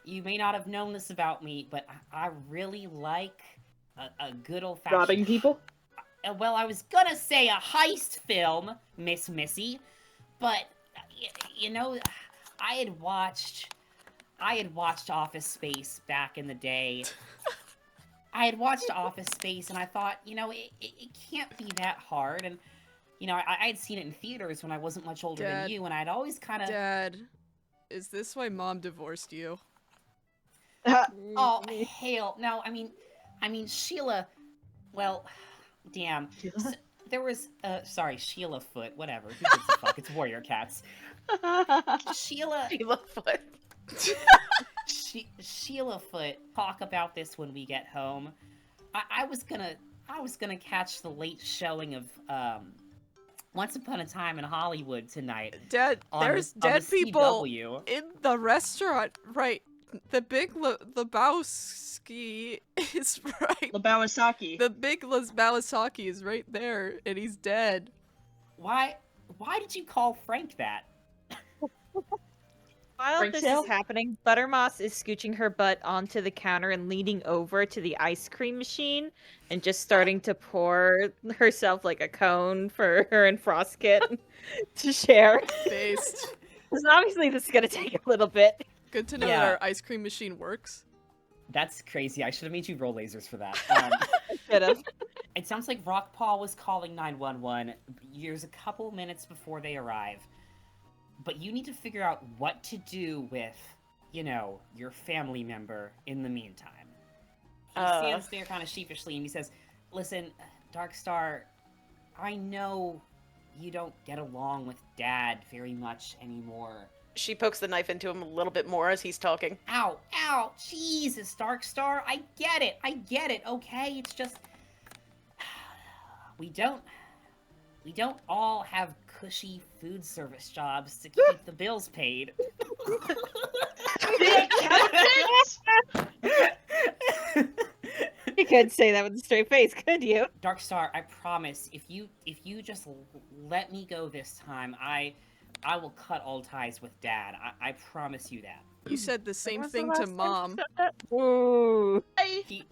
you may not have known this about me, but I really like a good old-fashioned... Robbing people? Well, I was gonna say a heist film, Miss Missy, but, I had watched Office Space back in the day. I had watched Office Space, and I thought, it can't be that hard, and, I had seen it in theaters when I wasn't much older than you, and I'd always kind of... Dad, is this why Mom divorced you? Oh, hell, no, I mean, Sheila, well... Damn. So, there was, Sheila Foot, whatever. Who gives a fuck? It's Warrior Cats. Sheila Foot. Sheila Foot. Talk about this when we get home. I was gonna catch the late showing of, Once Upon a Time in Hollywood tonight. Dad, there's dead people CW. in the restaurant, right? The big Lebowski is right. Lebowski. The big Lebowski is right there, and he's dead. Why did you call Frank that? While this Springtail? is happening, Buttermoss is scooching her butt onto the counter and leaning over to the ice cream machine and just starting to pour herself like a cone for her and Frostkit to share. Based. Because obviously this is gonna take a little bit. Good to know Yeah. that our ice cream machine works. That's crazy. I should have made you roll lasers for that. Should've. It sounds like Rockpaw was calling 911 years a couple minutes before they arrive. But you need to figure out what to do with, you know, your family member in the meantime. He stands there kind of sheepishly and he says, "Listen, Darkstar, I know you don't get along with Dad very much anymore." She pokes the knife into him a little bit more as he's talking. Ow, ow, Jesus, Darkstar, I get it, okay? It's just... We don't all have cushy food service jobs to keep the bills paid. You could say that with a straight face, could you? Darkstar, I promise, if you just let me go this time, I will cut all ties with Dad. I promise you that. You said the same When was the thing last to time you Mom. said that? Ooh.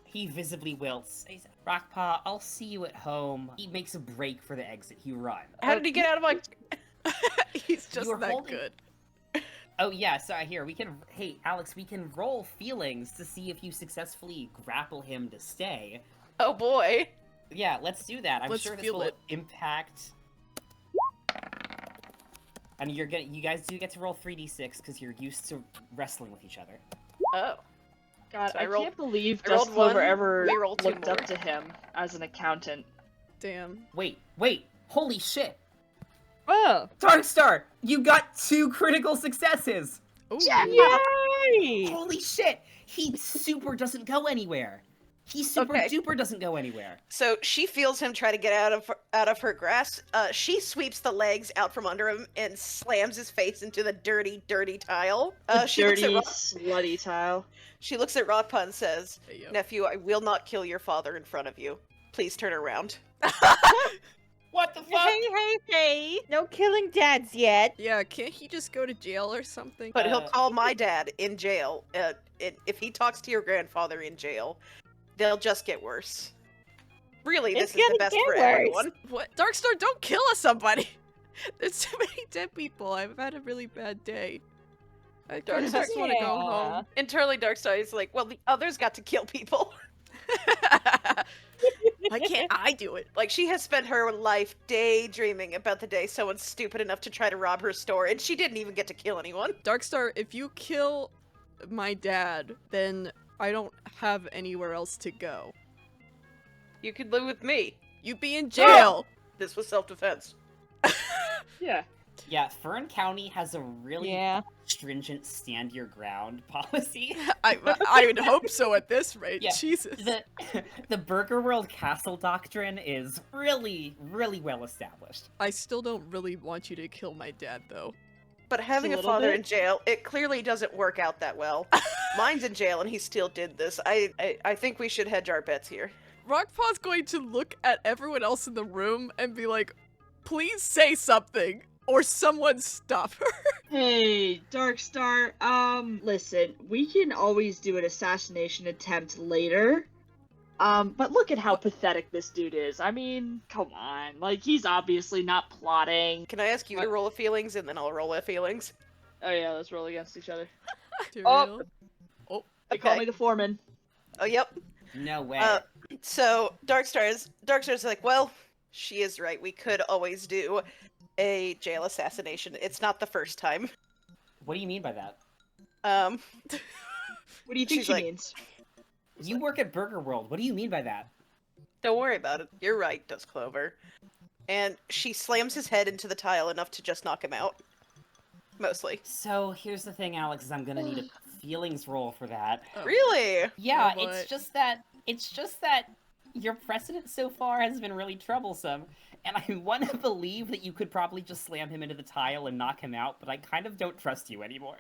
He visibly wilts. He said, "Rockpaw, I'll see you at home." He makes a break for the exit. He runs. How did he get out of my... He's just were that holding- good. Oh yeah, so here we can. Hey, Alex, we can roll feelings to see if you successfully grapple him to stay. Oh boy. Yeah, let's do that. I'm Let's sure this feel will it. impact. And you guys do get to roll 3d6 because you're used to wrestling with each other. Oh. God, So I I rolled- can't believe I rolled Dust Clover one, ever we rolled two looked up more. to him as an accountant. Damn. Wait, holy shit! Whoa. Darkstar, you got 2 critical successes. Ooh. Yay! Holy shit! He super doesn't go anywhere. He super Okay. duper doesn't go anywhere. So she feels him try to get out of her grasp. She sweeps the legs out from under him and slams his face into the dirty, dirty tile. She looks Dirty, at slutty tile. She looks at Rockpaw and says, Hey, yo. "Nephew, I will not kill your father in front of you. Please turn around." What the fuck? Hey! No killing dads yet. Yeah, can't he just go to jail or something? But he'll call my dad in jail. If he talks to your grandfather in jail, they'll just get worse. Really, It's this is the gonna best get for worse. everyone. What? Darkstar, don't kill us, somebody! There's too many dead people. I've had a really bad day. I Darkstar- just want to go home. Internally, Darkstar is like, well, the others got to kill people. Why can't I do it? Like, she has spent her life daydreaming about the day someone's stupid enough to try to rob her store, and she didn't even get to kill anyone. Darkstar, if you kill my dad, then I don't have anywhere else to go. You could live with me. You'd be in jail! This was self-defense. Yeah. Yeah, Fern County has a really Yeah. stringent stand your ground policy. I would hope so at this rate. Yeah. Jesus. The Burger World Castle doctrine is really, really well established. I still don't really want you to kill my dad, though. But having a little father bit. in jail, it clearly doesn't work out that well. Mine's in jail and he still did this. I think we should hedge our bets here. Rockpaw's going to look at everyone else in the room and be like, please say something, or someone stop her. Hey, Darkstar, listen, we can always do an assassination attempt later. But look at how pathetic this dude is. I mean, come on. Like, he's obviously not plotting. Can I ask you to roll a feelings and then I'll roll a feelings? Oh yeah, let's roll against each other. Tyrael. They call Okay. me the foreman. Oh, yep. No way. So Darkstar's like, well, she is right. We could always do a jail assassination. It's not the first time. What do you mean by that? What do you think She's she like- means? You work at Burger World. What do you mean by that? Don't worry about it. You're right, Dust Clover. And she slams his head into the tile enough to just knock him out. Mostly. So here's the thing, Alex, is I'm gonna need a feelings roll for that. Oh. Really? Yeah, Oh, boy. it's just that your precedent so far has been really troublesome, and I want to believe that you could probably just slam him into the tile and knock him out, but I kind of don't trust you anymore.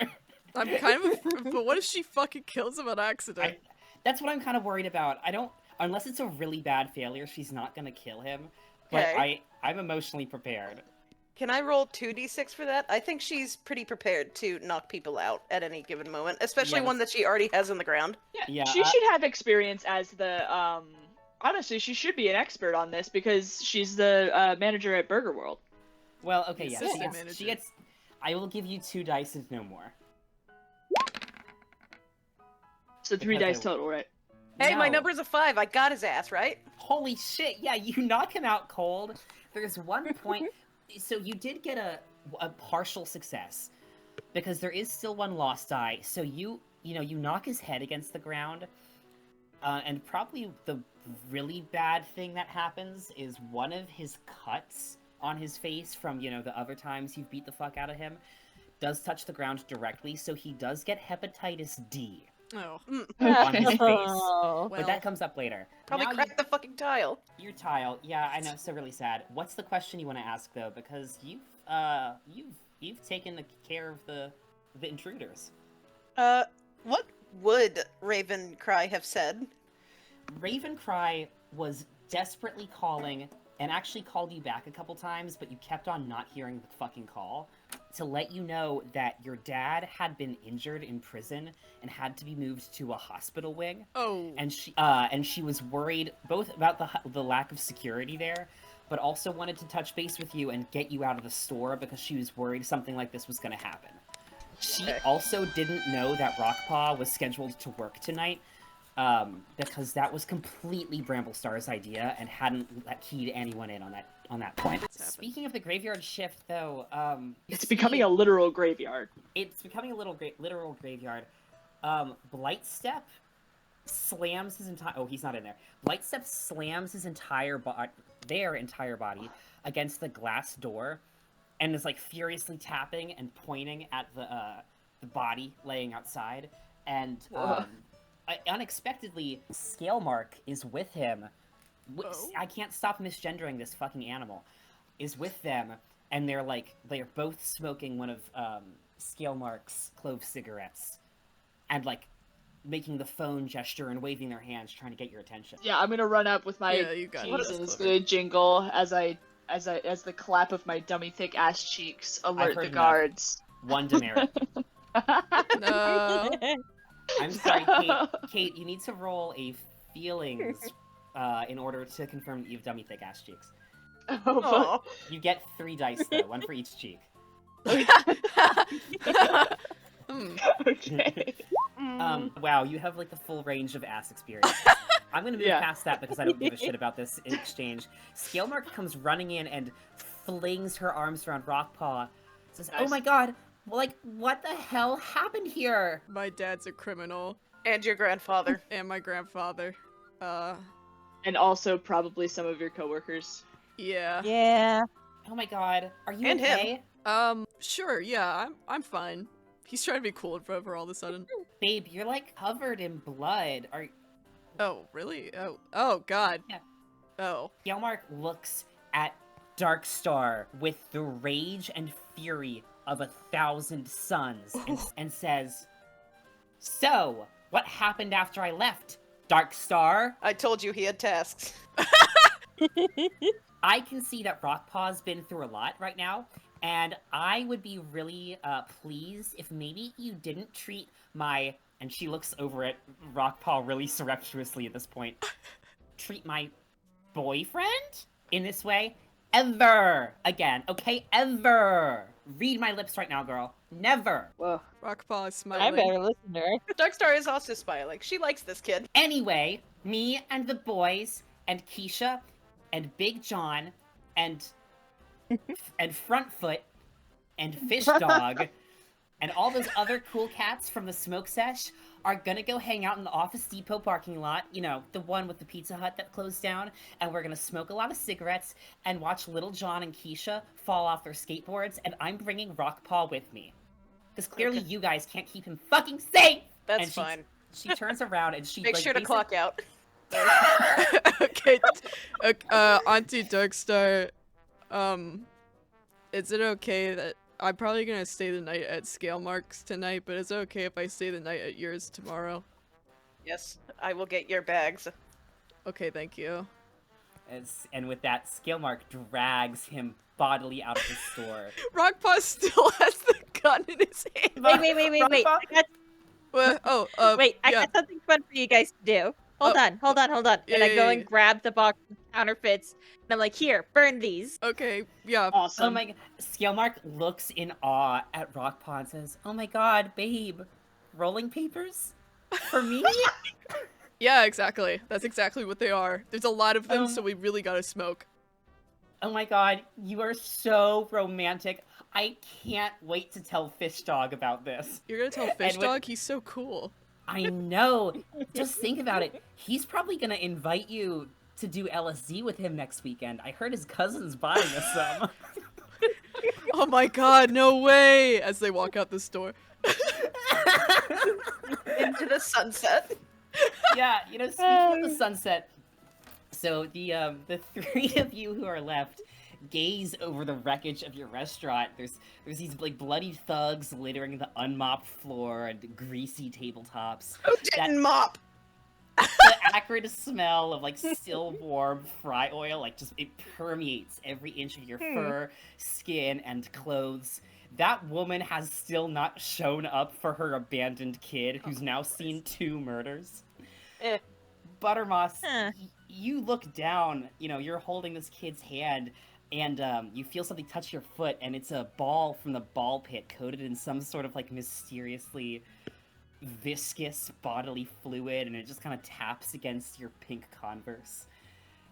I'm kind of, but what if she fucking kills him on accident? That's what I'm kind of worried about. I don't, unless it's a really bad failure, she's not gonna kill him. But Okay. I'm emotionally prepared. Can I roll 2d6 for that? I think she's pretty prepared to knock people out at any given moment, especially Yeah, one that she already has on the ground. Yeah, She should have experience as the honestly, she should be an expert on this because she's the manager at Burger World. Well, okay, The yeah. assistant She manager. gets. I will give you 2 dice and no more. So 3 Because dice I- total, right? Hey, my No. number's a 5. I got his ass, right? Holy shit! Yeah, you knock him out cold. There's one point. So you did get a partial success because there is still one lost die. So you knock his head against the ground, and probably the really bad thing that happens is one of his cuts on his face from the other times you've beat the fuck out of him does touch the ground directly. So he does get hepatitis D Oh. on his face. Oh. But that comes up later. Probably Now cracked the fucking tile. Your tile, yeah, I know, so really sad. What's the question you want to ask though? Because you've taken care of the intruders. What would Ravencry have said? Ravencry was desperately calling and actually called you back a couple times, but you kept on not hearing the fucking call to let you know that your dad had been injured in prison and had to be moved to a hospital wing. Oh. And she was worried both about the lack of security there, but also wanted to touch base with you and get you out of the store because she was worried something like this was going to happen. She also didn't know that Rockpaw was scheduled to work tonight, because that was completely Bramblestar's idea and hadn't keyed anyone in on that point. Speaking of the graveyard shift, though, It's becoming a literal graveyard. It's becoming a literal graveyard. Blightstep slams his entire. Oh, he's not in there. Blightstep slams his entire body against the glass door, and is like furiously tapping and pointing at the body laying outside. And unexpectedly, Scalemark is with him. I can't stop misgendering this fucking animal. Is with them, and they're both smoking one of Scalemark's clove cigarettes, and like making the phone gesture and waving their hands, trying to get your attention. Yeah, I'm gonna run up with my Yeah, you got keys it. and it's Clever. gonna jingle as the clap of my dummy thick ass cheeks alert heard the enough. guards. One demerit. No. I'm sorry, Kate. You need to roll a feelings in order to confirm that you have dummy thick ass cheeks. Oh, Aw. You get 3 dice though, one for each cheek. Hmm. okay. Wow, you have like the full range of ass experience. I'm gonna move Yeah. past that because I don't give a shit about this exchange. Scalemark comes running in and flings her arms around Rockpaw. Says, "Oh Nice. my god, like what the hell happened here?" My dad's a criminal, And your grandfather. and my grandfather. And also probably some of your coworkers. Yeah. Yeah. Oh my god, are you And him. okay? Sure. Yeah, I'm fine. He's trying to be cool in front of her all of a sudden. Babe, you're like covered in blood. Oh, really? Oh, God. Yeah. Oh. Scalemark looks at Darkstar with the rage and fury of 1,000 suns and says, "So, what happened after I left, Darkstar?" I told you he had tasks. I can see that Rockpaw's been through a lot right now, and I would be really pleased if maybe you didn't treat my... And she looks over at Rockpaw really surreptitiously at this point. Treat my boyfriend in this way ever again, okay? Ever. Read my lips right now, girl. Never. Whoa. Rockpaw is I smiling. better listen to her. Darkstar is also smiling. She likes this kid. Anyway, me and the boys and Keisha and Big John and Frontfoot and Fish Dog and all those other cool cats from the smoke sesh are gonna go hang out in the Office Depot parking lot, you know, the one with the Pizza Hut that closed down, and we're gonna smoke a lot of cigarettes and watch Little John and Keisha fall off their skateboards, and I'm bringing Rockpaw with me. Because clearly you guys can't keep him fucking safe! That's And fine. She turns around and she Make like, sure to basic- clock out. Okay. Auntie Darkstar, is it okay that I'm probably gonna stay the night at Scalemark's tonight, but is it okay if I stay the night at yours tomorrow? Yes, I will get your bags. Okay, thank you. And with that, Scalemark drags him bodily out of the store. Rockpaw still has the gun in his hand. Wait. Wait, I yeah. got something fun for you guys to do. Hold on. And I go and grab the box of counterfeits, and I'm like, here, burn these. Okay, yeah. Awesome. Oh my god. Scalemark looks in awe at Rockpaw and says, "Oh my god, babe. Rolling papers? For me?" Yeah, exactly. That's exactly what they are. There's a lot of them, Um, so we really gotta smoke. Oh my god, you are so romantic. I can't wait to tell Fish Dog about this. You're gonna tell Fish when- Dog? He's so cool. I know. Just think about it. He's probably gonna invite you to do LSD with him next weekend. I heard his cousin's buying us some. Oh my god, no way! As they walk out this door. Into the sunset. Yeah, you know, speaking of the sunset, so the three of you who are left gaze over the wreckage of your restaurant. There's these like bloody thugs littering the unmopped floor and greasy tabletops. Who didn't mop? The acrid smell of like still warm fry oil, like just it permeates every inch of your fur, skin, and clothes. That woman has still not shown up for her abandoned kid, who's now seen 2 murders. Eh. Buttermoss, Huh. you look down, you know, you're holding this kid's hand, and you feel something touch your foot, and it's a ball from the ball pit coated in some sort of like mysteriously viscous bodily fluid, and it just kind of taps against your pink Converse,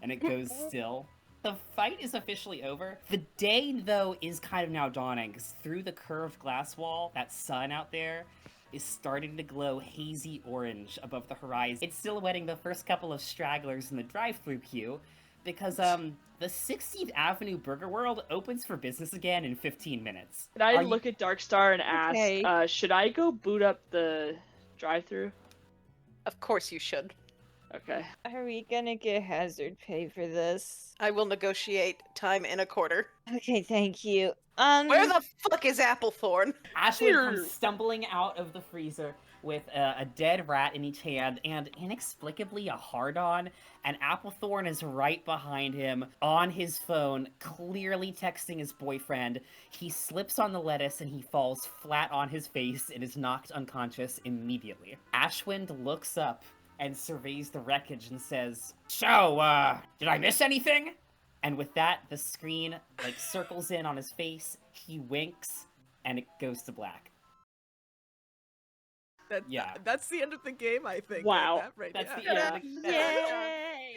and it goes still. The fight is officially over. The day, though, is kind of now dawning, because through the curved glass wall, that sun out there is starting to glow hazy orange above the horizon. It's silhouetting the first couple of stragglers in the drive-thru queue, because the 16th Avenue Burger World opens for business again in 15 minutes. Can I look at Darkstar and ask, Okay. should I go boot up the drive-thru? Of course you should. Okay. Are we gonna get hazard pay for this? I will negotiate time and a quarter. Okay, thank you. Where the fuck is Applethorn? Ashwood Here. comes stumbling out of the freezer with a dead rat in each hand and inexplicably a hard-on, and Applethorn is right behind him on his phone, clearly texting his boyfriend. He slips on the lettuce and he falls flat on his face and is knocked unconscious immediately. Ashwind looks up and surveys the wreckage and says, "So, did I miss anything?" And with that, the screen, like, circles in on his face, he winks, and it goes to black. Yeah. That's the end of the game, I think. Wow. Like that right That's now. the end of the- Yay!